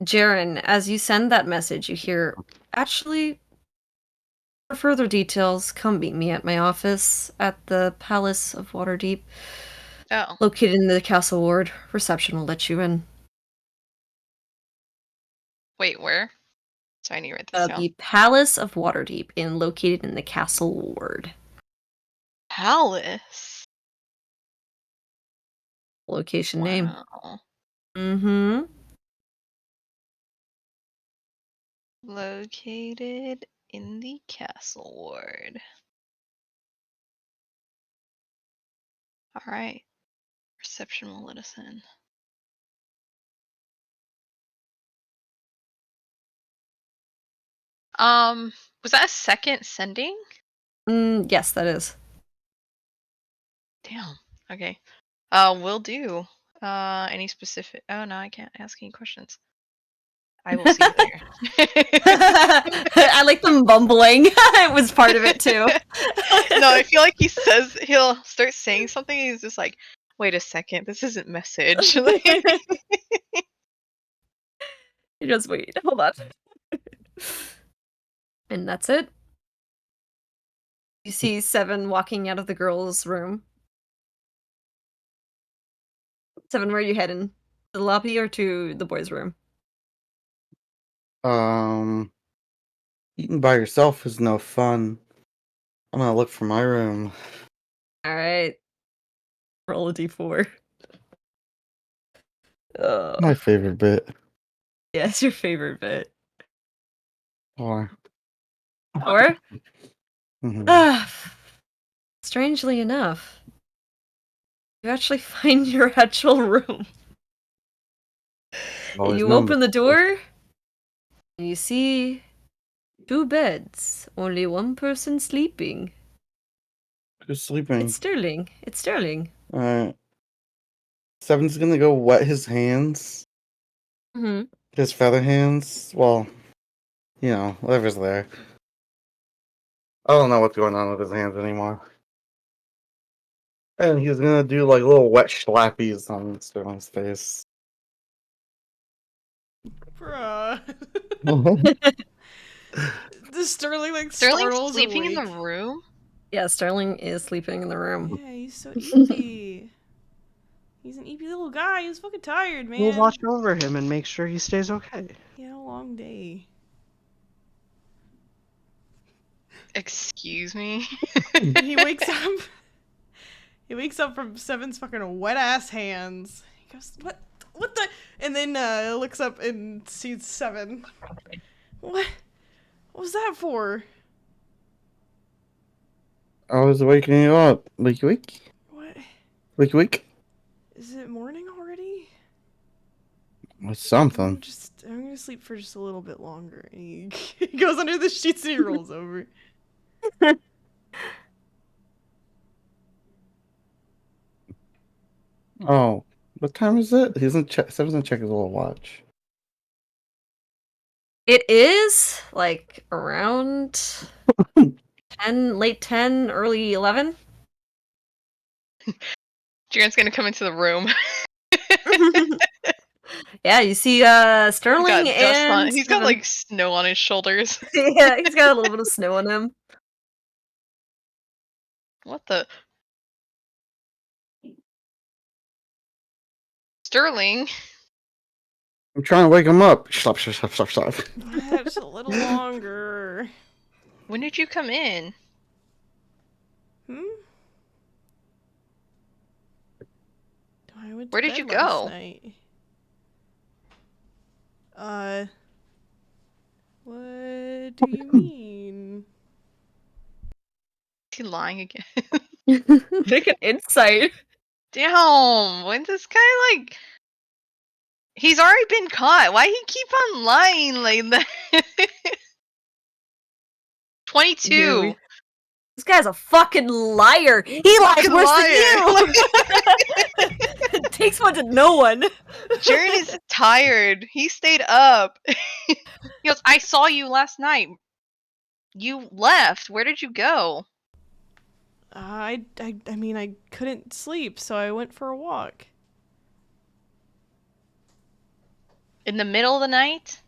Jaren, as you send that message, you hear, actually, for further details, come meet me at my office at the Palace of Waterdeep, Oh, located in the Castle Ward. Reception will let you in. wait, where? So I need to write this down. The Palace of Waterdeep, located in the Castle Ward. Palace. location name. Wow. Mm-hmm. Located in the castle ward. All right. Reception will let us in. Was that a second sending? Yes, that is. Damn. Okay. Will do. Any specific? Oh no, I can't ask any questions. I will see you there. I like them bumbling. It was part of it too. No, I feel like he'll start saying something and he's just like, wait a second, this isn't message. You just wait. Hold on. And that's it. You see Seven walking out of the girls' room. Seven, where are you heading? To the lobby or to the boys' room? Eating by yourself is no fun. I'm gonna look for my room. Alright. Roll a d4. My favorite bit. Yeah, it's your favorite bit. Or. Or? Mhm. Strangely enough, you actually find your actual room. Always You known open the this. door, and you see 2 beds, only 1 person sleeping. Who's sleeping? It's Sterling. It's Sterling. Alright. Seven's gonna go wet his hands. Mm-hmm. His feather hands. Well, whatever's there. I don't know what's going on with his hands anymore. And he's gonna do like little wet schlappies on Sterling's face. Bruh. Does Sterling like Sterling's startles sleeping in awake? the room? Yeah, Sterling is sleeping in the room. Yeah, he's so eepy. He's an eepy little guy. He's fucking tired, man. We'll watch over him and make sure he stays okay. He had a long day. Excuse me? And he wakes up. He wakes up from Seven's fucking wet ass hands. He goes, "What? What the?" And then looks up and sees Seven. What? What was that for? I was waking you up. Wake, wake. What? Wake, wake. Is it morning already? It's something. I'm gonna sleep for just a little bit longer. And he goes under the sheets and he rolls over. Oh, what time is it? He doesn't check. Seven's gonna check his little watch. It is like around 10, late 10, early 11. Jaren's gonna come into the room. Yeah, you see Sterling Got dust on. and He's got Seven. like snow on his shoulders. Yeah, he's got a little bit of snow on him. What the? Sterling? I'm trying to wake him up. Stop, stop, stop, stop, stop. That's a little longer. When did you come in? I went to Where did bed you last go? night. What do you mean? Is he lying again? Make an insight. Damn, when this guy like he's already been caught. Why he keep on lying like that? 22. This guy's a fucking liar. He lies Fucking worse liar. than you. It takes one to know one. Jaren is tired. He stayed up. He goes, I saw you last night. You left. Where did you go? I mean, I couldn't sleep, so I went for a walk. In the middle of the night?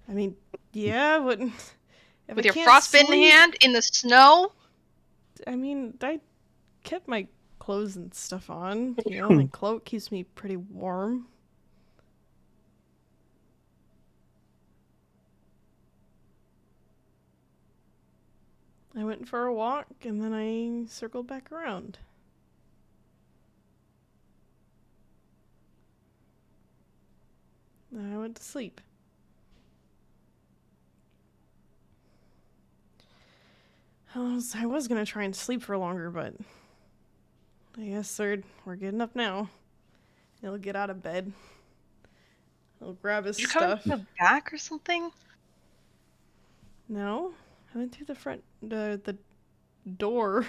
I mean, yeah, but if With I your can't frostbitten sleep, hand in the snow? I mean, I kept my clothes and stuff on. You know, my cloak keeps me pretty warm. I went for a walk, and then I circled back around. went to sleep. I was gonna try and sleep for longer, but I guess we're getting up now. He'll get out of bed. He'll grab his Did you come in stuff. from the back or something? No, I went through the front, the door.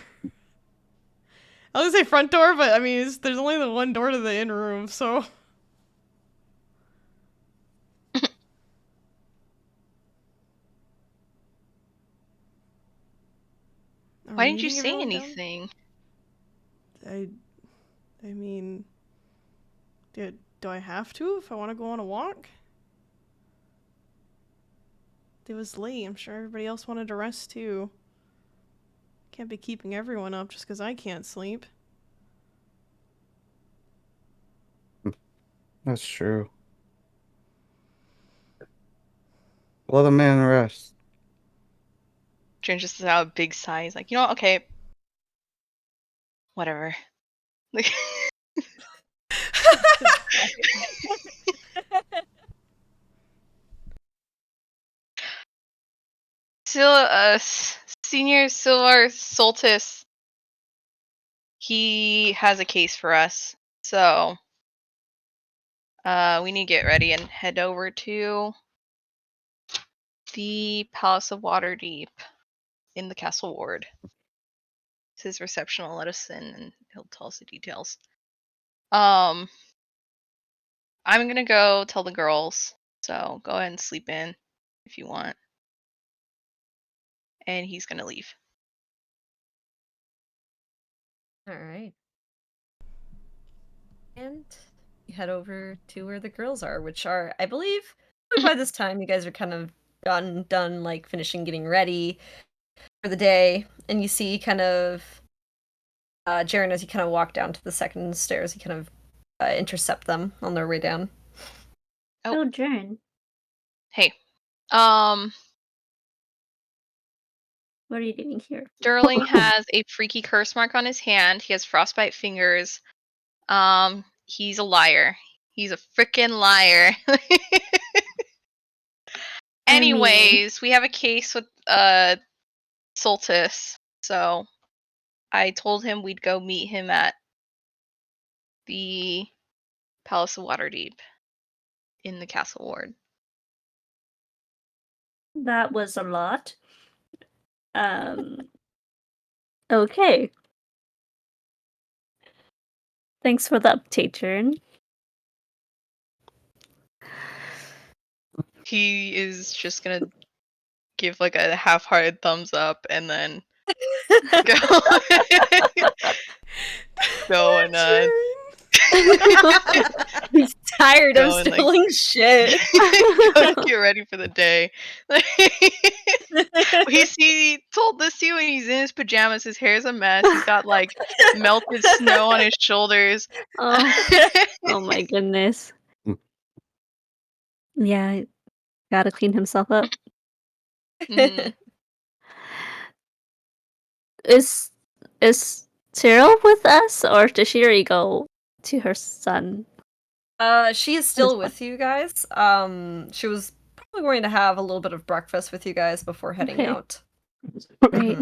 I was gonna say front door, but I mean, there's only the one door to the in room, so. Are Why we didn't you meeting say everyone down? anything? I mean, do I have to if I want to go on a walk? It was late. I'm sure everybody else wanted to rest too. Can't be keeping everyone up just because I can't sleep. That's true. Let a man rest. Jern just let out a big sigh. He's like, you know what? Okay. Whatever. Like, Senior Silver Soltis, he has a case for us. So, we need to get ready and head over to the Palace of Waterdeep in the Castle Ward. His reception will let us in and he'll tell us the details. I'm gonna go tell the girls, so go ahead and sleep in if you want. And he's gonna leave. Alright. And you head over to where the girls are, which are, I believe, by this time you guys are kind of done like finishing getting ready for the day, and you see kind of Jaren, as you kind of walk down to the second stairs, you kind of intercept them on their way down. Oh. Oh, Jern, Hey, what are you doing here? Sterling has a freaky curse mark on his hand. He has frostbite fingers. He's a liar. He's a freaking liar. Anyways, we have a case with Soltis, so I told him we'd go meet him at the Palace of Waterdeep in the Castle Ward. That was a lot. Okay. Thanks for the update, Jern. He is just gonna give like a half-hearted thumbs up and then go go and He's tired of Going, like- spilling shit. go and get ready for the day. He told this to you when he's in his pajamas. His hair's a mess. He's got like melted snow on his shoulders. Oh my goodness. Yeah, gotta clean himself up. Mhm. Is Cyril with us, or does she already go to her son? She is still with you guys. She was probably going to have a little bit of breakfast with you guys before heading Okay. out. Great.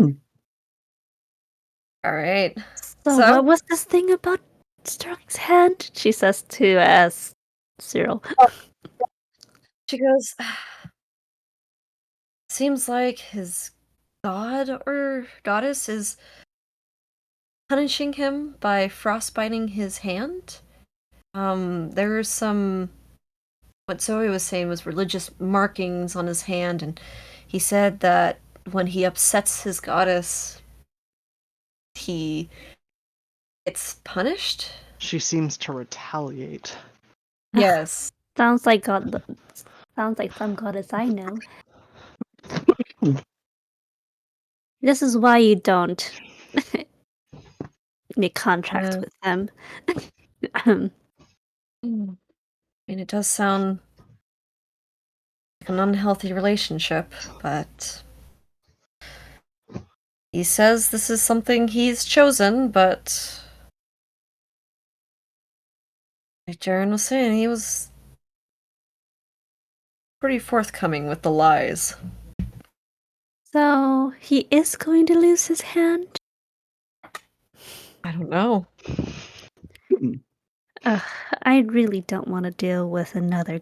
All right. So, what was this thing about Sterling's hand? She says to Cyril. She goes, seems like his god or goddess is punishing him by frostbiting his hand. There's some, what Zoe was saying was religious markings on his hand, and he said that when he upsets his goddess, he gets punished. She seems to retaliate. Yes. Sounds like some goddess I know. This is why you don't make contracts Yeah. with them. I mean, it does sound like an unhealthy relationship, but he says this is something he's chosen, but like Jaren was saying, he was pretty forthcoming with the lies. So he is going to lose his hand? I don't know. Ugh, I really don't want to deal with another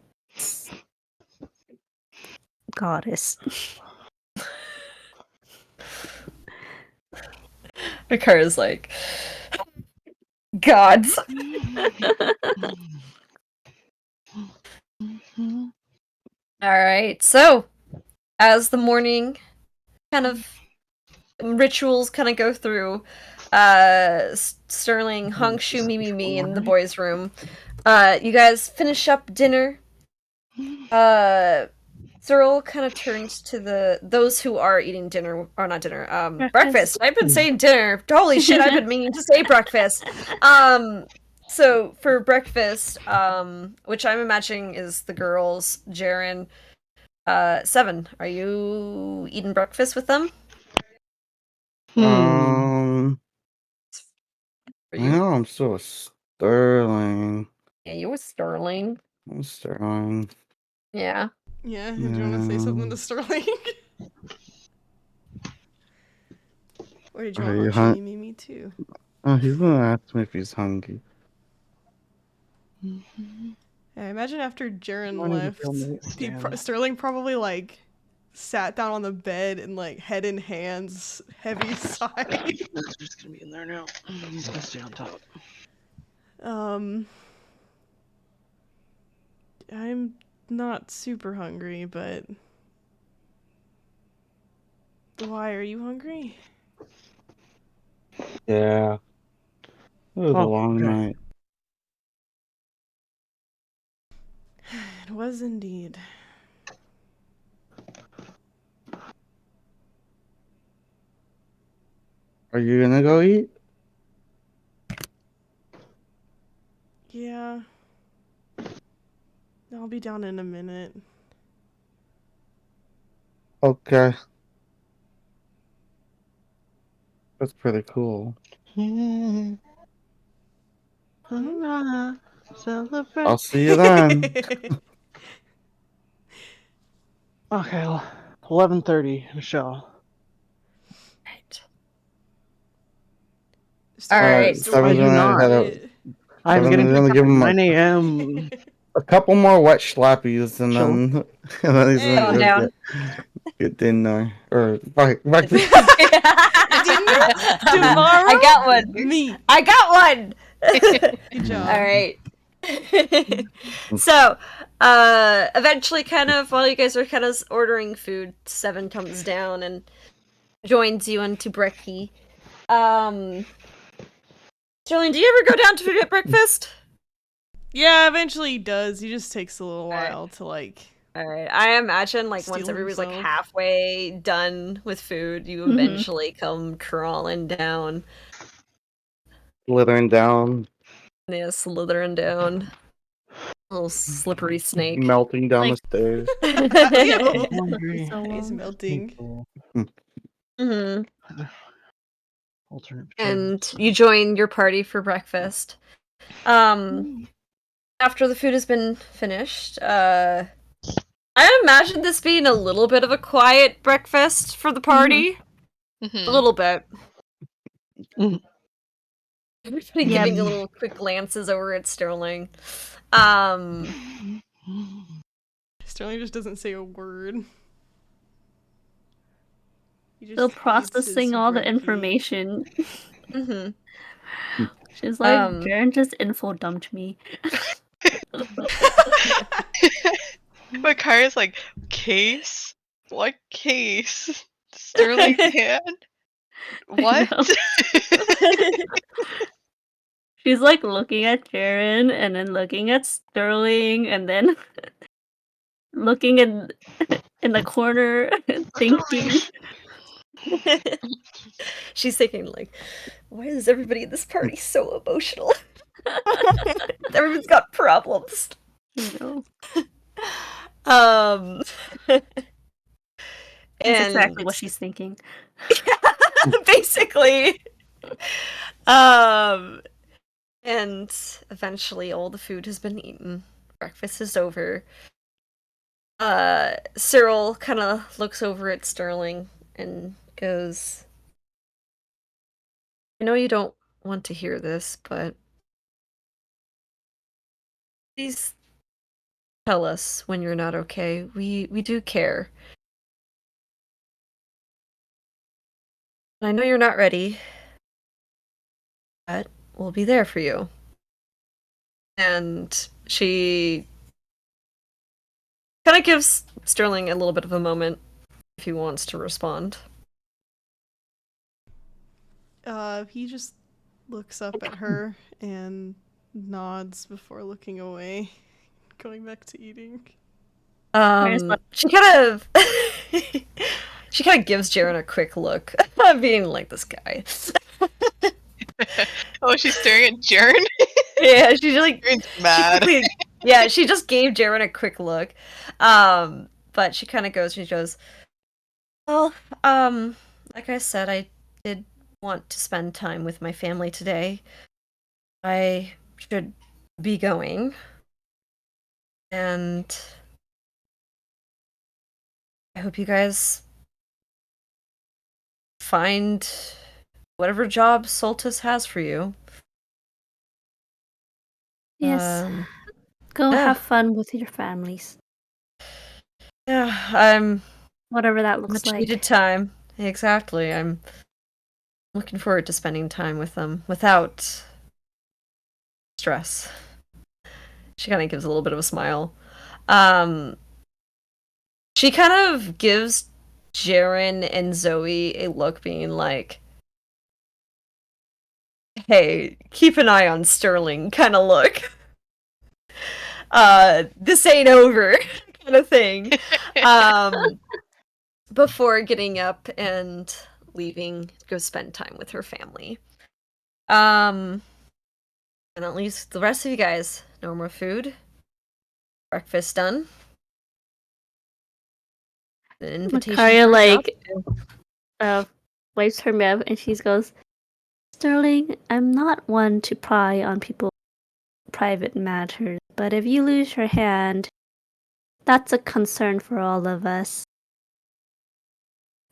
goddess. Mikara's like, gods. Alright, so as the morning kind of rituals kind of go through, Sterling, Hongshu, Mimi, in the boys' room, you guys finish up dinner. Cyril kind of turns to those who are eating dinner, or not dinner, breakfast. I've been saying dinner. Holy shit, I've been meaning to say breakfast. So for breakfast, which I'm imagining is the girls, Jaren, Seven, are you eating breakfast with them? I Are you? know I'm still a Sterling. Yeah, you were Sterling. I'm Sterling. Yeah. Yeah, do you want to say something to Sterling? Or did you Are want you Hongshu Mimi too? Oh, he's gonna ask me if he's hungry. Yeah, imagine after Jaren Wanted to left, feel nightstand. Sterling probably like sat down on the bed and like head in hands, heavy sigh. He's just gonna be in there now. He's gonna stay on top. I'm not super hungry, but why are you hungry? Yeah. It was a long night. It was indeed. Are you gonna go eat? Yeah. I'll be down in a minute. Okay. That's pretty cool. Celebrate. I'll see you then. Okay, 11:30, Michelle. Alright. Still I Seven's do waiting gonna not. for head out. it. I'm Seven's getting gonna picked up give at him 9 a.m. a couple more wet slappies, and Chill. then and then he's Hey. gonna Calm go down. get dinner or breakfast. Dinner? Tomorrow? I got one. Me. I got one. Good job. All right. So, eventually, kind of while you guys are kind of ordering food, Seven comes down and joins you into brekkie. Sterling, do you ever go down to get breakfast? Yeah, eventually he does. He just takes a little Alright. while to like. All right. I imagine like once Steal everybody's like himself. halfway done with food, you Mhm. eventually come crawling down. Slithering down, Yeah, slithering down. Little slippery snake. melting down Like- the stairs. Ew. Hungry. So He's long. melting. hmm Alternate And you join your party for breakfast. After the food has been finished, I imagine this being a little bit of a quiet breakfast for the party. Mhm. A little bit. Mhm. Everybody Yeah. giving a little quick glances over at Sterling. Sterling just doesn't say a word. He just Still eats his processing all the brekkie. information. hmm She's like, Um, Jaren just info dumped me. Makara's like, case? What case? Sterling's hand? What? She's like looking at Jaren and then looking at Sterling and then looking in the corner thinking. She's thinking like, why is everybody in this party so emotional? Everyone's got problems. You know. And That's exactly what she's thinking. basically. And eventually all the food has been eaten. Breakfast is over. Cyril kind of looks over at Sterling and goes, I know you don't want to hear this, but please tell us when you're not okay. We do care. I know you're not ready, but we'll be there for you. And she kind of gives Sterling a little bit of a moment if he wants to respond. He just looks up at her and nods before looking away, going back to eating. She kind of she kind of gives Jaren a quick look, being like, this guy. Oh, she's staring at Jaren? Yeah, she's like, Jaren's mad. She just gave Jaren a quick look. But she kind of goes, well, like I said, I did want to spend time with my family today. I should be going. And I hope you guys find whatever job Soltis has for you. Yes. Go yeah. have fun with your families. Yeah, Whatever that looks much like. needed time. Exactly. I'm looking forward to spending time with them without stress. She kind of gives a little bit of a smile. She kind of gives Jaren and Zoe a look being like, hey, keep an eye on Sterling kind of look. This ain't over kind of thing. Before getting up and leaving to go spend time with her family. And at least the rest of you guys, no more food. Breakfast done. An invitation Makaria, for a job. wipes her mouth and she goes, Sterling, I'm not one to pry on people's private matters, but if you lose your hand, that's a concern for all of us.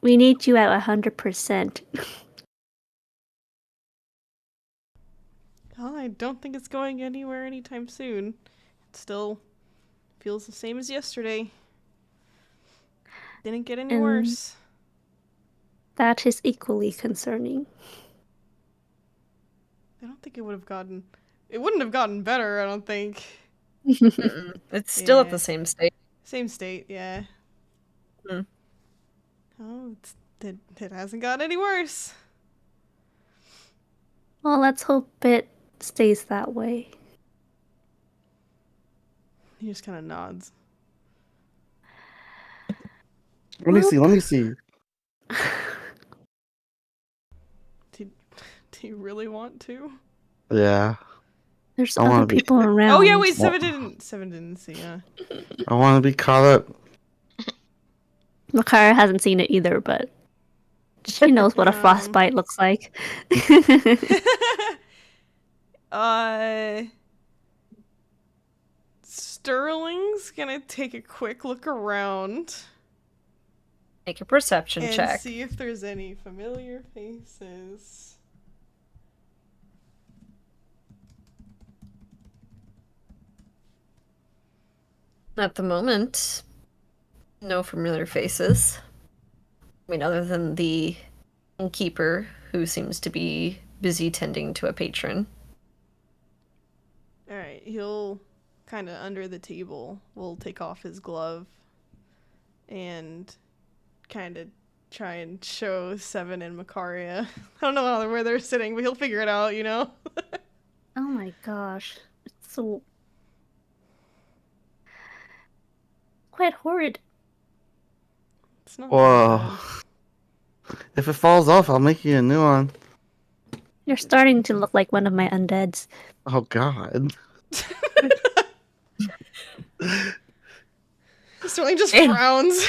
We need you at 100%. Well, I don't think it's going anywhere anytime soon. It still feels the same as yesterday. Didn't get any worse. That is equally concerning. I don't think it would have gotten... It wouldn't have gotten better, I don't think. It's still at Yeah. the same state. Same state, yeah. Mm. Oh, it hasn't gotten any worse. Well, let's hope it stays that way. He just kind of nods. Let me see. Do you really want to? Yeah. There's I other wanna be- people around. Oh yeah, wait, Well- Seven didn't see, I want to be caught up. Makara hasn't seen it either, but she knows what a frostbite looks like. Sterling's gonna take a quick look around. Make a perception and check. see if there's any familiar faces. At the moment, no familiar faces. I mean, other than the innkeeper, who seems to be busy tending to a patron. Alright, he'll kind of under the table will take off his glove and kind of try and show Seven and Makaria. I don't know where they're sitting, but he'll figure it out, you know? Oh my gosh. It's so... quite horrid. It's not Whoa. If it falls off, I'll make you a new one. You're starting to look like one of my undeads. Oh god. Sterling just frowns.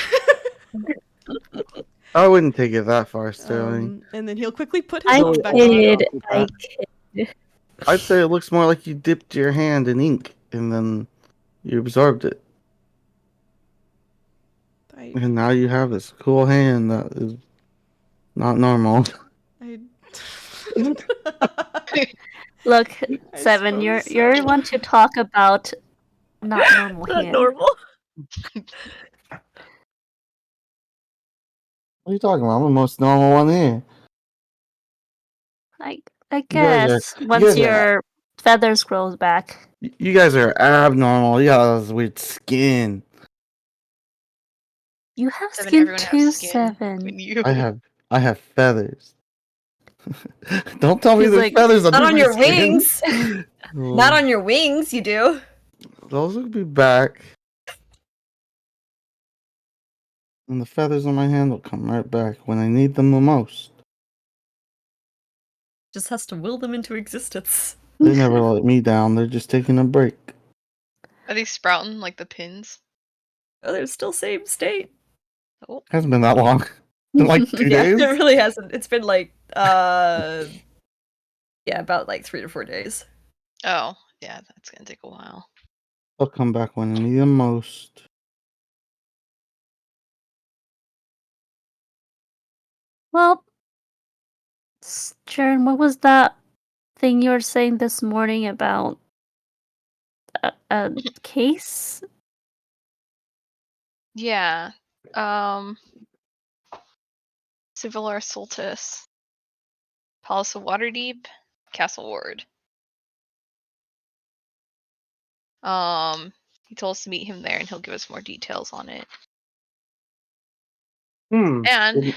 I wouldn't take it that far, Sterling. And then he'll quickly put his I glove back kid. on. I kid. I'd say it looks more like you dipped your hand in ink and then you absorbed it. And now you have this cool hand that is not normal. I Look, I Seven, suppose you're so. one to talk about not normal Not hand. normal. What are you talking about? I'm the most normal one here. I You guys guess you once guys are your feathers grows back. you guys are abnormal. You got this weird skin. You have Seven, skin everyone has too, skin. Seven. When you I have feathers. Don't tell me He's there's like, feathers under Not on my your skin. wings. Not on your wings, you do. Those will be back. And the feathers on my hand will come right back when I need them the most. Just has to will them into existence. They never let me down. They're just taking a break. are they sprouting like the pins? Oh, they're still same state. Oh, Hasn't been that long. In like 2 Yeah, days. it really hasn't. It's been like yeah, about like 3 to 4 days. oh, yeah, that's gonna take a while. They'll come back when I need them most. well, Sharon, what was that thing you were saying this morning about a case? Yeah. Civilar Soltis, Palace of Waterdeep, Castle Ward. He told us to meet him there, and he'll give us more details on it. And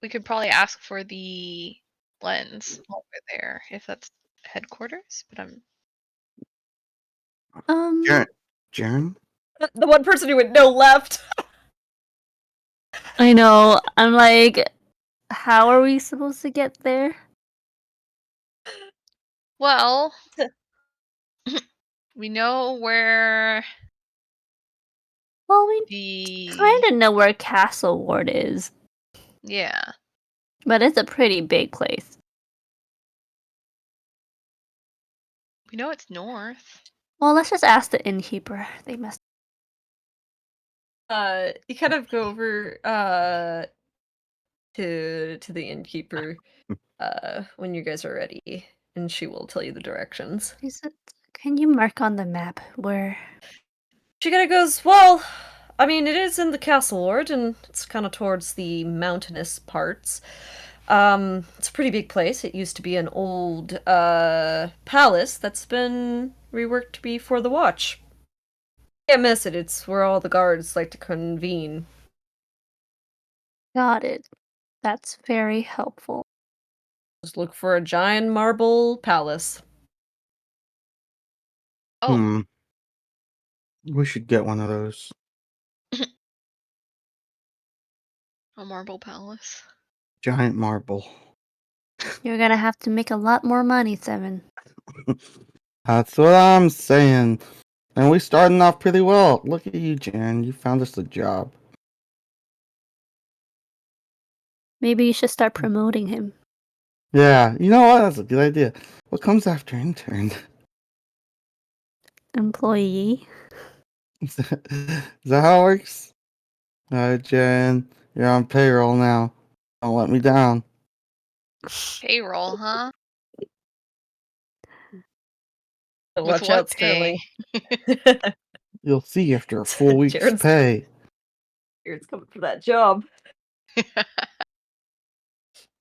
we could probably ask for the lens over there if that's headquarters. But I'm Jaren? The one person who would know left. I know. I'm like, how are we supposed to get there? well. We know where Well, we the kind of know where Castle Ward is, yeah. but it's a pretty big place. We know it's north. Well, let's just ask the innkeeper. They must. You kind of go over to the innkeeper when you guys are ready, and she will tell you the directions. Is it? Can you mark on the map where? She kind of goes, well, I mean, it is in the castle ward, and it's kind of towards the mountainous parts. It's a pretty big place. It used to be an old palace that's been reworked to be for the watch. Can't miss it. It's where all the guards like to convene. Got it. That's very helpful. Just look for a giant marble palace. Oh, We should get one of those. a marble palace. Giant marble. You're gonna have to make a lot more money, Seven. That's what I'm saying. And we starting off pretty well. Look at you, Jaren. You found us a job. Maybe you should start promoting him. Yeah, you know what? That's a good idea. What comes after intern? Employee. Is that how it works? Alright, Jaren. You're on payroll now. Don't let me down. Payroll, huh? With Watch what out, Sterling. You'll see after a full week's Jared's- pay. Jared's coming for that job.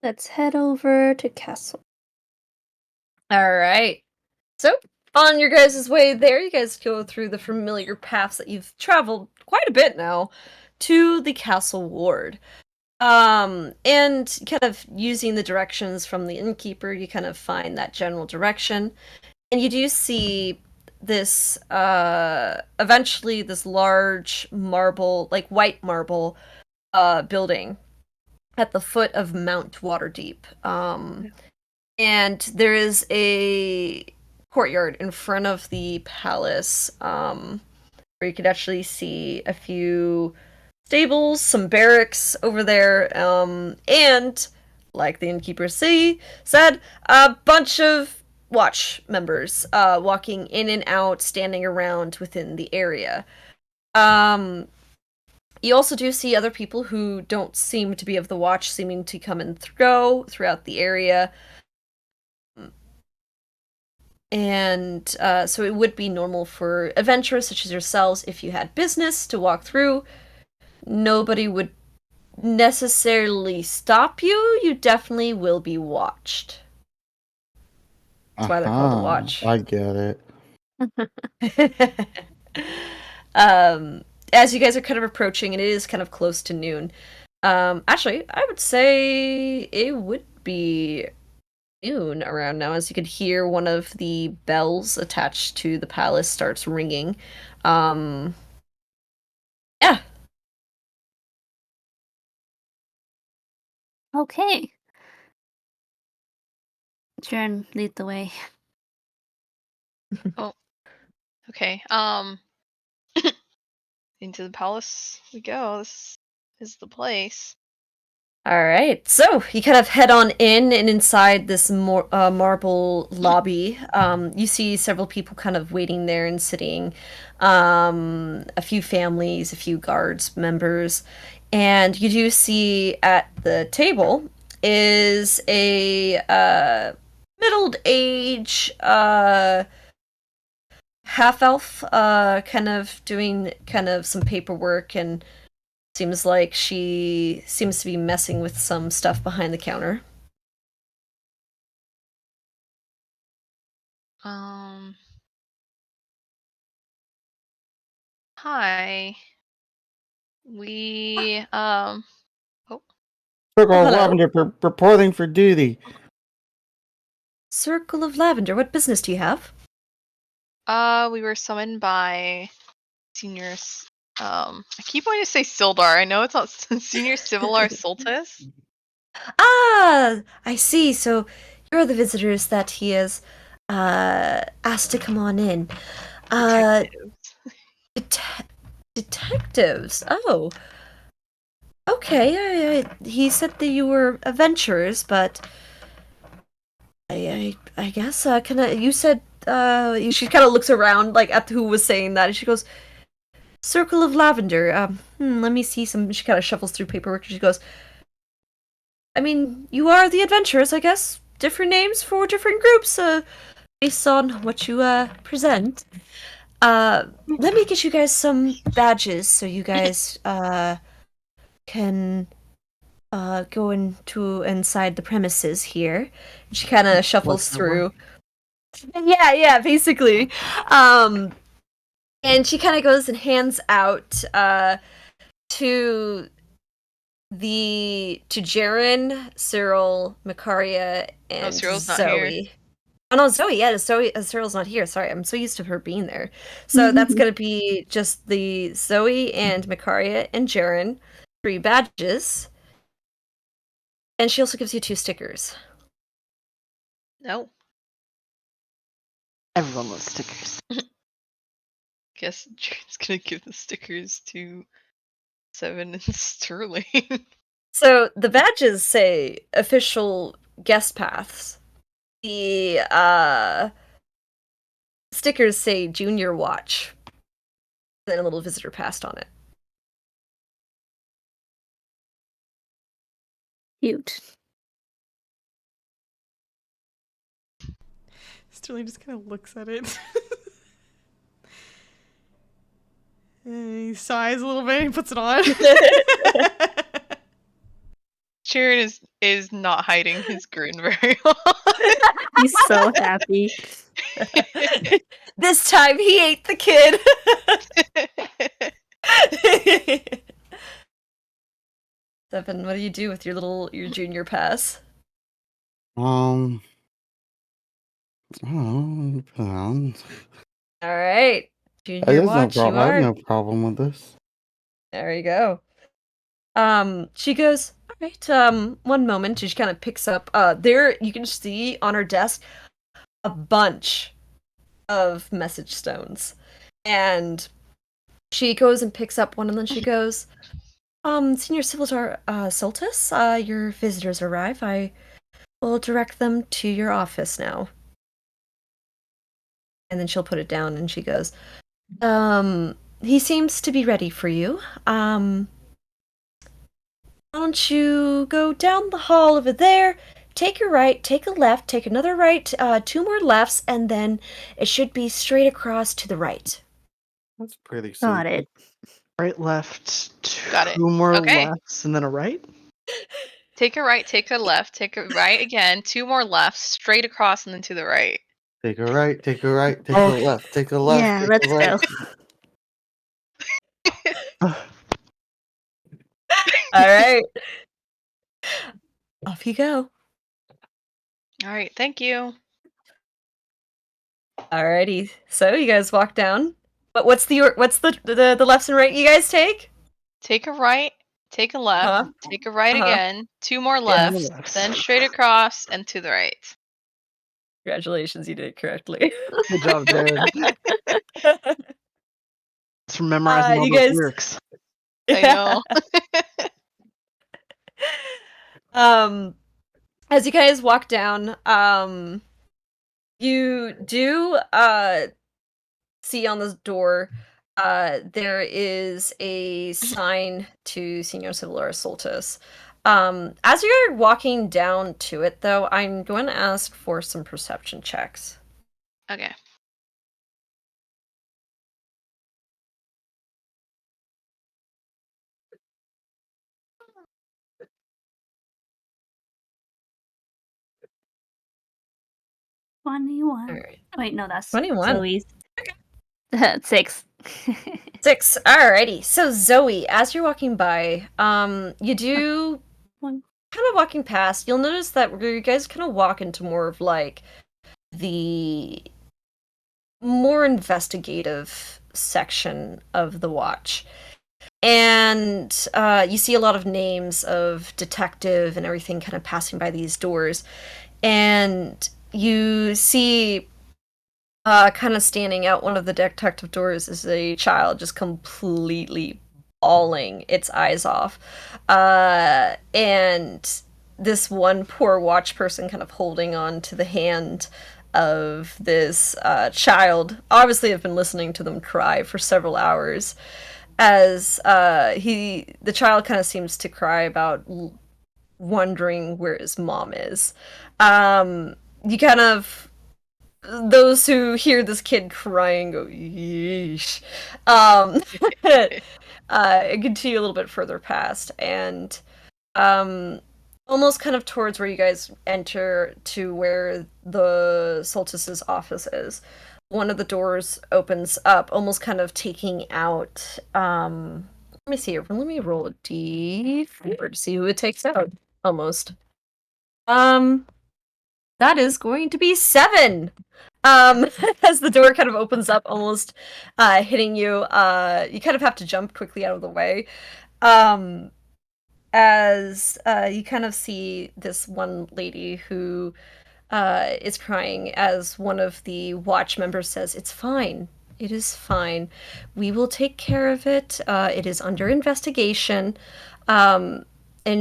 Let's head over to Castle. All right. So, on your guys' way there, you guys go through the familiar paths that you've traveled quite a bit now to the castle ward. And kind of using the directions from the innkeeper, you kind of find that general direction. And you do see this, eventually this large marble, like white marble, building at the foot of Mount Waterdeep. And there is a courtyard in front of the palace, where you could actually see a few stables, some barracks over there, and, like the innkeeper said, a bunch of watch members walking in and out, standing around within the area. You also do see other people who don't seem to be of the watch seeming to come and go throughout the area. And so it would be normal for adventurers such as yourselves, if you had business to walk through. Nobody would necessarily stop you. You definitely will be watched. That's why they're called the watch. I get it. As you guys are kind of approaching, and it is kind of close to noon. Actually, I would say it would be noon around now, as you could hear one of the bells attached to the palace starts ringing. Yeah. Okay. Jaren, lead the way. Okay. Into the palace we go. This is the place. All right, so you kind of head on in, and inside this marble lobby, you see several people kind of waiting there and sitting, a few families, a few guards members, and you do see at the table is a middle-age half-elf, kind of doing kind of some paperwork, and seems like she seems to be messing with some stuff behind the counter. Hi. We Circle Oh, of hello. Lavender reporting for duty. Circle of Lavender, what business do you have? we were summoned by Senior I keep wanting to say Sildar. I know it's not Senior Civilar Soltis. Ah, I see. So you're the visitors that he has asked to come on in. Detectives. Detectives. Oh. Okay. He said that you were adventurers, but I guess you said she kind of looks around like at who was saying that, and she goes, Circle of Lavender. Let me see some. She kind of shuffles through paperwork, and she goes, I mean, you are the adventurers, I guess. Different names for different groups, based on what you present. Let me get you guys some badges so you guys can go inside the premises here. She kind of shuffles through. Yeah, basically. And she kind of goes and hands out to Jaren, Cyril, Makaria, and Cyril's not Zoe. here. Oh no, Zoe, yeah, Cyril's not here. Sorry, I'm so used to her being there. So that's gonna be just the Zoe and Makaria and Jaren, 3 badges. And she also gives you 2 stickers. No. Everyone loves stickers. Guess Jared's gonna give the stickers to Seven and Sterling. So the badges say official guest paths. The stickers say junior watch. Then a little visitor passed on it. Cute. Sterling just kind of looks at it. And he sighs a little bit and he puts it on. Sharon is not hiding his grin very well. He's so happy. This time he ate the kid. Seven, what do you do with your junior pass? I don't know. Put it on. All right, junior There's watch. no You problem. I are. have no problem with this. There you go. She goes, all right, one moment. She kind of picks up, there you can see on her desk a bunch of message stones. And she goes and picks up one, and then she goes, Senior Civilar Soltis, your visitors arrive. I will direct them to your office now. And then she'll put it down, and she goes, he seems to be ready for you. Why don't you go down the hall over there, take a right, take a left, take another right, 2 more lefts, and then it should be straight across to the right. That's pretty Got simple. it. Right, left, Got it. 2 more Okay. lefts, and then a right? Take a right, take a left, take a right again, 2 more lefts, straight across and then to the right. Take a right, take a right, take Oh. a left, take a left, Yeah, take let's a right. go. All right. Off you go. All right, thank you. Alrighty. So you guys walk down. But what's the lefts and right you guys take? Take a right, take a left, Huh? take a right Uh-huh. again, 2 more Yeah. lefts, Lefts. then straight across and to the right. Congratulations, you did it correctly. Good job, Jared. It's from memorizing all you those guys. lyrics. I know. As you guys walk down, you do see on this door there is a sign to Senor Civilar Soltis. As you're walking down to it, though, I'm going to ask for some perception checks. Okay. All 21. right. Wait, no, that's 21. Zoe's. 6. 6. Alrighty. So Zoe, as you're walking by, you do One. kind of walking past, you'll notice that you guys kind of walk into more of like the more investigative section of the watch. And you see a lot of names of detective and everything kind of passing by these doors. And you see kind of standing out one of the detective doors is a child just completely bawling its eyes off. And this one poor watch person kind of holding on to the hand of this child. Obviously, have been listening to them cry for several hours. As the child kind of seems to cry about wondering where his mom is. You kind of those who hear this kid crying go yeesh. Continue a little bit further past and almost kind of towards where you guys enter to where the Solstice's office is. One of the doors opens up, almost kind of taking out let me see here. Let me roll a d4 to see who it takes out. Almost. That is going to be 7. As the door kind of opens up, almost hitting you, you kind of have to jump quickly out of the way. As you kind of see this one lady who is crying as one of the watch members says, "It's fine. It is fine. We will take care of it. It is under investigation." And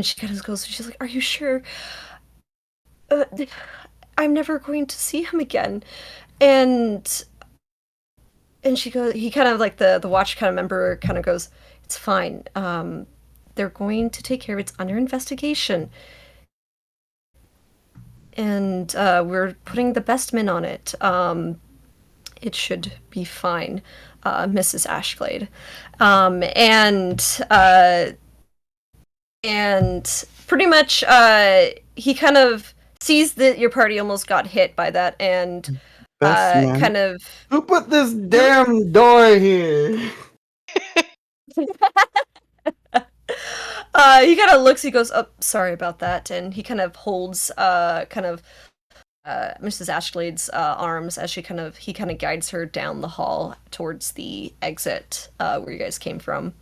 she kind of goes, she's like, "Are you sure? Uh, I'm never going to see him again." And she goes, he kind of like the watch kind of member kind of goes, "It's fine. They're going to take care of it. It's under investigation. And we're putting the best men on it. It should be fine, Mrs. Ashglade." And pretty much he kind of sees that your party almost got hit by that and Best man. kind of Who put this damn door here? he kind of looks, he goes, "Oh, sorry about that," and he kind of holds Mrs. Ashglade's arms as he kind of guides her down the hall towards the exit where you guys came from.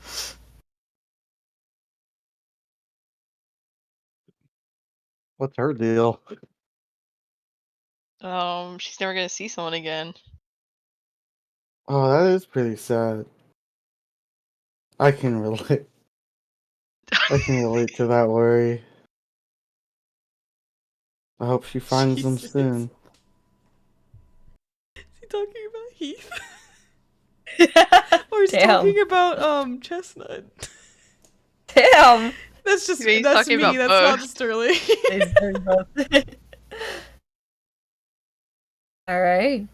What's her deal? She's never gonna see someone again. Oh, that is pretty sad. I can relate. I can relate to that worry. I hope she finds them Jesus. soon. Is he talking about Heath? Or was Damn. talking about Chestnut. Damn. That's just He's that's talking me. about That's not both. Sterling. He's doing both. All right.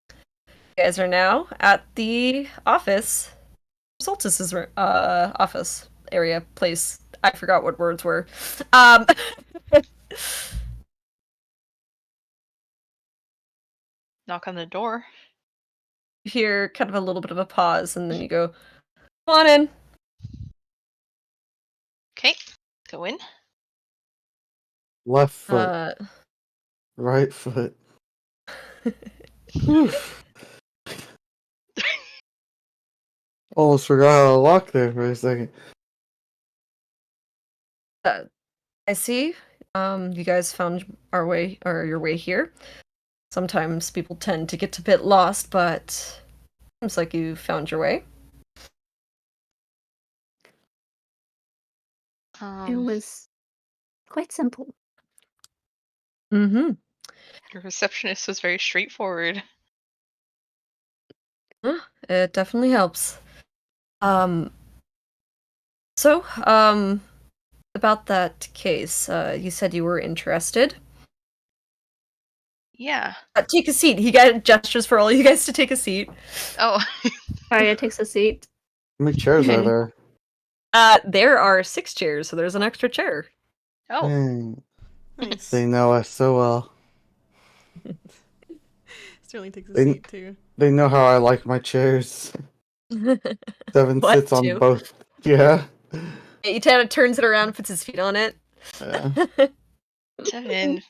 You guys are now at the office. Solstice's office area place. I forgot what words were. Um, Knock on the door. you hear kind of a little bit of a pause, and then you go, "Come on in." Okay, go in. Left foot, Uh, right foot. Whew. Almost forgot how to lock there for a second. I see. You guys found your way here. Sometimes people tend to get a bit lost, but seems like you found your way. It was quite simple. Mm-hmm. Your receptionist was very straightforward. It definitely helps. Um, so, about that case, you said you were interested. Yeah. Take a seat. He got gestures for all you guys to take a seat. Oh. Arya takes a seat. How many chairs are there? There are 6 chairs, so there's an extra chair. Oh. Dang, Nice. they know us so well. Sterling takes a They- seat too. They know how I like my chairs. 7 What, sits on too? both. Yeah. He kind of turns it around, puts his feet on it. Yeah. 7.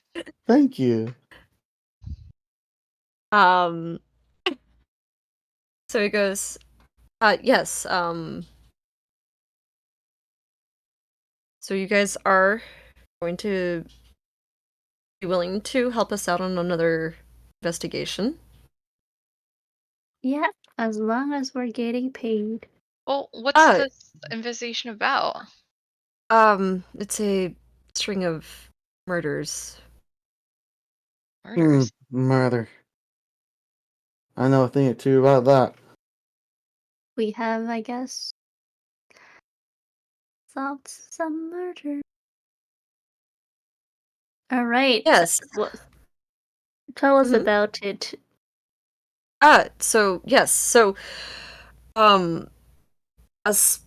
Thank you. Um. So he goes, yes. So you guys are going to be willing to help us out on another investigation? Yeah, as long as we're getting paid. Well, what's this investigation about? It's a string of murders. Murders. Murder. I know a thing or two about that. We have, I guess, solved some murder. All right. Yes. Well, tell us Mhm. about it. So yes, so as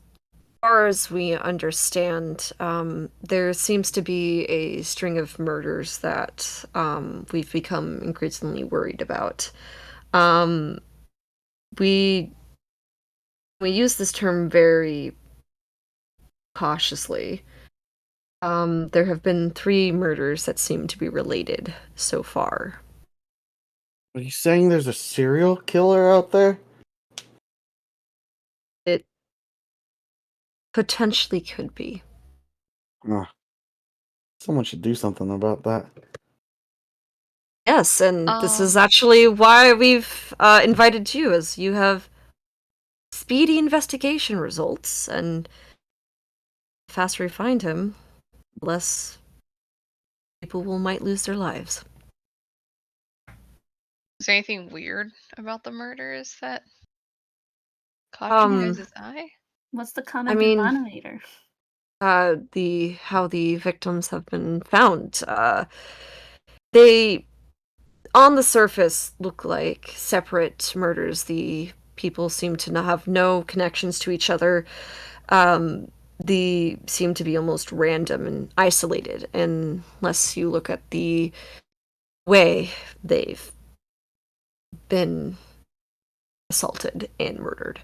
far as we understand, there seems to be a string of murders that we've become increasingly worried about. Um, we use this term very cautiously. There have been 3 murders that seem to be related so far. Are you saying there's a serial killer out there? It potentially could be. Someone should do something about that. Yes, and this is actually why we've invited you, as you have speedy investigation results, and the faster we find him, the less people might lose their lives. Is there anything weird about the murders that caught your guys' eye? What's the common I mean, denominator? how the victims have been found. They, on the surface, look like separate murders. The people seem to have no connections to each other. They seem to be almost random and isolated, unless you look at the way they've been assaulted and murdered.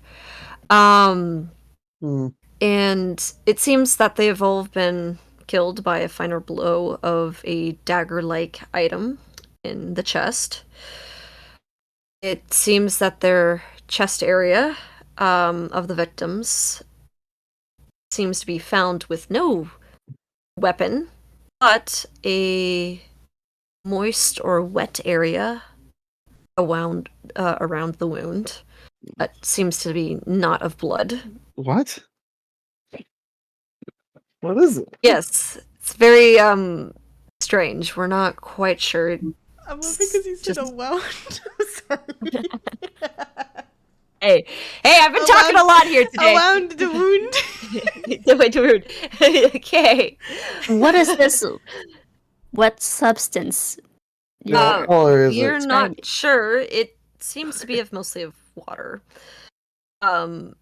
And it seems that they've all been killed by a final blow of a dagger-like item in the chest. It seems that their chest area of the victims seems to be found with no weapon, but a moist or wet area around the wound that seems to be not of blood. What? What is it? Yes, it's very strange. We're not quite sure. I'm laughing because you said Just- aloud. I'm sorry. Hey, I've been talking a lot here today. Around the wound. Wait, rude. Okay. What is this wet substance? What color is You're it? not Describe it. sure. It seems to be mostly of water. There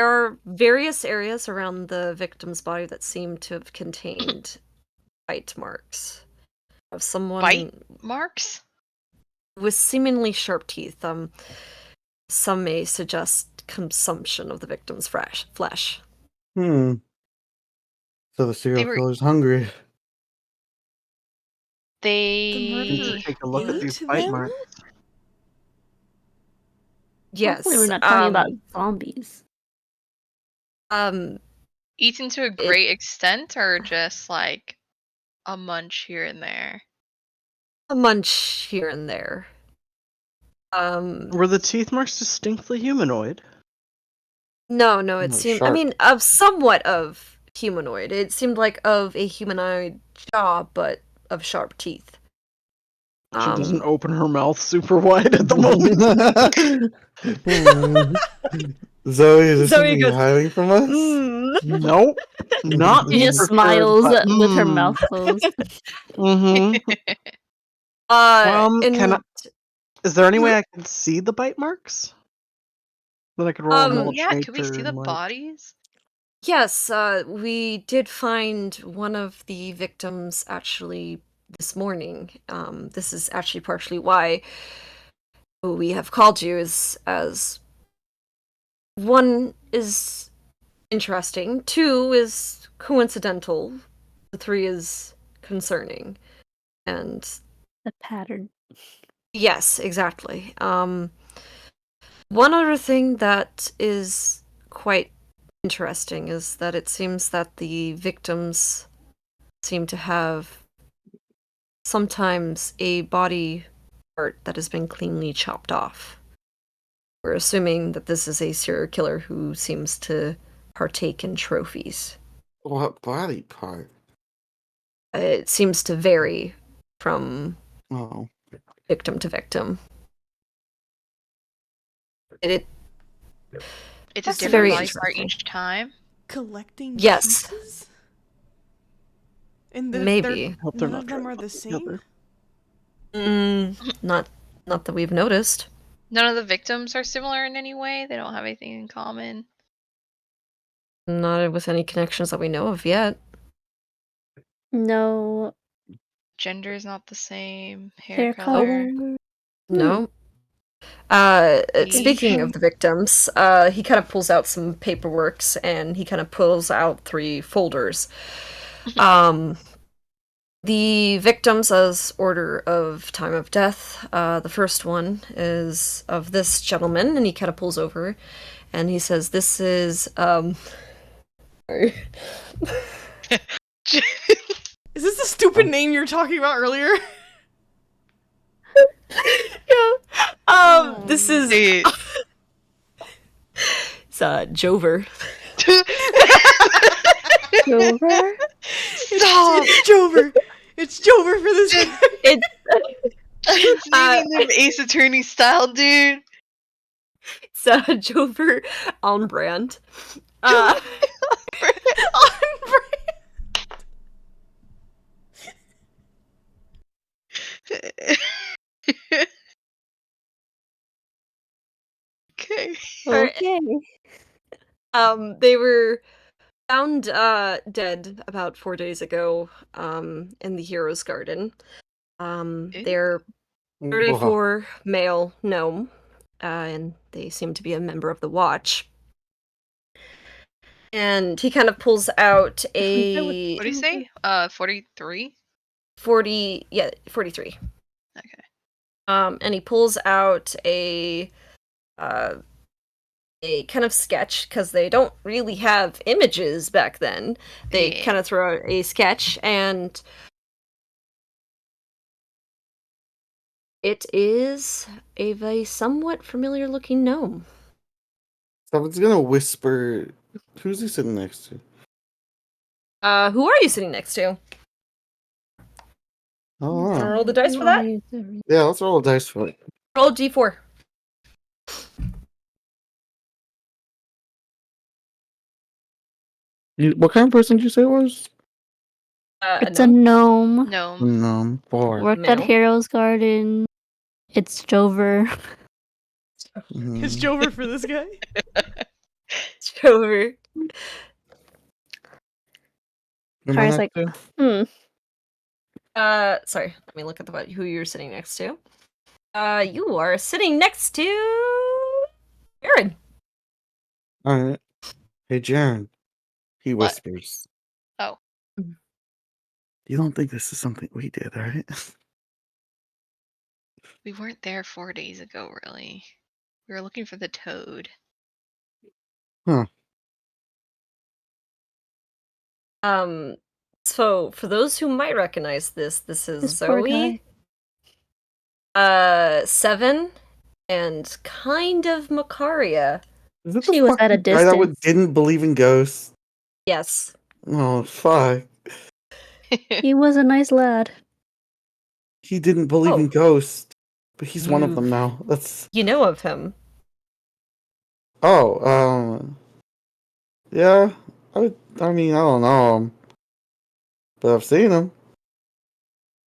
are various areas around the victim's body that seem to have contained bite marks of someone Bite marks? with seemingly sharp teeth. Some may suggest consumption of the victim's flesh. So the serial were- killer's hungry. The murderer They Take a look at these ate bite them? marks. Yes. Hopefully we're not talking about zombies. eaten to a great extent, or just like a munch here and there? A munch here and there. Were the teeth marks distinctly humanoid? No, it No, seemed. sharp. I mean, of somewhat of humanoid. It seemed like of a humanoid jaw, but of sharp teeth. She doesn't open her mouth super wide at the moment. Zoe, is there Zoe something goes, you're hiding from us? Nope. Not She just super smiles good, but, with her mouth closed. Mm-hmm. and Is there any way I can see the bite marks? Then I could roll a knowledge Yeah, could we see nature the and, like... bodies? yes, we did find one of the victims actually this morning. This is actually partially why we have called you, is as one is interesting, two is coincidental, the three is concerning, and The pattern. yes, exactly. One other thing that is quite interesting is that it seems that the victims seem to have sometimes a body part that has been cleanly chopped off. We're assuming that this is a serial killer who seems to partake in trophies. What body part? It seems to vary from Oh. victim to victim. It's a That's different very body part interesting. each time? Collecting Yes. pieces? And Maybe. Hope they're none not of them trying are to the put them same? Not that we've noticed. None of the victims are similar in any way? They don't have anything in common? Not with any connections that we know of yet. No Gender is not the same. hair color. color. No. Speaking of Age. the victims, he kind of pulls out some paperworks and he kind of pulls out 3 folders. The victims as order of time of death. The first one is of this gentleman, and he kind of pulls over, and he says, "This is sorry." Is this the stupid name you were talking about earlier? Yeah. This is Hey. it's Jover. Silver? Stop! It's Jover. It's Jover for this. It's It's naming them Ace Attorney style, dude. it's Jover on brand. On Okay. Okay. They were found dead about 4 days ago in the hero's garden. They're 34 male gnome, and they seem to be a member of the watch. And he kind of pulls out a What do you say? 43? 43. Okay. And he pulls out a kind of sketch, because they don't really have images back then. They Yeah. kind of throw out a sketch, and it is a somewhat familiar looking gnome. Someone's gonna whisper. Who's he sitting next to? Who are you sitting next to? Oh, Wanna wow. roll the dice for that? Yeah, let's roll a dice for it. Roll D4. What kind of person did you say it was? It's a gnome. No. No, boy. Worked at Male. Heroes Garden. It's Jover. It's Mm. Jover for this guy. Over. Am I Kara's next like, to? Sorry. Let me look at who you're sitting next to. You are sitting next to Aaron. All right. Hey, Jaren. He What? whispers. Oh. You don't think this is something we did, right? We weren't there 4 days ago, really. We were looking for the toad. So for those who might recognize this is this poor Zoe, guy. Seven, and kind of Makaria. Is it She the was at a fucking guy that distance. didn't believe in ghosts? Yes. Oh, fuck. He was a nice lad. He didn't believe in Oh. ghosts. But he's one of them You've- now. That's... You know of him. Oh, yeah. I mean, I don't know him. But I've seen him.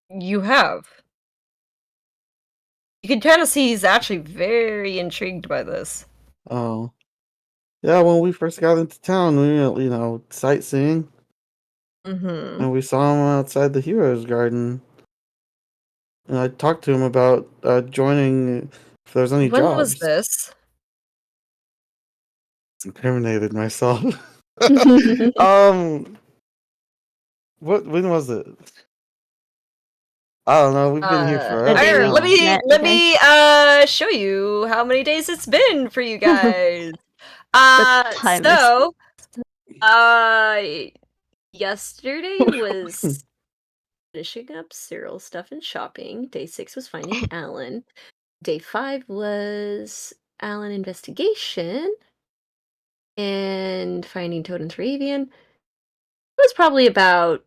You have. You can kind of see he's actually very intrigued by this. Oh. Yeah, when we first got into town, we were, sightseeing. Mm-hmm. And we saw him outside the Heroes Garden. And I talked to him about joining if there's any When was jobs. this? Incriminated myself. When was it? I don't know. We've been here forever. day we Let now. me met, let okay. me show you how many days it's been for you guys. time is- So yesterday was finishing up Cyril stuff and shopping. Day 6 was finding Alan. Day 5 was Alan investigation and finding Toad and Thravian. It was probably about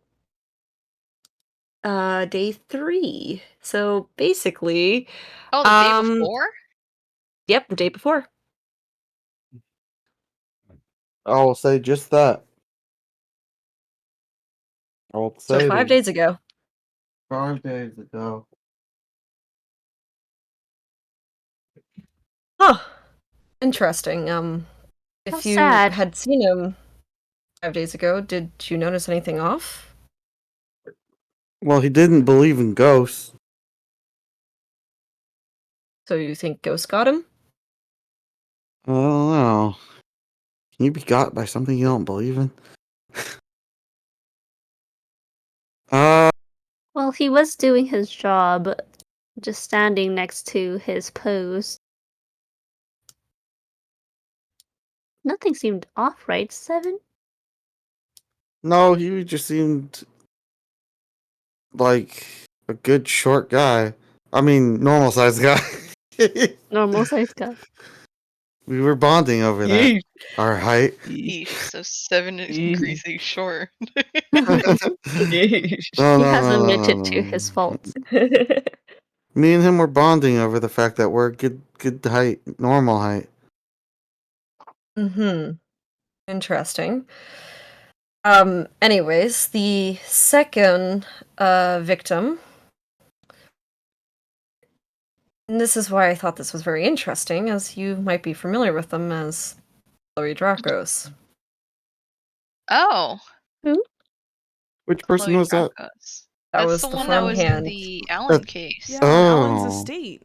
day 3. So basically, Oh, the day before? Yep, the day before. I will say just that. I will So say 5 it days ago. 5 days ago. Huh. Interesting. How If you sad. had seen him 5 days ago, did you notice anything off? Well, he didn't believe in ghosts. So you think Ghost got him? I don't know. Can you be got by something you don't believe in? Well, he was doing his job, just standing next to his post. Nothing seemed off, right, 7? No, he just seemed like a good short guy. I mean, normal sized guy. Normal size guy. We were bonding over that. Our height. Eesh, so 7 degrees short. No, He no, has no, no, admitted no, to no. his faults. Me and him were bonding over the fact that we're good height, normal height. Mm-hmm. Interesting. Anyways, the second victim. And this is why I thought this was very interesting, as you might be familiar with them as Chloe Dracos. Oh. Which person Chloe was that? Dracos. That That's was the the one that was in farmhand. the Allen case. Yeah, Alan's Oh. estate.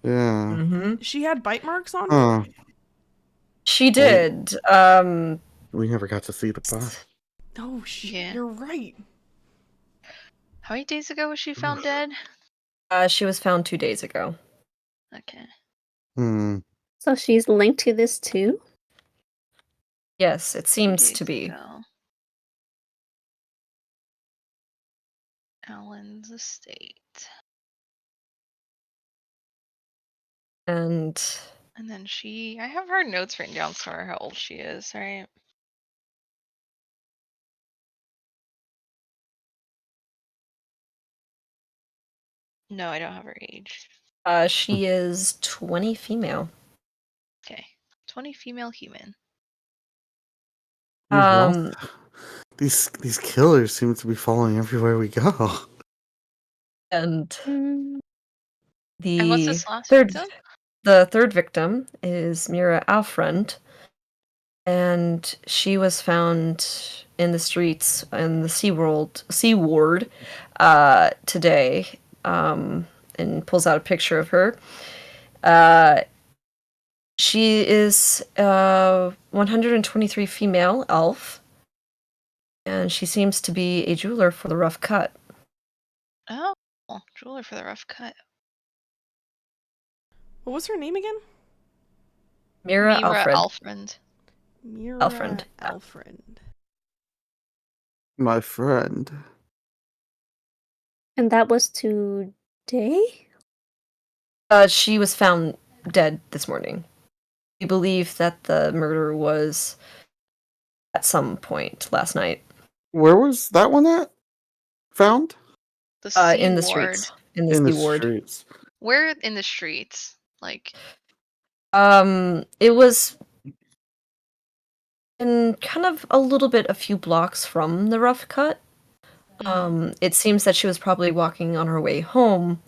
Yeah. Mm-hmm. She had bite marks on her. Huh. She did. We never got to see the body. Oh shit! Yeah. You're right. How many days ago was she found dead? She was found 2 days ago. Okay. So she's linked to this too? Yes, it 2 seems days to be. ago. Allen's estate. And then I have her notes written down somewhere how old she is, right? No, I don't have her age. she is 20 female. Okay. 20 female human. We've lost These killers seem to be following everywhere we go. And Mm, And what's the this last third victim? the third victim is Mira Alfriend, and she was found in the streets in the Sea Ward today, and pulls out a picture of her. She is 123 female elf, and she seems to be a jeweler for the rough cut. Oh, jeweler for the rough cut. What was her name again? Mira Alfred. Alfriend. Mira Alfriend. Alfriend. My friend. and that was today? She was found dead this morning. We believe that the murder was at some point last night. Where was that one at? Found? The Sea In the Ward. streets. In the In the Sea Ward. streets. Where in the streets? Like, It was in kind of a few blocks from the rough cut. It seems that she was probably walking on her way home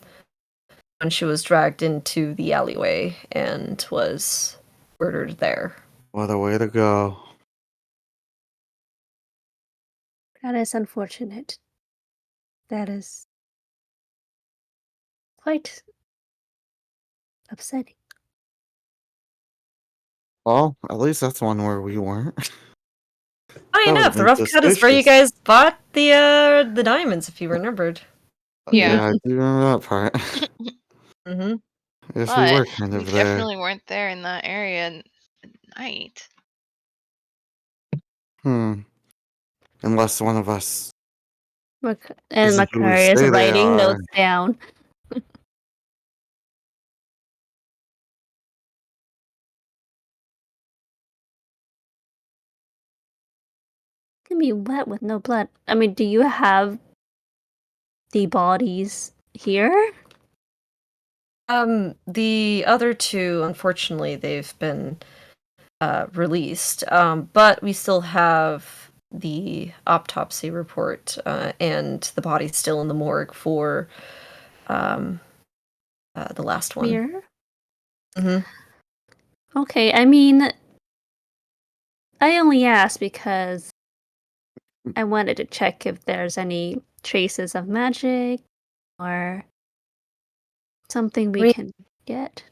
when she was dragged into the alleyway and was murdered there. What a way to go. That is unfortunate. That is quite upsetting. Well, at least that's one where we weren't. Funny That would've enough, the been rough cut is where you suspicious. guys bought the diamonds, if you remembered. Yeah. I do remember that part. Mm-hmm. Yes, we but were kind we of there. definitely weren't there in that area at night. Unless one of us And isn't who we Macari is say they writing are. notes down. Can be wet with no blood. I mean, do you have the bodies here? The other two, unfortunately, they've been released. But we still have the autopsy report and the body's still in the morgue for the last one. Here? Mm-hmm. Okay, I mean, I only asked because I wanted to check if there's any traces of magic or something we can get.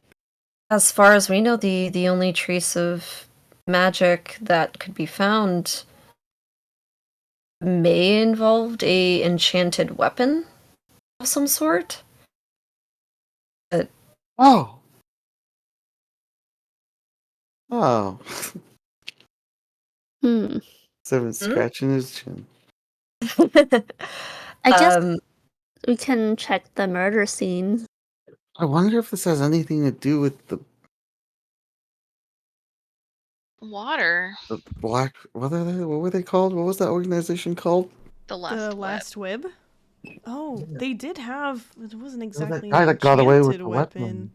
As far as we know, the only trace of magic that could be found may involved a enchanted weapon of some sort. Oh. Oh. Hmm. Seven scratching his chin. I guess Um, we can check the murder scene. I wonder if this has anything to do with the Water. black. What are they? What were they called? What was that organization called? The last The web. last web? Oh, they did have. It wasn't exactly guy an that got away with enchanted the weapon, weapon.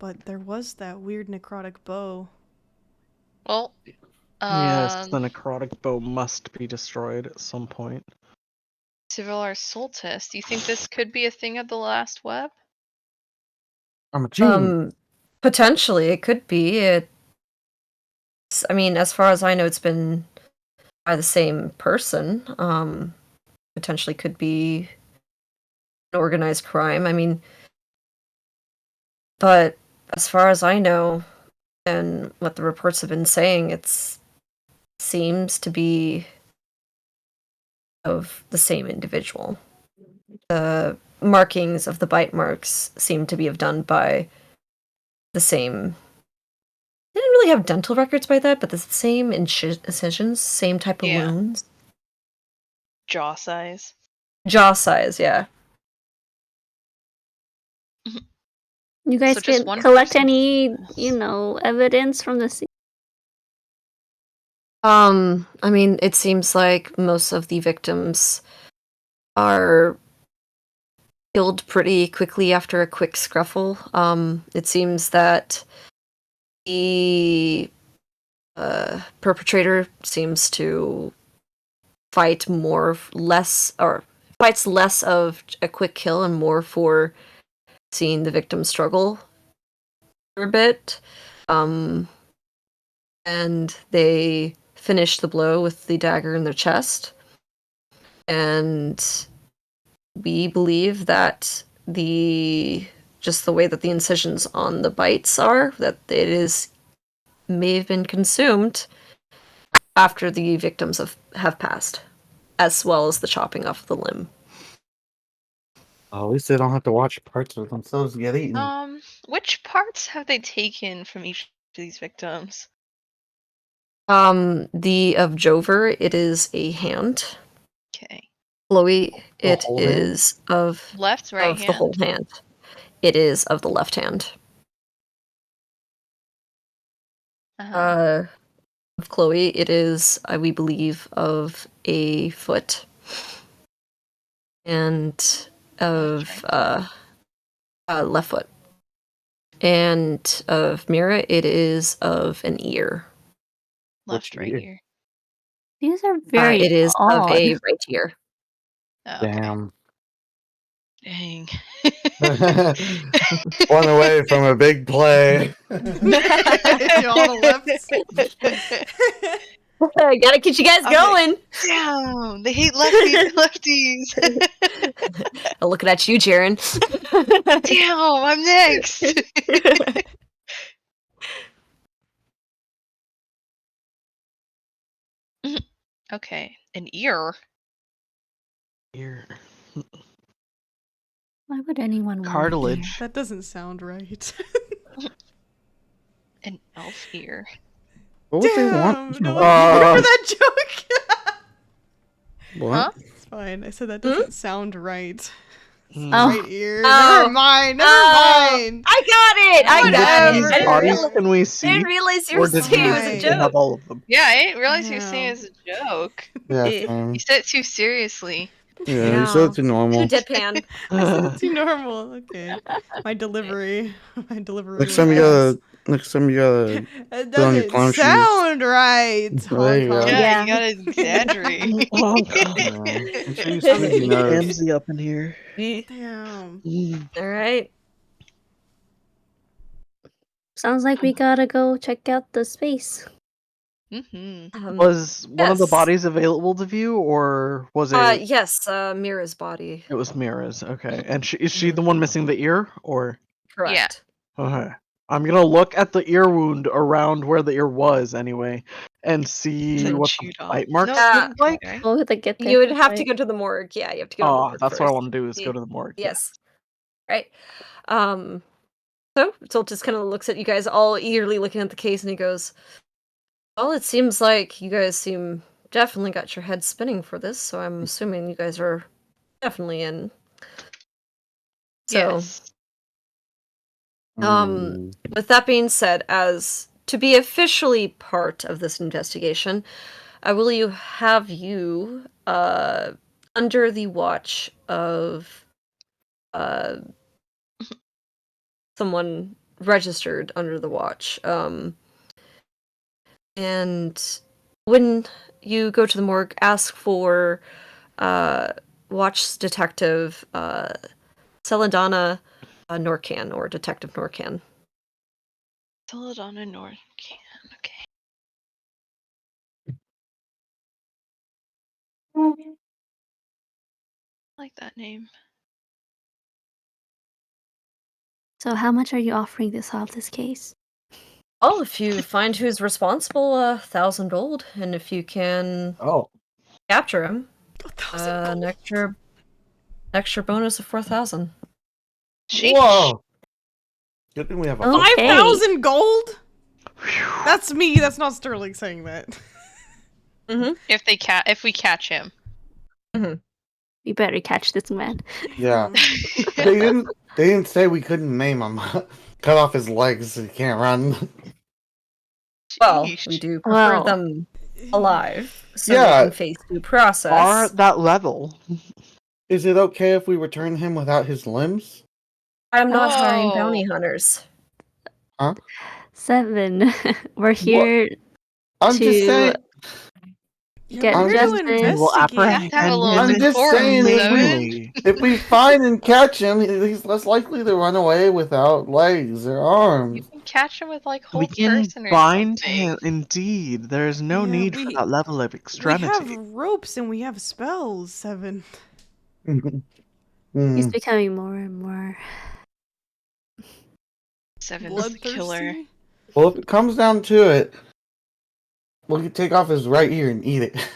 but there was that weird necrotic bow. Well, Yes, the necrotic bow must be destroyed at some point. Civilar Soltis. Do you think this could be a thing of the last web? I'm a genius. Potentially, it could be. I mean, as far as I know, it's been by the same person. Potentially could be an organized crime. I mean, but as far as I know, and what the reports have been saying, it seems to be of the same individual. The markings of the bite marks seem to be done by the same. They didn't really have dental records by that, but the same incisions, same type of Yeah. wounds. Jaw size. Jaw size, yeah. You guys So just can one collect person any, sees this. evidence from the scene. I mean, it seems like most of the victims are killed pretty quickly after a quick scruffle. It seems that the perpetrator seems to fight less of a quick kill and more for seeing the victim struggle for a bit. And they finish the blow with the dagger in their chest. And we believe that just the way that the incisions on the bites are, that it may have been consumed after the victims have passed, as well as the chopping off the limb. At least they don't have to watch parts of themselves get eaten. Which parts have they taken from each of these victims? The of Jover, it is a hand. Okay. Chloe, it whole hand? is of Left, right of hand. the whole hand. It is of the left hand. Uh-huh. Of Chloe, it is, we believe, of a foot. And of left foot. And of Mira, it is of an ear. Left, Which right ear? ear. These are very It is odd. of a right ear. Oh, okay. Damn. Dang. One away from a big play. You're on the left. I gotta get you guys Okay. going. Damn, they hate lefties. I'm looking at you, Jaren. Damn, I'm next. Okay, an ear. Ear. Why would anyone want Cartilage. That doesn't sound right. An elf ear. What would they Damn, want? no, remember that joke? What? Huh? It's fine. I said that doesn't sound right. Hmm. Oh. Right ear. Oh. Never mind. Never Oh. mind. I got it! I got it! Whatever. I didn't Bodies realize, can we I see? didn't realize you Or were did saying you it was a Right. they have joke. all of them? Yeah, I didn't realize you were saying Damn. it as a joke. Yeah, Eh. same. You said it too seriously. Yeah, you said it too Too normal. deadpan. I said it too normal. Okay. My delivery. Next time you gotta It put on your doesn't clown shoes. sound right. There Honk, you go. honk. Yeah, Yeah. you gotta exaggerate. Yeah. Make sure you I'm snooze getting your nose. Amsy up in here. Damn. All right. Sounds like we gotta go check out the space. Mm-hmm. Was one of the Yes. bodies available to view, or was it? Yes, Mira's body. It was Mira's. Okay, and is she the one missing the ear, or? Correct. Okay. I'm gonna look at the ear wound around where the ear was anyway, and see Been what the chewed on. bite marks No, look like. okay. Oh, to get there You would first, have to right? go to the morgue. Yeah, you have to go to the Oh, morgue that's first. what I want to do is go to the morgue. Yes. Right. So Zolt just kind of looks at you guys all eagerly looking at the case and he goes, well, it seems like you guys definitely got your head spinning for this, so I'm assuming you guys are definitely in. So, Yes. with that being said, as to be officially part of this investigation, I will have you under the watch of someone registered under the watch. And when you go to the morgue, ask for watch detective Celadonna Norcan, or Detective Norcan. Celadonna Norcan. Okay. I like that name. So how much are you offering to solve this case? Oh, if you find who's responsible, 1,000 gold, and if you can Oh. capture him, 1,000 gold. extra bonus of 4,000. Sheesh. Whoa. Good thing we have a Oh. Okay. 5,000 gold? That's me. That's not Sterling saying that. Mm-hmm. If we catch him. We better catch this man. Yeah. They didn't say we couldn't maim him. Cut off his legs so he can't run. Well, Sheesh. we do prefer Well. them alive, so Yeah. they can face due process. Are at that level. Is it okay if we return him without his limbs? I'm not hiring Whoa. bounty hunters. 7. We're here I'm just to saying. Yeah, get we're I'm here to justice. You We'll have to have investigate. a apprehend little him I'm just decorum, saying Seven. if we find and catch him, he's less likely to run away without legs or You arms. can catch him with like We hold can person or bind something. him. Indeed, there is no Yeah, need for that level of We extremity. have ropes and we have spells, Seven. He's Hmm. becoming more and more. Seven's the killer. Bloodthirsty. Well, if it comes down to it, we could take off his right ear and eat it.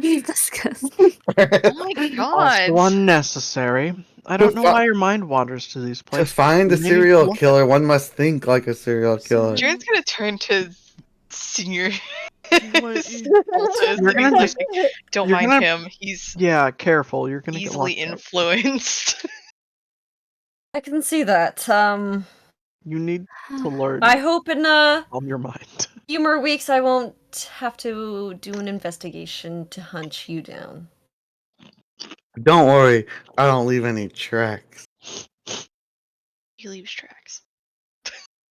He's disgusting. Oh my god. Also unnecessary. I don't know why your mind wanders to these To places. find a You may need to serial look killer, at one must think like a serial killer. Seven. Jaren's gonna turn to senior What? cultist You're and gonna he's just- like, don't you're mind gonna- him. He's Yeah, careful. You're gonna get easily locked up. influenced. I can see that. You need to learn I hope in on your mind. few more weeks I won't have to do an investigation to hunt you down. Don't worry, I don't leave any tracks. He leaves tracks.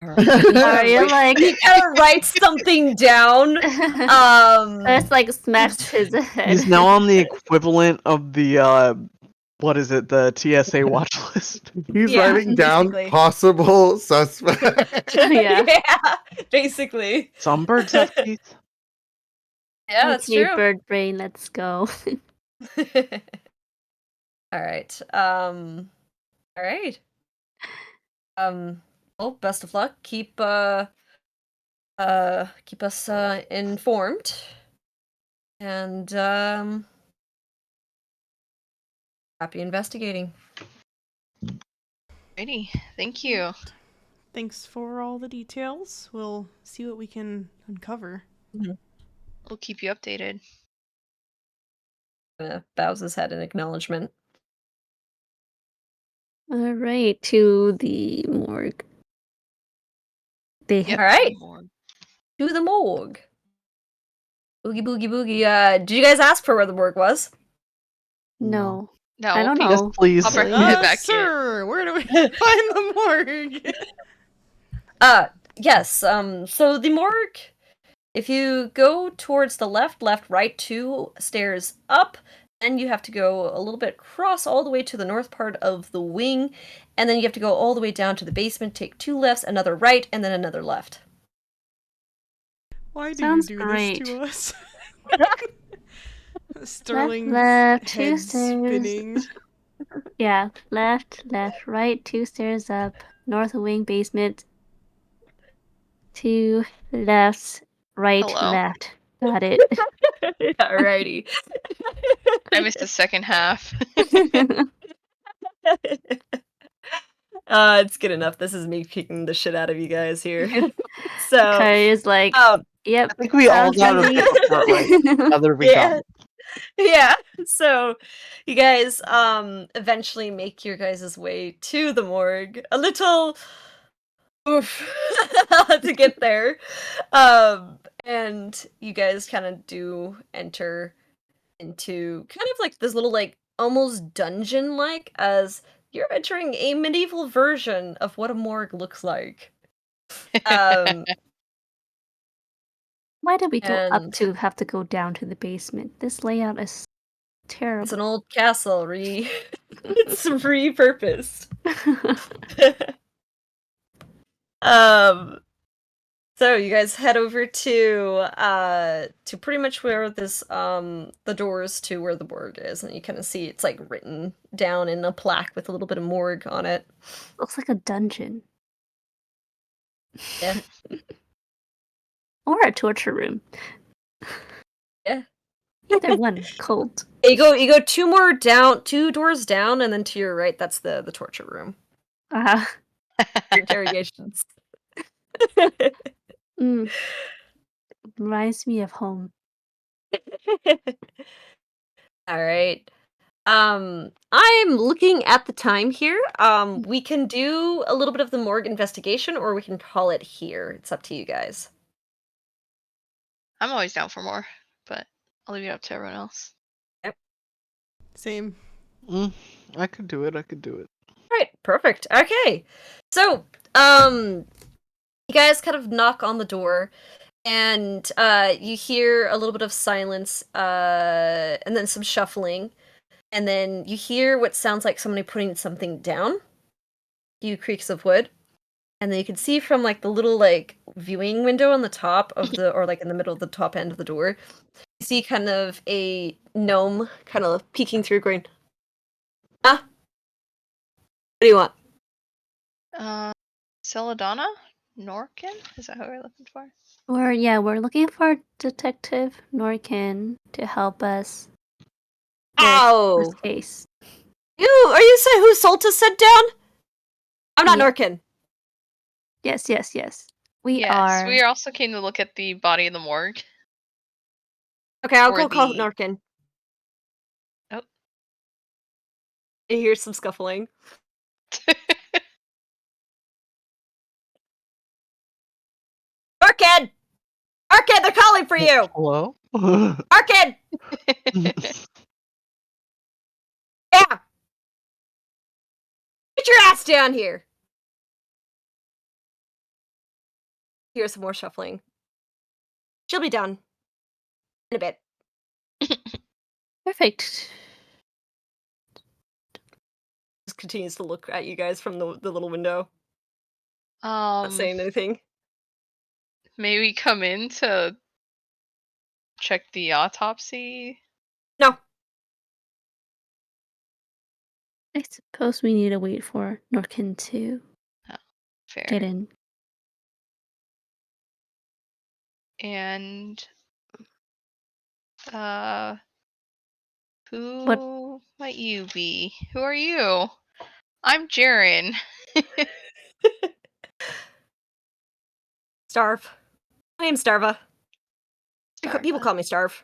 Are you like? He kind of writes something down. That's like smashed his head. He's now on the equivalent of the what is it? The TSA watch list. He's Yeah, writing down basically. possible suspects. Yeah. Yeah, basically. Some birds have teeth. Yeah, that's Okay, true. bird brain, let's go. All right. All right. Well, best of luck. Keep us informed. And happy investigating. Alrighty, thank you. Thanks for all the details. We'll see what we can uncover. We'll keep you updated. Bows his head in acknowledgement. All right, to the morgue. They Yep. All right. More. To the morgue. Boogie boogie boogie. Did you guys ask for where the morgue was? No. No, I don't we'll know. Yes, please. Pop our Actually. head back here. Sir, where do we find the morgue? Yes. So the morgue, if you go towards the left, right, 2 stairs up, then you have to go a little bit across all the way to the north part of the wing, and then you have to go all the way down to the basement, take 2 lefts, another right, and then another left. Why do Sounds you do great. this to us? Sterling's left, 2 head stairs. spinning. Yeah, left, right, 2 stairs up, north wing basement, 2 lefts, right, Hello. left. Got it. Alrighty. I missed the second half. It's good enough. This is me kicking the shit out of you guys here. So, Kai is like, yep. I think we all sounds got a easy. bit of a part right. Other we yeah. don't. Yeah. So, you guys eventually make your guys' way to the morgue. A little oof to get there. And you guys kind of do enter into kind of like this little like almost dungeon like as you're entering a medieval version of what a morgue looks like. Why did we go up And- to have to go down to the basement? This layout is terrible. It's an old castle it's repurposed. So you guys head over to pretty much where this the doors to where the morgue is, and you kind of see it's like written down in a plaque with a little bit of morgue on it. Looks like a dungeon. Yeah. Or a torture room. Yeah. Either one. Cold. You go 2 doors down, and then to your right, that's the torture room. Interrogations. Reminds me of home. All right. I'm looking at the time here. We can do a little bit of the morgue investigation, or we can call it here. It's up to you guys. I'm always down for more, but I'll leave it up to everyone else. Same. I could do it. All right, perfect. Okay. So, you guys kind of knock on the door, And you hear a little bit of silence, and then some shuffling, and then you hear what sounds like somebody putting something down. A few creaks of wood, and then you can see from like the little like viewing window on the top of the, or like in the middle of the top end of the door, you see kind of a gnome kind of peeking through, going, "Ah, what do you want?" Celadonna? Norkin? Is that who we're looking for? We're looking for Detective Norkin to help us with Ow! this case. Are you saying who Soltis sent down? I'm not Yeah. Norkin. Yes. We Yes, are. we also came to look at the body in the morgue. Okay, I'll Or go call the- Norkin. Oh. You hear some scuffling. Norkin! Norkin, they're calling for you! Hello? Norkin! Yeah! Get your ass down here! Here's some more shuffling. She'll be done in a bit. Perfect. Just continues to look at you guys from the little window, not saying anything. Maybe come in to check the autopsy. No. I suppose we need to wait for Norkin to Fair. get in. And who What? might you be? Who are you? I'm Jaren. Starve. My name's Starva. Starva. People call me Starve.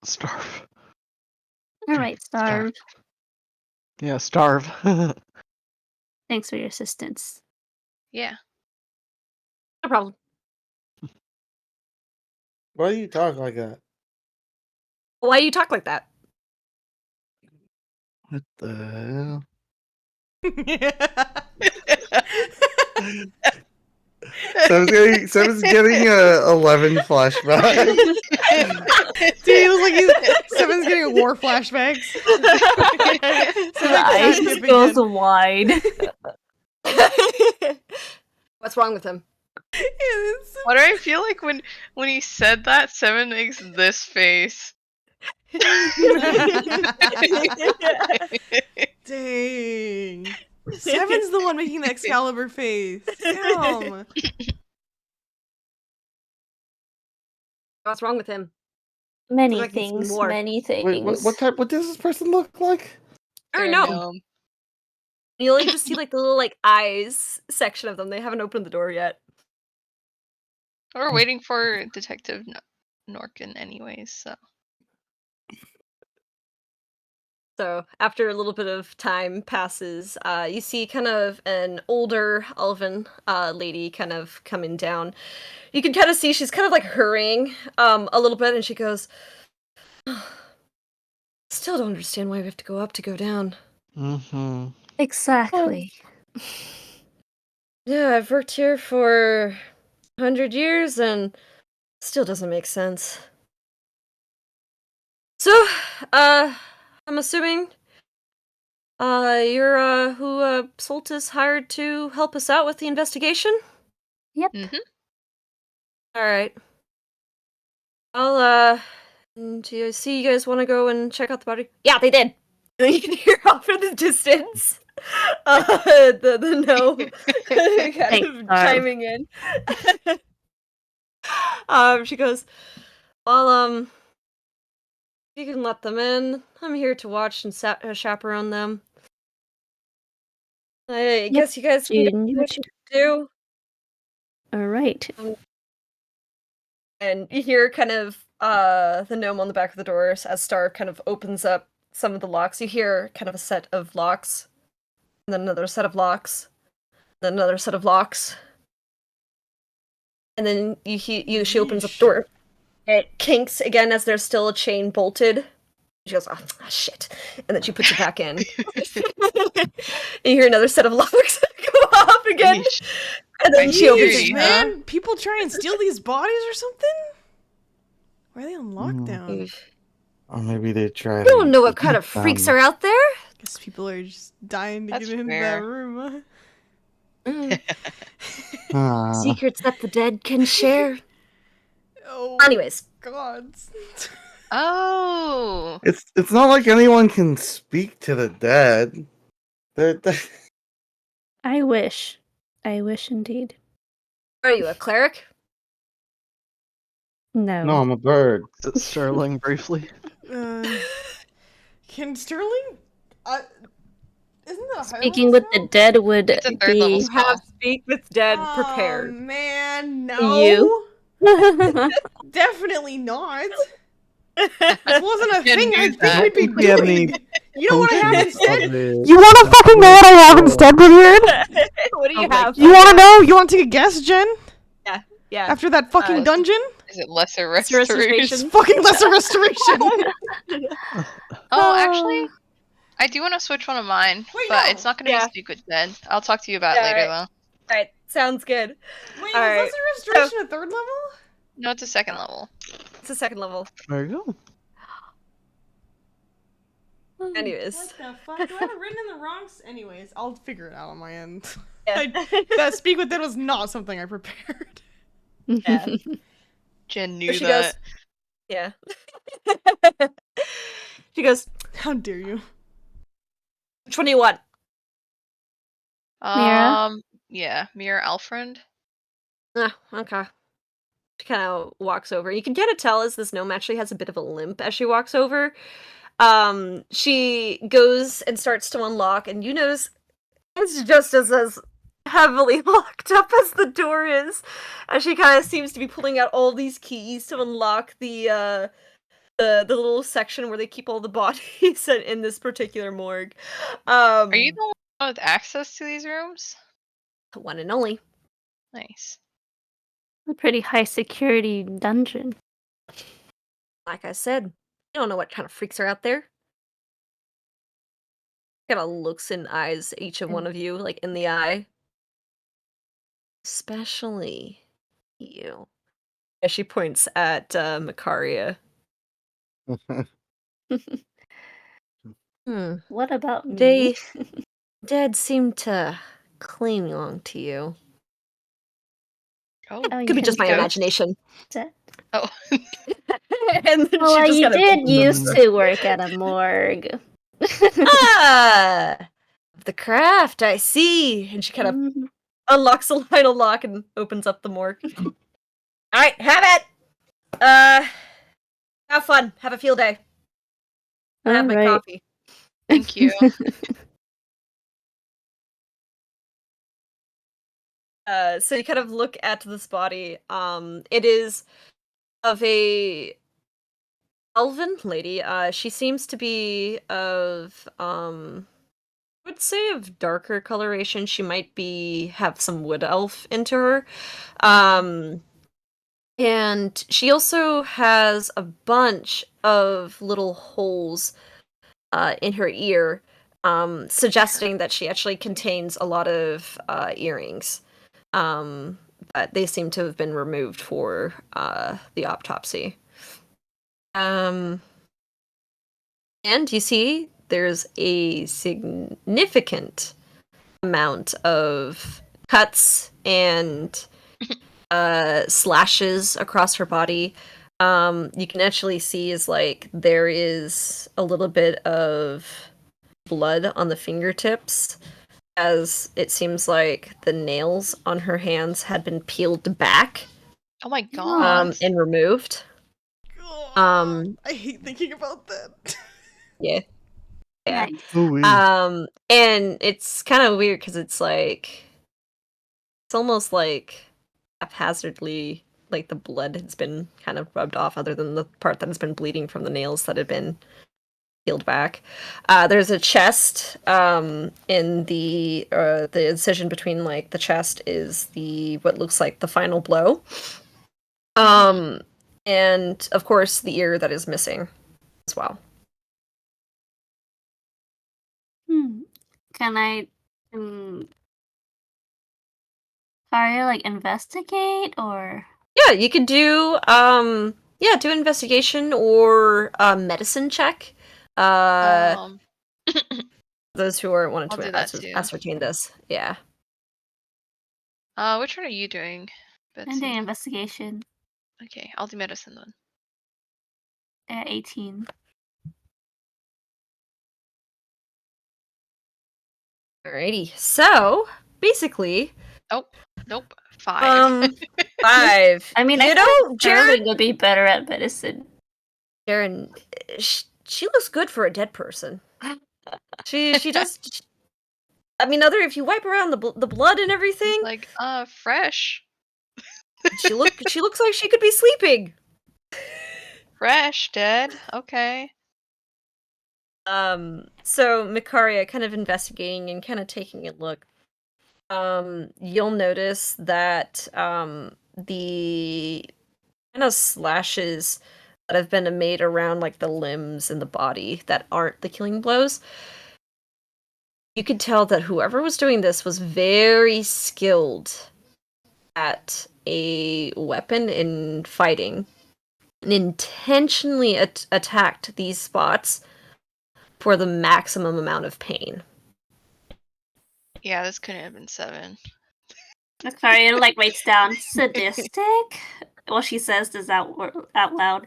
Starve. All right, Starve. Yeah, starve. Thanks for your assistance. Yeah. No problem. Why do you talk like that? Why do you talk like that? What the hell? Seven's getting 11 flashback. Dude, he looks like Seven's getting war flashbacks. The eyes just goes wide. What's wrong with him? Why do I feel like when he said that, Seven makes this face? Dang. Seven's the one making the Excalibur face. Damn. What's wrong with him? Many Like he's things. more. Many things. Wait, what does this person look like? I They're don't a know. gnome. You only just see like the little like eyes section of them. They haven't opened the door yet. We're waiting for Detective Norkin anyways, so. So after a little bit of time passes, you see kind of an older elven lady kind of coming down. You can kind of see she's kind of like hurrying a little bit, and she goes, "Still don't understand why we have to go up to go down." Mm-hmm. Exactly. Yeah, I've worked here for 100 years, and still doesn't make sense. So, I'm assuming you're who Soltis hired to help us out with the investigation? Yep. Mm-hmm. Alright. I'll, do you see you guys want to go and check out the body? Yeah, they did! And you can hear off in the distance, the gnome kind of chiming in. She goes, well, you can let them in. I'm here to watch and chaperone them. I guess you guys can do what you do. Alright. And you hear kind of the gnome on the back of the door as Star kind of opens up some of the locks. You hear kind of a set of locks, and then another set of locks, then another set of locks. And then she opens up the door. It kinks again as there's still a chain bolted. She goes, oh, shit. And then she puts it back in. And you hear another set of locks go off again. And then she opens Jeez, it. man. People try and steal these bodies or something? Why are they on lockdown? Or maybe they try I don't know what to kind of eat freaks them. are out there. Guess people are just dying to That's get into that fair. room, huh? Secrets that the dead can share. Oh, Anyways. God. Oh. It's not like anyone can speak to the dead. They're I wish. I wish indeed. Are you a cleric? No. No, I'm a bird. Sterling briefly. Can Sterling? Isn't that a higher Speaking level with the spell? dead would It's a third level be You have spell. Speak with Dead Oh prepared. man, no. You? Definitely not. If it wasn't a Didn't thing, do I think that. we'd be Don't we have any doing. You know what I have potions instead? of it? You want to fucking know what I have instead, Brilliant? What do you Oh my have? You want to know? You want to take a guess, Jen? Yeah. After that fucking dungeon? Is it lesser Lesser restoration? It's fucking lesser restoration. Oh, actually, I do want to switch one of mine, Wait, but no. it's not going to Yeah. be Speak with Dead. I'll talk to you about it Yeah, later, alright. though. Alright, sounds good. Wait, All is right, lesser restoration a third level? No, it's a second level. It's a second level. There you go. Anyways. What the fuck? Do I have it written in the wrong? Anyways, I'll figure it out on my end. Yeah. That Speak with Dead was not something I prepared. Yeah. Jen knew She that. goes, yeah. She goes, How dare you? which one do you want? Mira? Yeah, Mira Alfriend. Ah, okay. She kind of walks over. You can kind of tell as this gnome actually has a bit of a limp as she walks over. She goes and starts to unlock, and you notice it's just as heavily locked up as the door is. As she kind of seems to be pulling out all these keys to unlock the little section where they keep all the bodies in this particular morgue. Are you the one with access to these rooms? The one and only? Nice. A pretty high security dungeon. Like I said, you don't know what kind of freaks are out there. Kind of looks and eyes each of one of you, like in the eye. Especially you. As she points at Makaria. What about me? They dead seem to cling to you. Oh, Oh, Could be you just my ghost? imagination. Oh. And then Well, she just you kind of did used to work at a morgue. the craft, I see. And she kind of unlocks the final lock and opens up the morgue. Alright, have it! Have fun. Have a field day. I have my Alright. coffee. Thank you. So you kind of look at this body. It is of a elven lady. She seems to be of I would say of darker coloration. She might have some wood elf into her. And she also has a bunch of little holes in her ear, suggesting that she actually contains a lot of earrings. But they seem to have been removed for the autopsy. And you see there's a significant amount of cuts and slashes across her body. You can actually see is like there is a little bit of blood on the fingertips, as it seems like the nails on her hands had been peeled back Oh my god. and removed. I hate thinking about that. Yeah. Nice. Ooh-wee. And it's kind of weird because it's almost like haphazardly, like the blood has been kind of rubbed off, other than the part that has been bleeding from the nails that had been peeled back. There's a chest in the incision between like the chest is what looks like the final blow. And of course the ear that is missing as well. Can I like investigate or? Yeah, you could do do investigation or medicine check. Those who are wanting I'll do to that too. ascertain this. Yeah. Which one are you doing, I'm doing Betsy? investigation Okay, I'll do medicine then. at 18. Alrighty. So basically, Oh, nope. 5. 5. I mean, you I know, thought Jared. Sterling would be better at medicine. Jaren, she looks good for a dead person. She does. I mean, if you wipe around the blood and everything, Like, fresh. she looks like she could be sleeping. Fresh, dead. Okay. So Mikaria, kind of investigating and kind of taking a look, you'll notice that the kind of slashes that have been made around like the limbs and the body that aren't the killing blows, you could tell that whoever was doing this was very skilled at a weapon in fighting and intentionally attacked these spots for the maximum amount of pain. Yeah, this couldn't have been 7. Makaria like writes down sadistic. Well, she says this out loud.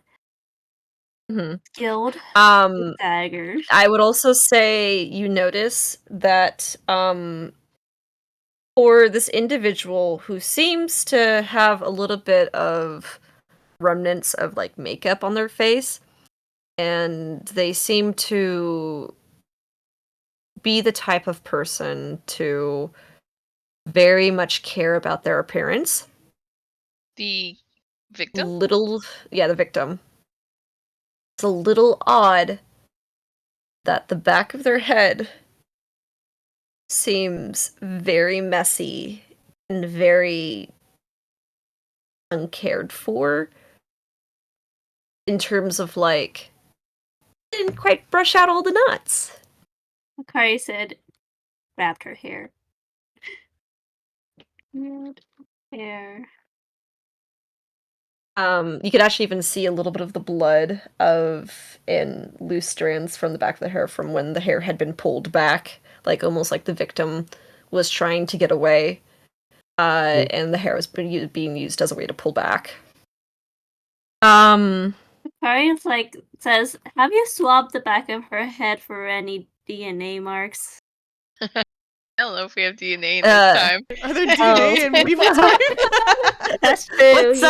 Mm-hmm. Skilled Um, daggers. I would also say you notice that for this individual who seems to have a little bit of remnants of like makeup on their face, and they seem to be the type of person to very much care about their appearance. The victim? The victim. It's a little odd that the back of their head seems very messy and very uncared for in terms of like didn't quite brush out all the knots. Makaria said, wrapped her hair. Hair. You could actually even see a little bit of the blood in loose strands from the back of the hair from when the hair had been pulled back, like almost like the victim was trying to get away, and the hair was being used as a way to pull back. Makaria's like says, have you swabbed the back of her head for any DNA marks? I don't know if we have DNA this time. Are there DNA in medieval time? That's true. What's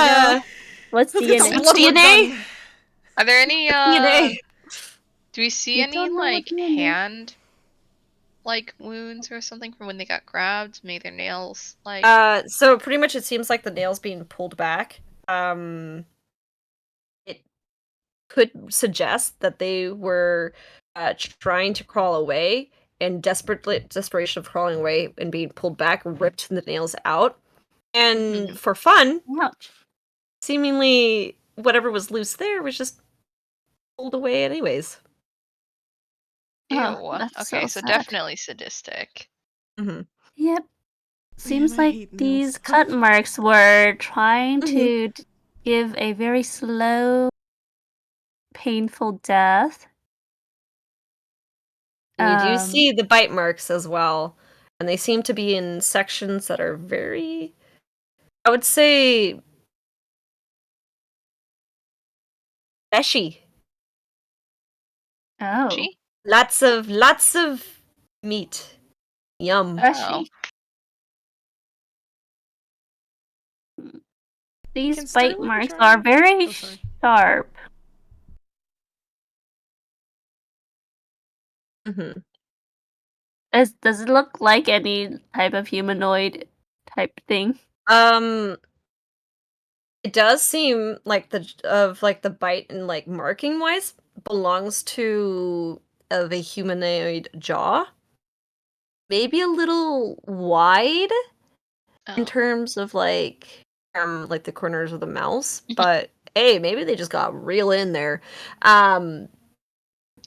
What's Let's get DNA? some What's blood work DNA? done. Are there any DNA. do we see You any don't know what like DNA? hand like wounds or something from when they got grabbed, made their nails like So pretty much it seems like the nails being pulled back. It could suggest that they were trying to crawl away, and desperation of crawling away and being pulled back ripped the nails out. And for fun, Ouch. seemingly whatever was loose there was just pulled away anyways. ew. Oh, that's Okay, so so sad. definitely sadistic. Mm-hmm. Yep. Seems I like hate these nails. cut marks were trying Mhm. to give a very slow, painful death. You do see the bite marks as well, and they seem to be in sections that are very, I would say, fleshy. Oh, She? Lots of meat. Yum. fleshy. These Can bite Sterling marks try? are very Oh, sorry. sharp. Mm-hmm. Does it look like any type of humanoid type thing? It does seem like the bite and like marking wise belongs to of a humanoid jaw. Maybe a little wide in Oh. terms of like the corners of the mouth, but hey, maybe they just got real in there. Are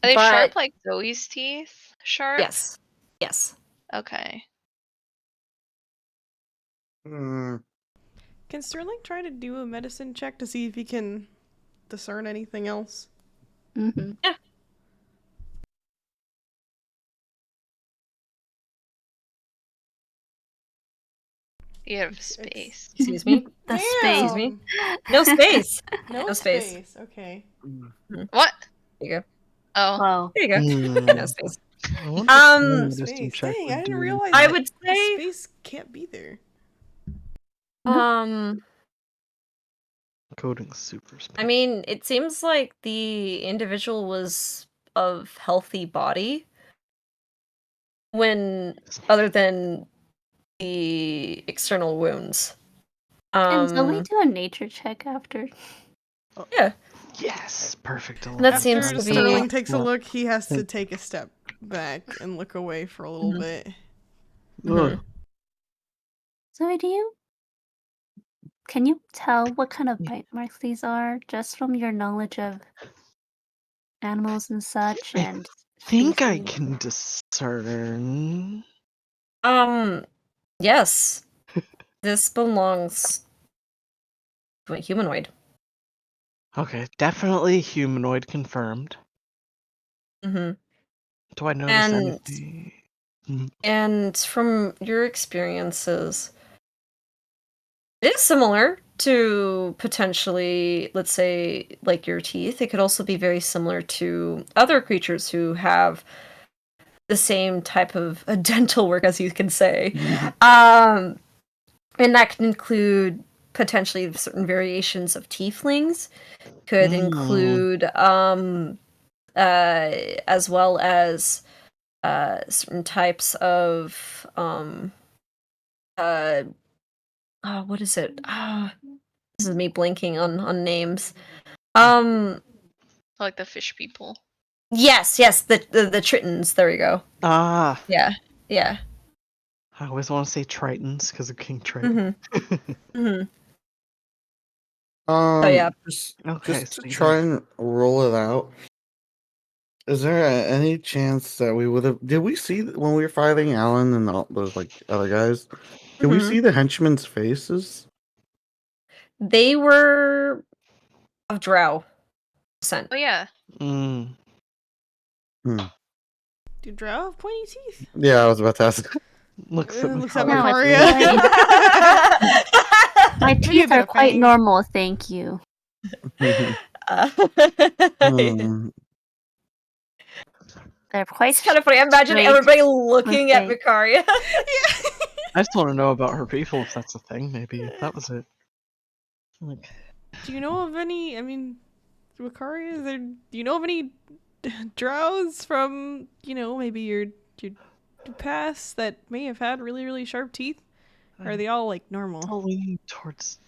they but sharp like Zoe's teeth? Sharp? yes. Okay. Hmm. Can Sterling try to do a medicine check to see if he can discern anything else? Mm-hmm. You have It's- space. Excuse me. The Damn! Excuse me. No space. No, No space. space. Okay. What? There you go. Oh. Wow. There you go. Hmm. No space. I wonder if Um, one No medicine space. check Dang, would I didn't do realize I that would the say, space can't be there. coding super space. I mean, it seems like the individual was of healthy body when, other than the external wounds. Can Zoe do a nature check after? Yeah. Yes, perfect. That seems After to be- Sterling takes a Well, look, he has to thank- take a step back and look away for a little Mhm. bit. Ugh. Zoe, can you tell what kind of bite marks these are just from your knowledge of animals and such I and think I species? can discern. Yes. This belongs to a humanoid. Okay, definitely humanoid confirmed. Mm-hmm. Do I notice And- anything? Mm, And from your experiences, it is similar to potentially, let's say, like your teeth. It could also be very similar to other creatures who have the same type of dental work, as you can say. And that can include potentially certain variations of tieflings. Could Mm. include as well as certain types of what is it? This is me blinking on names. Like the fish people. Yes, the Tritons. There we go. Ah, Yeah. I always want to say Tritons because of King Triton. Mm-hmm. yeah. Okay, Just so to you try guys- and roll it out. Is there any chance that we would have? Did we see when we were fighting Alan and all those like other guys? Did we Mhm. see the henchmen's faces? They were of Drow descent. Oh yeah. Mm. Do Drow have pointy teeth? Yeah, I was about to ask. Looks at Looks at Makaria. No, Makaria. My Maybe a teeth bit are of quite fang. normal, thank you. Hmm. They're quite It's kind of funny. Imagine straight everybody looking at with Vicaria. I just want to know about her people if that's a thing. Maybe if that was it. Like, Do you know of any? I mean, Wakaria, is there? Do you know of any drows from maybe your past that may have had really really sharp teeth? Or are they all like normal? I'll lean towards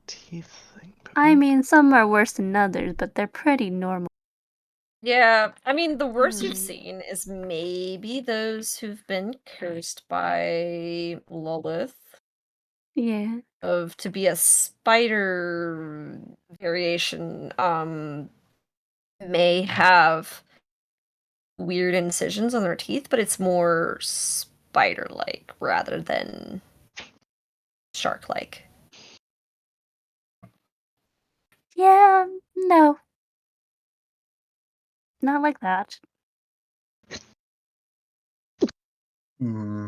teeth thing. But I mean, some are worse than others, but they're pretty normal. Yeah, I mean, the worst you've Hmm. seen is maybe those who've been cursed by Lilith Yeah. of to be a spider variation, may have weird incisions on their teeth, but it's more spider-like rather than shark-like. Yeah, no. Not like that. Hmm.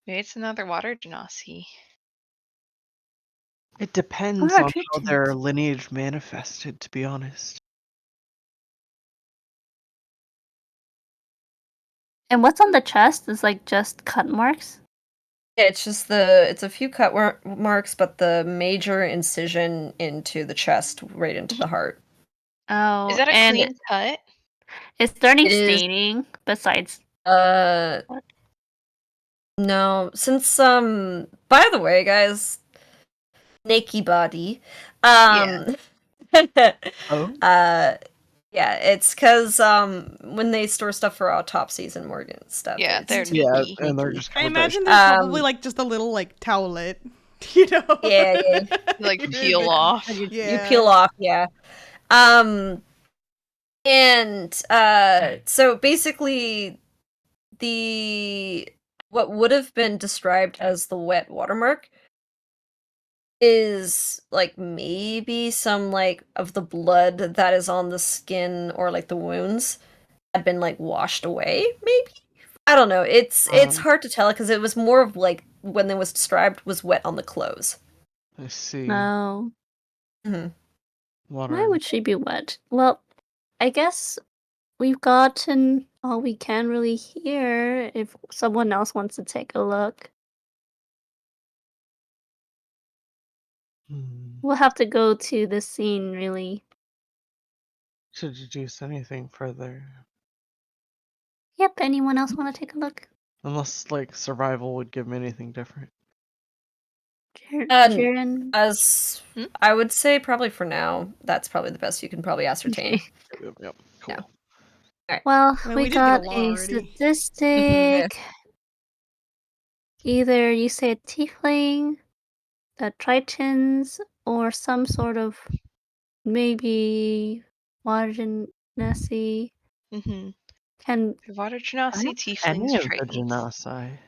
Maybe it's another water genasi. it depends Or a on how their treatment. lineage manifested, to be honest. And what's on the chest is like just cut marks? Yeah, it's a few cut marks, but the major incision into the chest, right into the heart. Oh, Is that a and clean cut? is there any It is- staining besides? No, since by the way, guys, naked body. Oh. Yeah, it's because when they store stuff for autopsies and morgue and stuff. Yeah, it's they're Yeah, naked. and they're just I covered by imagine there's probably Um, like just a little like towelette, you know. Yeah. Like You're peel good. off. You Yeah. peel off, yeah. And so basically the what would have been described as the wet watermark is like maybe some like of the blood that is on the skin or like the wounds had been like washed away, maybe. I don't know. It's hard to tell because it was more of like when it was described was wet on the clothes. I see. No. Mhm. Water. Why would she be wet? Well, I guess we've gotten all we can really hear if someone else wants to take a look. We'll have to go to the scene, really. To deduce anything further. Yep, anyone else want to take a look? Unless, like, survival would give me anything different. Jiren? As Hmm? I would say, probably for now, that's probably the best you can probably ascertain. Okay. Yep, cool. Yeah. Well, I mean, we we did get a got lot a already. statistic. Either you say a tiefling, a tritons, or some sort of maybe water genasi. Mm-hmm. Can Water genasi, Any tieflings, of the tritons. genasi.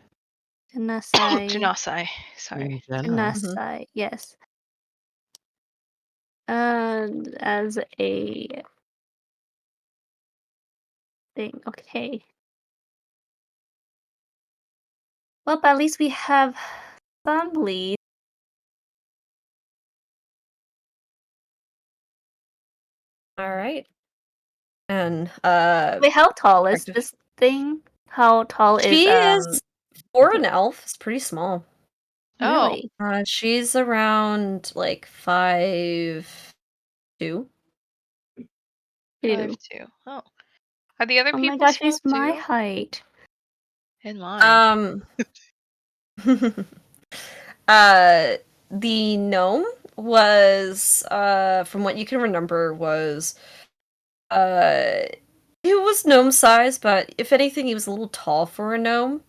genasi Genasi, sorry. genasi, yes. As a thing, okay. Well, but at least we have some lead. All right. And Wait, how tall is this thing? How tall she is for an elf. It's pretty small. Oh, really? She's around like 5'2". 2. 5'2". Oh. Are the other Oh my people gosh, small she's my too? height. And mine. The gnome was from what you can remember was he was gnome size, but if anything he was a little tall for a gnome.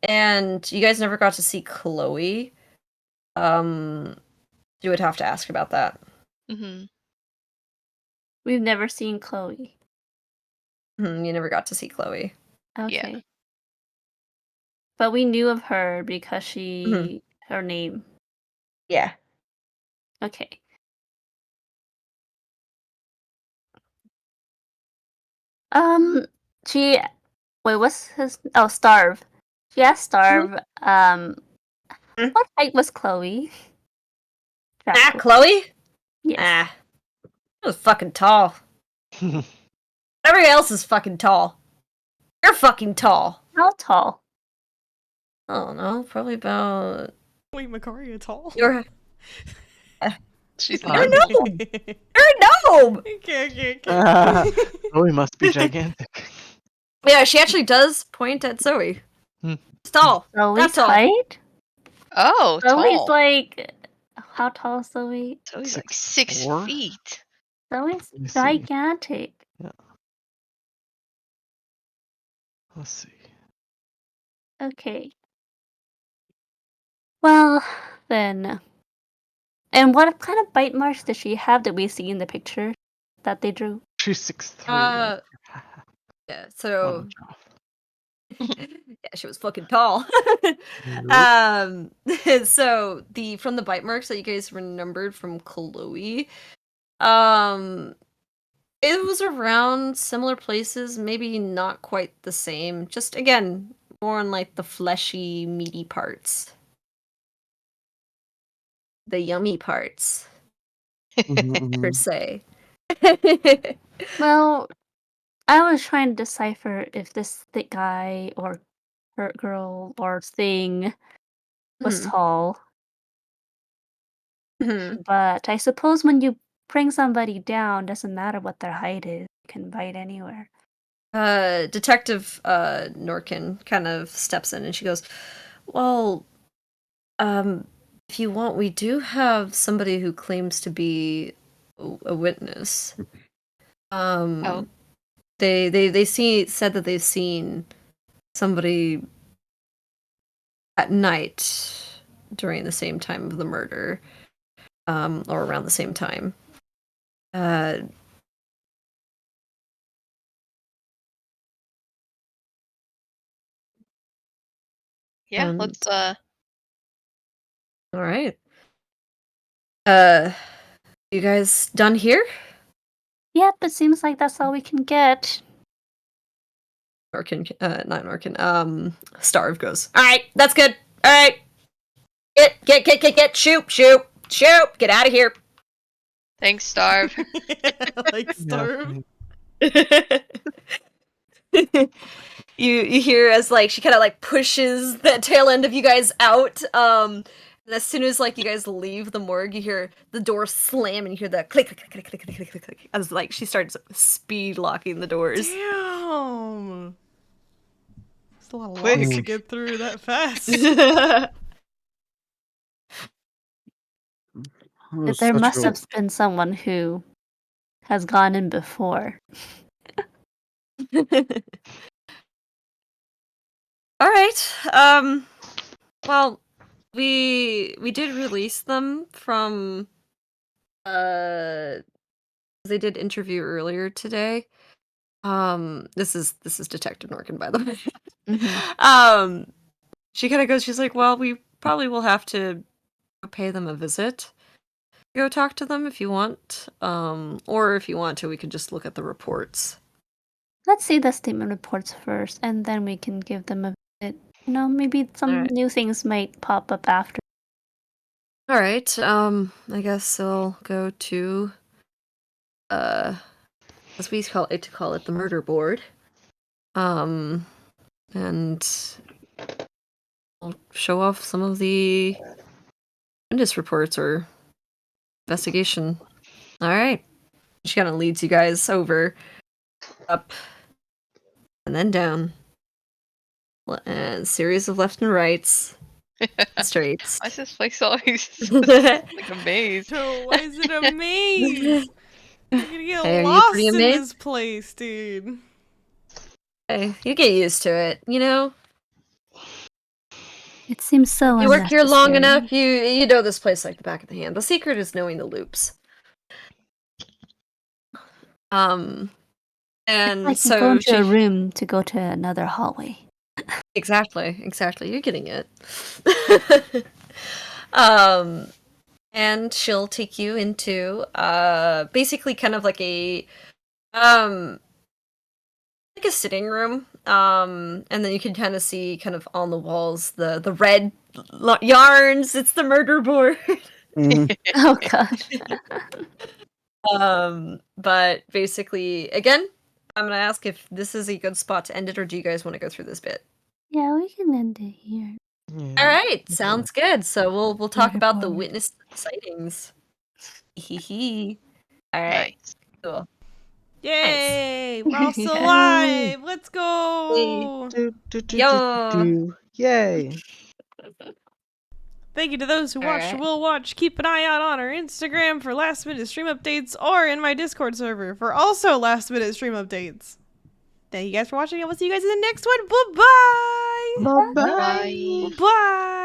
And you guys never got to see Chloe. You would have to ask about that. Mm-hmm. We've never seen Chloe. You never got to see Chloe. Okay. Yeah. But we knew of her because she her name. Yeah. Okay. She wait, what's his Starve. She asked Starve, what height was Chloe? Dracula. Chloe? Yes. She was fucking tall. Everybody else is fucking tall. You're fucking tall. How tall? I don't know, probably about Wait, Makaria tall? you're She's you're not. a gnome. You're a gnome. Okay. Zoe must be gigantic. Yeah, she actually does point at Zoe. It's tall. Zoe's That's tall. height? Oh, Zoe's tall. like how tall is Zoe? Zoe's like 6 6'4"? feet. Zoe's Let me see. gigantic. Yeah. Let's see. Okay. Well, then. And what kind of bite marks does she have that we see in the picture that they drew? She's 6'3". Yeah, One so inch off. yeah, she was fucking tall. So from the bite marks that you guys remembered from Chloe, it was around similar places, maybe not quite the same. Just again, more on like the fleshy, meaty parts. The yummy parts, per se. Well, I was trying to decipher if this thick guy or girl or thing was Mhm. tall. Mhm. But I suppose when you bring somebody down, doesn't matter what their height is. You can bite anywhere. Detective Norkin kind of steps in and she goes, "Well, if you want, we do have somebody who claims to be a witness. Oh. They said that they've seen somebody at night during the same time of the murder, or around the same time. Uh, Yeah, And- let's All right. You guys done here? Yep, it seems like that's all we can get. Norkin, not Norkin. Starve goes. All right, that's good. All right, get, shoot, get out of here. thanks, Starve. Like starve. You hear as like she kind of like pushes the tail end of you guys out. And as soon as like you guys leave the morgue, you hear the door slam and you hear the click click click click click click click click as like she starts speed locking the doors. Damn. It's a lot of Quick. locks to get through that fast. It was There such must a- have been someone who has gone in before. All right. Well, we did release them from they did interview earlier today. This is Detective Norkin, by the way. Mhm. She kind of goes, she's like, well, we probably will have to pay them a visit. Go talk to them if you want. Or if you want to, we can just look at the reports. Let's see the statement reports first, and then we can give them a visit. You know, maybe some Alright. new things might pop up after. All right. I guess I'll go to as we call it the murder board. And I'll show off some of the witness reports or investigation. All right. She kind of leads you guys over, up, and then down. And series of left and rights, and straights. Why is this place always like a maze? So why is it a maze? I'm gonna get Hey, are you lost pretty in amazed? this place, dude. Hey, you get used to it, you know? It seems so You work here long unnecessary. enough, you know this place like the back of the hand. The secret is knowing the loops. And Like so go into she a room to go to another hallway. exactly, you're getting it. And she'll take you into basically kind of like a sitting room. And then you can kind of see kind of on the walls the red yarns. It's the murder board. Mhm. Oh gosh. But basically, again, I'm gonna ask if this is a good spot to end it, or do you guys want to go through this bit? Yeah, we can end it here. All right, sounds good. So we'll talk Murder about the board. witness sightings. Hee hee. All right, Nice. cool. Yay! We're all still Yay. alive. Let's go. Yo. Yay! Thank you to those who watched or Alright. will watch. Keep an eye out on our Instagram for last minute stream updates or in my Discord server for also last minute stream updates. Thank you guys for watching, and we'll see you guys in the next one. Bye-bye! Bye bye. Bye. Bye!